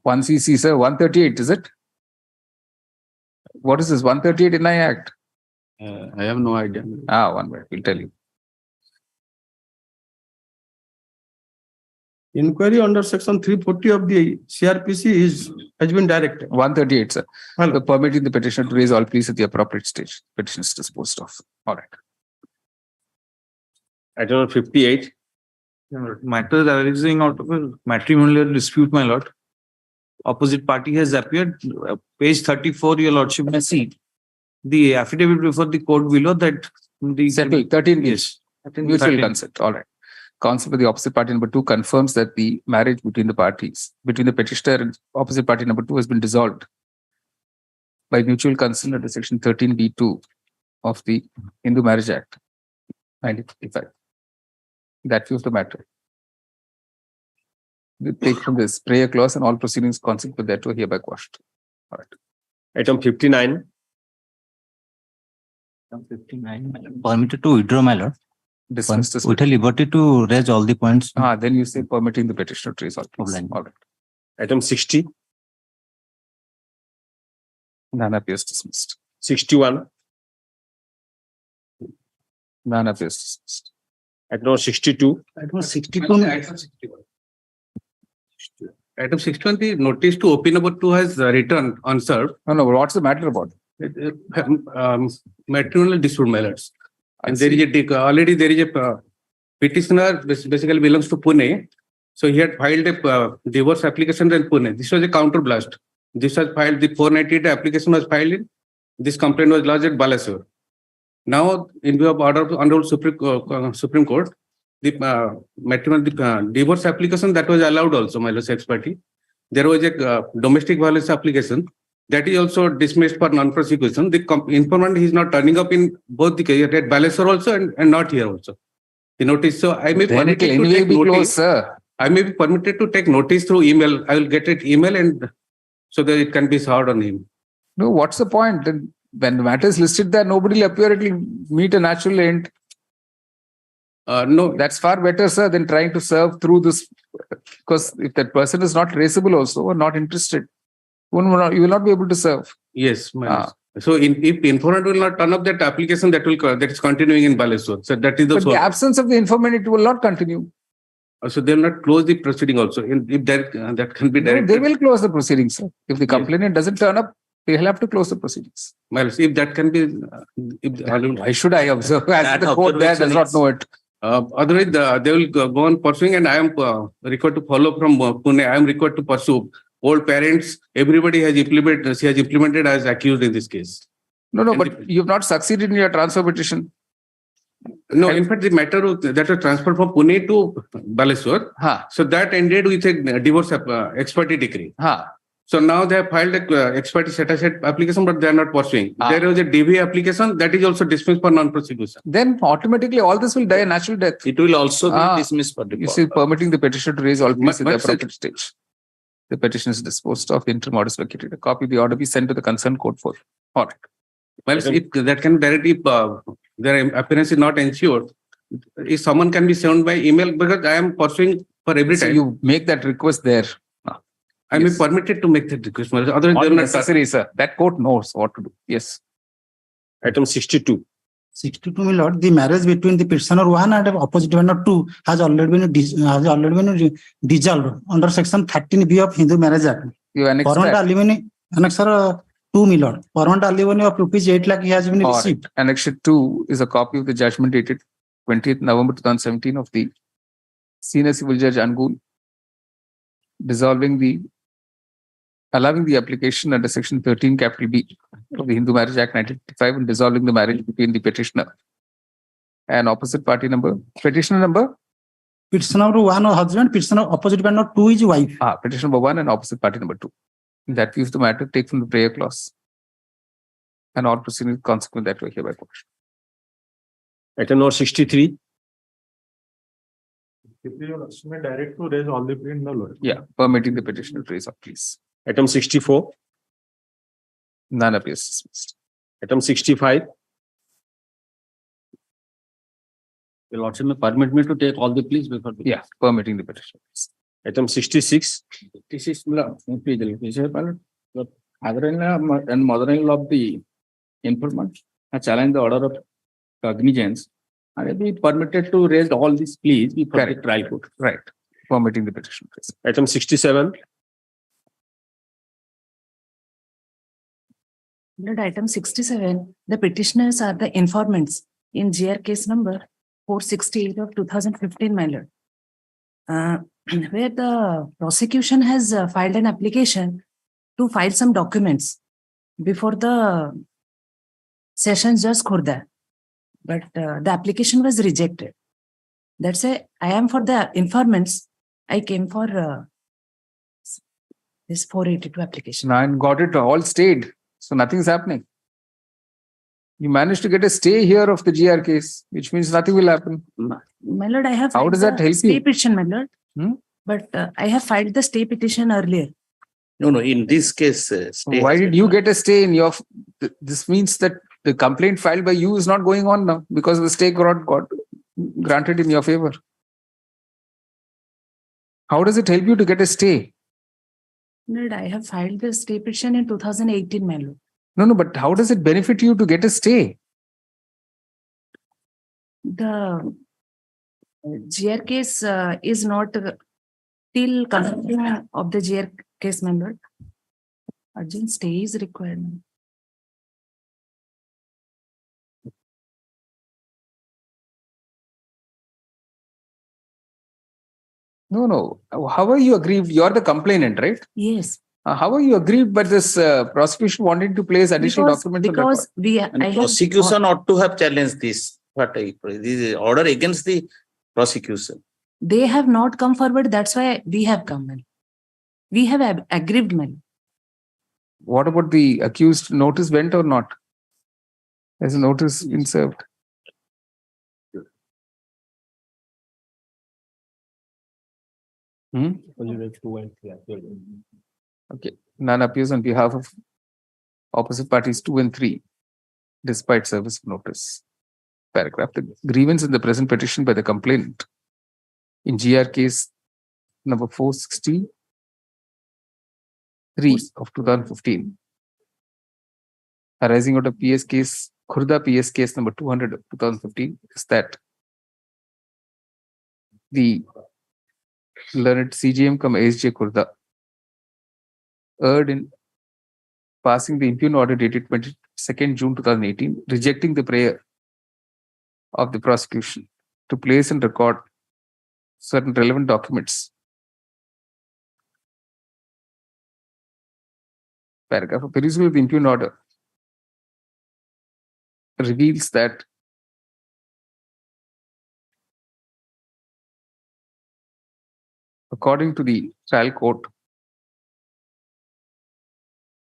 1 CC, sir, 138, is it? What is this, 138 in I Act? I have no idea. 1 minute, we'll tell you. Inquiry under section 340 of the CRPC has been directed. 138, sir. The permitting the petitioner to raise all pleas at the appropriate stage. Petition is disposed of. All right. Item number 58. Matters arising out of a matrimonial dispute, my lord. Opposite party has appeared. Page 34, your lordship may see the affidavit before the court below that the settled 13 years. Mutual 13. Consent. All right. Counsel for the opposite party number 2 confirms that the marriage between the parties, between the petitioner and opposite party number 2, has been dissolved by mutual consent under section 13B2 of the Hindu Marriage Act 1955. That view of the matter. We take from this prayer clause and all proceedings consequent that were hereby quashed. All right. Item 59. Item 59, permitted to withdraw, my lord. Dismiss this. With a liberty to raise all the points. Then you say permitting the petitioner to raise all points. All right. Item 60. None appears dismissed. 61. None appears dismissed. Item 62. Item 62. Item 61, the notice to OP number 2 has returned unserved. No, what's the matter about? Matrimonial dispute, my lords. And there is already there is a petitioner, basically belongs to Pune. So he had filed a divorce application in Pune. This was a counter blast. This was filed, the 498 application was filed in. This complaint was lodged at Balasore. Now, in view of order of Honorable Supreme Court, the matrimonial divorce application that was allowed also, my lord's ex parte. There was a domestic violence application that is also dismissed for non-prosecution. The informant is not turning up in both the cases at Balasore also and not here also. The notice. So I may be permitted to take notice. I may be permitted to take notice through email. I will get it email and so that it can be served on him. No, what's the point? Then when the matter is listed there, nobody will appear. It will meet a natural end. No, that's far better, sir, than trying to serve through this. Because if that person is not traceable also or not interested, you will not be able to serve. Yes, so if informant will not turn up that application, that is continuing in Balasore. So that is the. But the absence of the informant, it will not continue. So they will not close the proceeding also. If that can be directed. No, they will close the proceedings, sir. If the complainant doesn't turn up, they will have to close the proceedings. Well, if that can be. Why should I observe? As the court there does not know it. Otherwise, they will go on pursuing, and I am required to follow from Pune. I am required to pursue. Old parents, everybody has implemented. She has implemented as accused in this case. No, but you have not succeeded in your transfer petition. No, in fact, the matter that was transferred from Pune to Balasore. So that ended with a divorce ex parte decree. So now they have filed a ex parte set-aside application, but they are not pursuing. There was a DV application that is also dismissed for non-prosecution. Then automatically all this will die a natural death. It will also be dismissed for default. You see, permitting the petitioner to raise all pleas in the appropriate stage. The petition is disposed of, interim order is vacated. A copy of the order be sent to the concerned court for audit. Well, if that can directly, their appearance is not ensured, if someone can be sent by email, because I am pursuing for every time. You make that request there. I may be permitted to make that request. Otherwise, they will not necessary, sir. That court knows what to do. Yes. Item 62. 62, my lord, the marriage between the petitioner 1 and opposite petitioner 2 has already been dissolved under section 13B of Hindu Marriage Act. You annex Permanent alimony, annexer 2, my lord. Permanent alimony of rupees 8 lakh he has been received. Annexure 2 is a copy of the judgment dated 20th November 2017 of the Senior Civil Judge Angul, allowing the application under section 13 capital B of the Hindu Marriage Act 1955 and dissolving the marriage between the petitioner and opposite party number. Petitioner number? Petitioner number 1 or husband, petitioner opposite party number 2 is wife. Petitioner number 1 and opposite party number 2. In that views the matter take from the prayer clause. And all proceedings consequent that way hereby published. Item number 63. Direct to raise all the plea in the law. Yeah, permitting the petitioner to raise up, please. Item 64. None appears dismissed. Item 65. Your Lordship may permit me to take all the pleas before the. Yeah, permitting the petition. Item 66. This is the father-in-law and mother-in-law of the informant have challenged the order of cognizance and be permitted to raise all these pleas before the trial court. Right. Permitting the petition. Item 67. Lord, item 67, the petitioners are the informants in GR case number 468 of 2015, my lord, where the prosecution has filed an application to file some documents before the Sessions Judge Khurda, but the application was rejected. That's why I am for the informants. I came for this 482 application. And got it all stayed. So nothing's happening. You managed to get a stay here of the GR case, which means nothing will happen. My lord, I have. How does that help stay you? Petition, my lord. But I have filed the stay petition earlier. No, no, in this case. Stay Why has did been you granted. get a stay in your, this means that the complaint filed by you is not going on now because the stay got granted in your favor. How does it help you to get a stay? Lord, I have filed the stay petition in 2018, my lord. No, but how does it benefit you to get a stay? The GR case is not till conclusion of the GR case, my lord. Urgent stay is required. No. How are you aggrieved? You're the complainant, right? Yes. How are you aggrieved by this prosecution wanting to place additional documents on record? And prosecution ought to have challenged this. This is order against the prosecution. They have not come forward. That's why we have come. Ma'am. We have aggrieved, ma'am. What about the accused notice went or not? Has a notice been served? Okay. None appears on behalf of opposite parties 2 and 3, despite service of notice. Paragraph. The grievance in the present petition by the complainant in GR case number 463 of 2015, arising out of PS case, Khurda PS case number 200 of 2015, is that the learned CGM come ASJ Khurda erred in passing the impugn order dated 22nd June 2018, rejecting the prayer of the prosecution to place and record certain relevant documents. Paragraph. A perusal of the impugn order reveals that according to the trial court,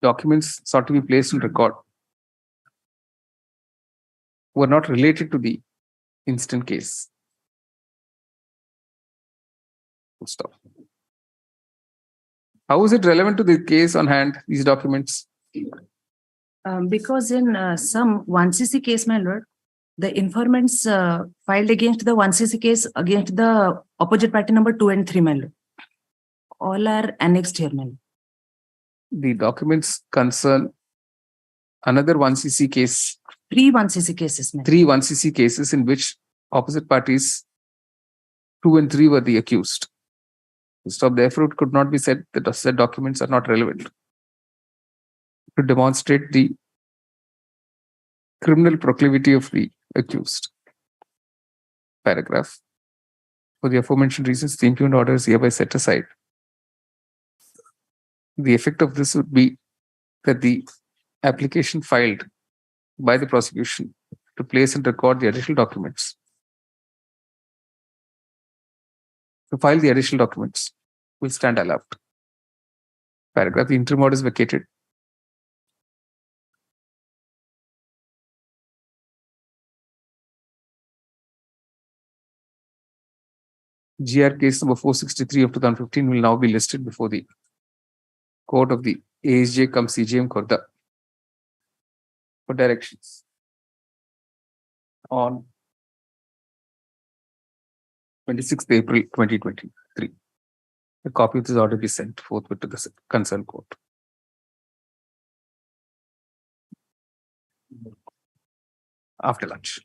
documents sought to be placed in record were not related to the instant case. Stop. How is it relevant to the case on hand, these documents? Because in some 1cc case, my lord, the informants filed against the 1cc case against the opposite party number 2 and 3, my lord. All are annexed here, my lord. The documents concern another 1cc case. 3 1cc cases, my lord. 3 1cc cases in which opposite parties 2 and 3 were the accused. Stop. Therefore, it could not be said that said documents are not relevant to demonstrate the criminal proclivity of the accused. Paragraph. For the aforementioned reasons, the impugned order is hereby set aside. The effect of this would be that the application filed by the prosecution to place and record the additional documents, to file the additional documents, will stand allowed. Paragraph. The interim order is vacated. GR case number 463 of 2015 will now be listed before the court of the ASJ cum CGM Khurda for directions on 26th April 2023. A copy of this order be sent forthwith to the concerned court. After lunch.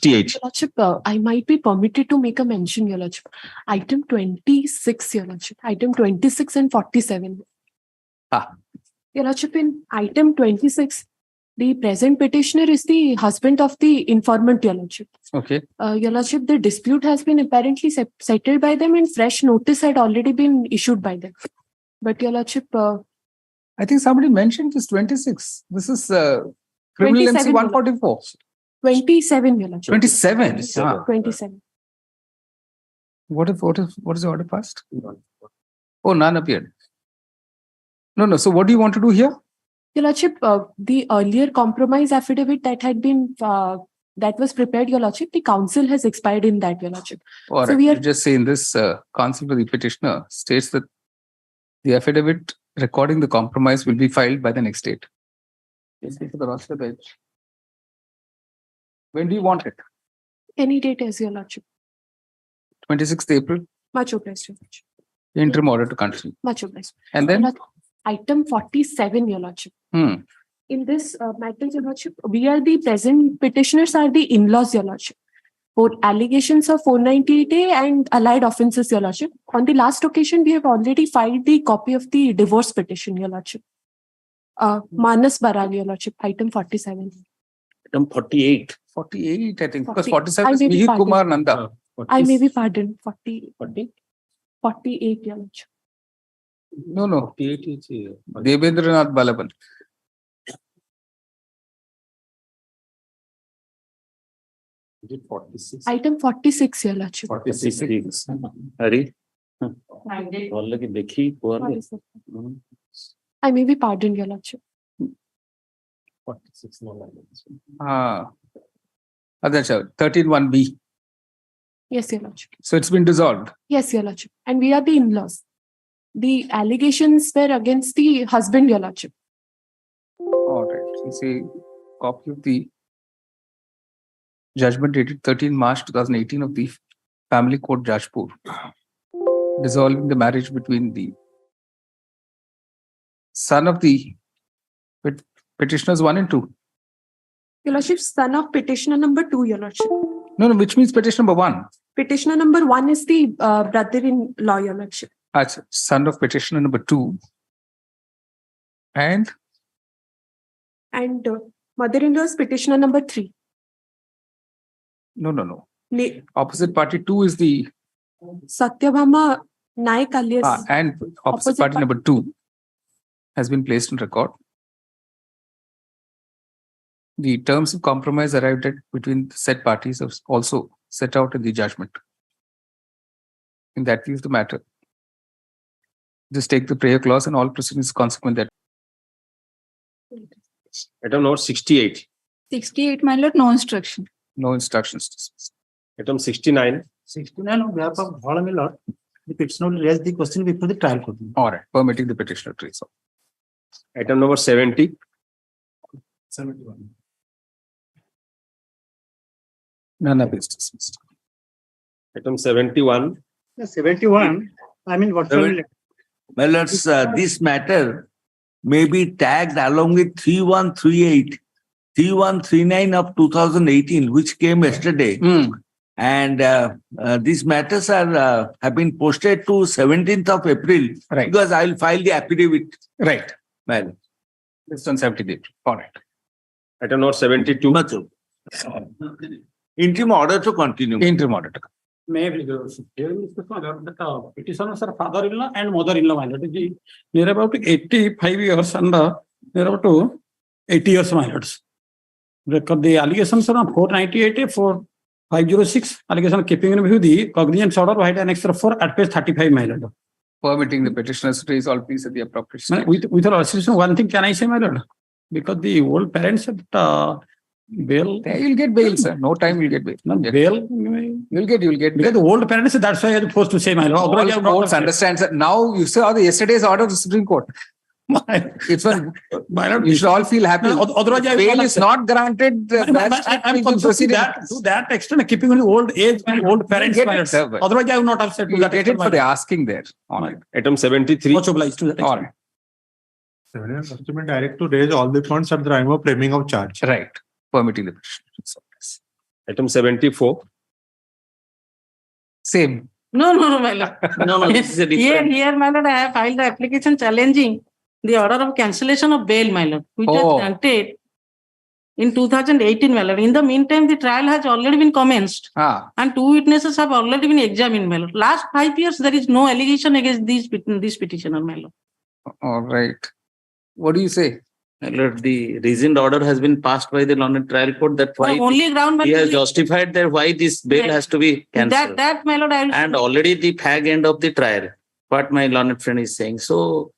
68. Your Lordship, I might be permitted to make a mention, Your Lordship. Item 26, Your Lordship. Item 26 and 47. Your Lordship, in item 26, the present petitioner is the husband of the informant, Your Lordship. Okay. Your Lordship, the dispute has been apparently settled by them and fresh notice had already been issued by them. But Your Lordship, I think somebody mentioned this 26. This is criminal MC 144. 27, Your Lordship. 27. 27. What is the order passed? Oh, none appeared. No. So what do you want to do here? Your Lordship, the earlier compromise affidavit that had been that was prepared, Your Lordship, the counsel has expired in that, Your Lordship. All right. we are You just say in this counsel for the petitioner states that the affidavit recording the compromise will be filed by the next date. Yes, for the roster bench. When do you want it? any date as Your Lordship. 26th April. Much obliged, Your Lordship. Interim order to continue. Much obliged. And then? Your Lordship, item 47, Your Lordship. In this matter, Your Lordship, we are the present petitioners are the in-laws, Your Lordship, for allegations of 498A and allied offences, Your Lordship. On the last occasion, we have already filed the copy of the divorce petition, Your Lordship. Manas Baral, Your Lordship, item 47. Item 48. 48, I think, 40. because 47 I is may be Mihir pardoned. Kumar Nanda. I may be pardoned. 48, Your Lordship. No. Debendranath Balaban. Item 46, Your Lordship. 46. Hari? Already dekhi, poorly. I may be pardoned, Your Lordship. 46. That's 13(1)(b). Yes, Your Lordship. So it's been dissolved. Yes, Your Lordship. And we are the in-laws. The allegations were against the husband, Your Lordship. All right. You see, copy of the judgment dated 13 March 2018 of the Family Court Jajpur, dissolving the marriage between the son of the petitioners 1 and 2. Your Lordship, son of petitioner number 2, Your Lordship. No, which means petitioner number 1. Petitioner number 1 is the brother-in-law, Your Lordship. That's son of petitioner number 2. And mother-in-law is petitioner number 3. No. Opposite party 2 is the Satyabhama Naik alias. and opposite party number 2 has been placed in record. The terms of compromise arrived at between the said parties are also set out in the judgment. In that view of the matter, just take the prayer clause and all proceedings consequent that. Item number 68. 68, my lord, no instruction. No instructions dismissed. Item 69. 69 on behalf of Bhala, my lord, the petitioner will raise the question before the trial court. All right, permitting the petitioner to resolve. Item number 70. 71. None appears dismissed. Item 71. 71. I mean, what will My lords, this matter may be tagged along with 3138, 3139 of 2018, which came yesterday. And these matters are have been posted to 17th of April, right? Because I will file the affidavit. Right. Well, it's on 17th. All right. Item number 72. Interim order to continue. Interim order to May the petitioners are father-in-law and mother-in-law, my lord. Near about 85 years and near about 80 years, my lords. Because the allegations are on 498, 4506, allegation keeping in view the cognizance order by an extra 4 at page 35, my lord. Permitting the petitioners to raise all pleas at the appropriate stage. With all assistance, one thing can I say, my lord? Because the old parents said, bail. You'll get bail, sir. No time you'll get bail. No, bail. You'll get Because the old parents, that's why I'm supposed to say, my lord. All courts understand, sir. Now you saw the yesterday's order of the Supreme Court. It's one, you should all feel happy. Otherwise, bail is not granted. I'm concerned to that extent, keeping on the old age and old parents. Otherwise, I would not have said to that. Get it for the asking there. All right. Item 73. Much obliged to that. All right. 71 document direct to raise all the funds at the time of framing of charge. Right. Permitting the petition. Item 74. Same. No, my lord. No, this is a different. Here, my lord, I have filed the application challenging the order of cancellation of bail, my lord, which was granted in 2018, my lord. In the meantime, the trial has already been commenced and 2 witnesses have already been examined, my lord. Last 5 years, there is no allegation against this petitioner, my lord. All right. What do you say? My lord, the reasoned order has been passed by the London trial court that why only ground he has justified that why this bail has to be cancelled. That, my lord, I will and already the fag end of the trial, what my learned friend is saying. So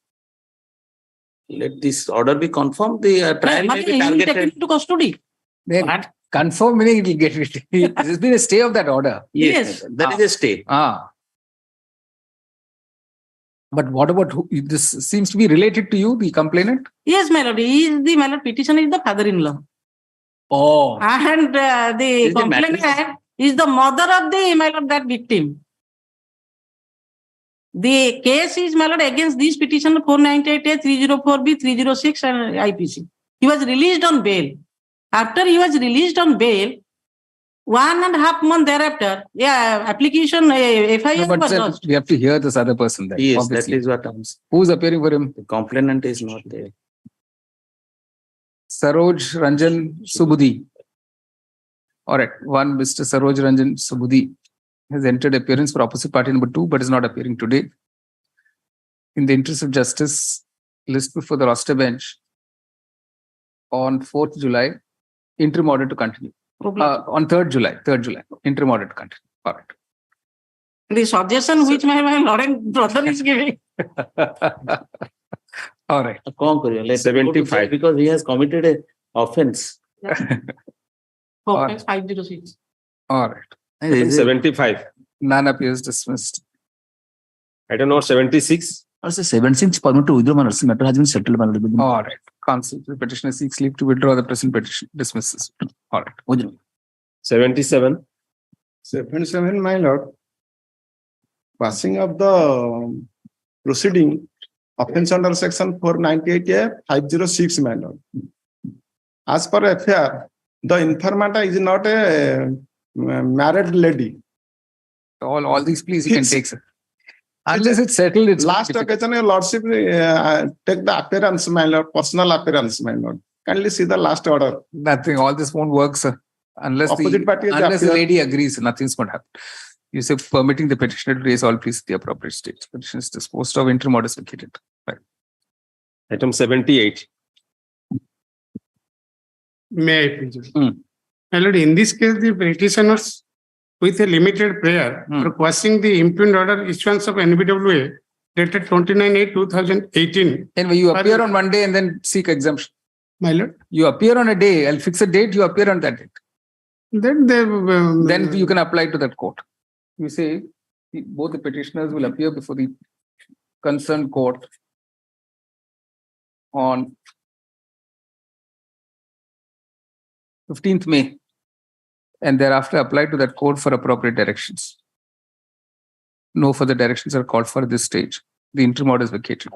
let this order be confirmed. The trial may be targeted into custody. But confirm meaning it will get it. There's been a stay of that order. Yes, there is a stay. But what about this seems to be related to you, the complainant? Yes, my lord. He is the my lord petitioner is the father-in-law. Oh. And the complainant is the mother of the my lord that victim. The case is my lord against this petitioner 498A, 304B, 306 and IPC. He was released on bail. After he was released on bail, 1.5 months thereafter, application FIR was lodged. We have to hear this other person then. Yes, obviously. that is what I'm saying. Who's appearing for him? The complainant is not there. Saroj Ranjan Subudhi. All right. One Mr. Saroj Ranjan Subudhi has entered appearance for opposite party number 2, but is not appearing today. In the interest of justice, list before the roster bench on 4th July, interim order to continue. On 3rd July, interim order to continue. All right. The suggestion which my Lawrence brother is giving. All right. 75. Because he has committed an offense. 506. All right. Item 75. None appears dismissed. Item number 76. Also, 76 permit to withdraw matter has been settled. All right. Counsel, the petitioner seeks leave to withdraw the present petition. Dismisses. All right. 77. 77, my lord. Passing of the proceeding, offense under section 498A, 506, my lord. As per FIR, the informant is not a married lady. All these please you can take, sir. Unless it's settled, it's last occasion, your lordship take the appearance, my lord, personal appearance, my lord. Kindly see the last order. Nothing. All this won't work, sir. Unless the lady agrees, nothing's going to happen. You say permitting the petitioner to raise all pleas at the appropriate stage. Petition is disposed of, interim order is vacated. Right. Item 78. May I please? My lord, in this case, the petitioners with a limited prayer for quashing the impugned order issuance of NBWA dated 29/8/2018. Anyway, you appear on one day and then seek exemption. My lord? You appear on a day, I'll fix a date, you appear on that date. Then you can apply to that court. You say both the petitioners will appear before the concerned court on 15th May and thereafter apply to that court for appropriate directions. No further directions are called for at this stage. The interim order is vacated.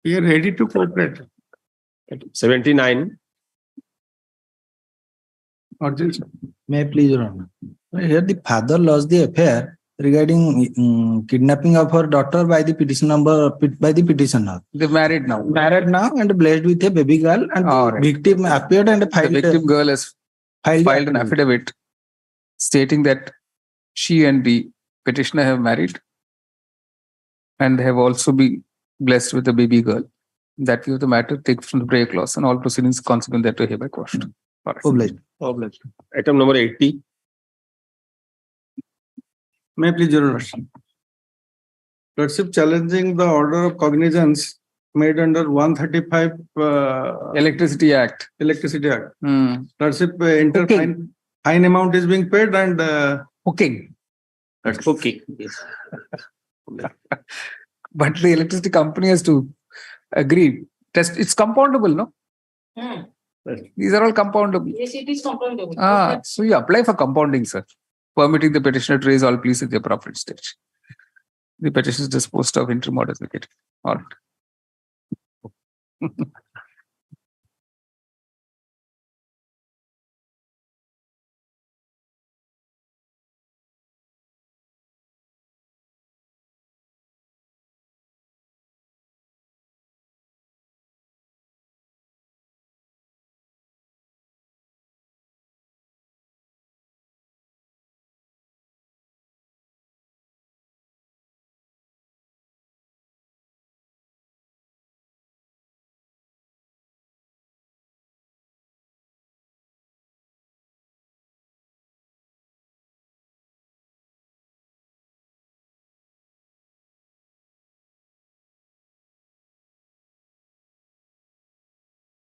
We are ready to cooperate. 79. May I please, Your Honor? Here the father lost the affair regarding kidnapping of her daughter by the petitioner. They're married now. Married now and blessed with a baby girl, and the victim appeared and filed. The victim girl has filed an affidavit stating that she and the petitioner have married and have also been blessed with a baby girl. That view of the matter, take from the prayer clause and all proceedings consequent thereto hereby quashed. Obliged. Item number 80. May I please, Your Honor? Lordship challenging the order of cognizance made under 135 Electricity Act. Lordship fine amount is being paid and hooking. That's hooking. Yes. But the electricity company has to agree. It's compoundable, no? These are all compoundable. Yes, it is compoundable. So you apply for compounding, sir. Permitting the petitioner to raise all pleas at the appropriate stage. The petition is disposed of, interim order is vacated. All right.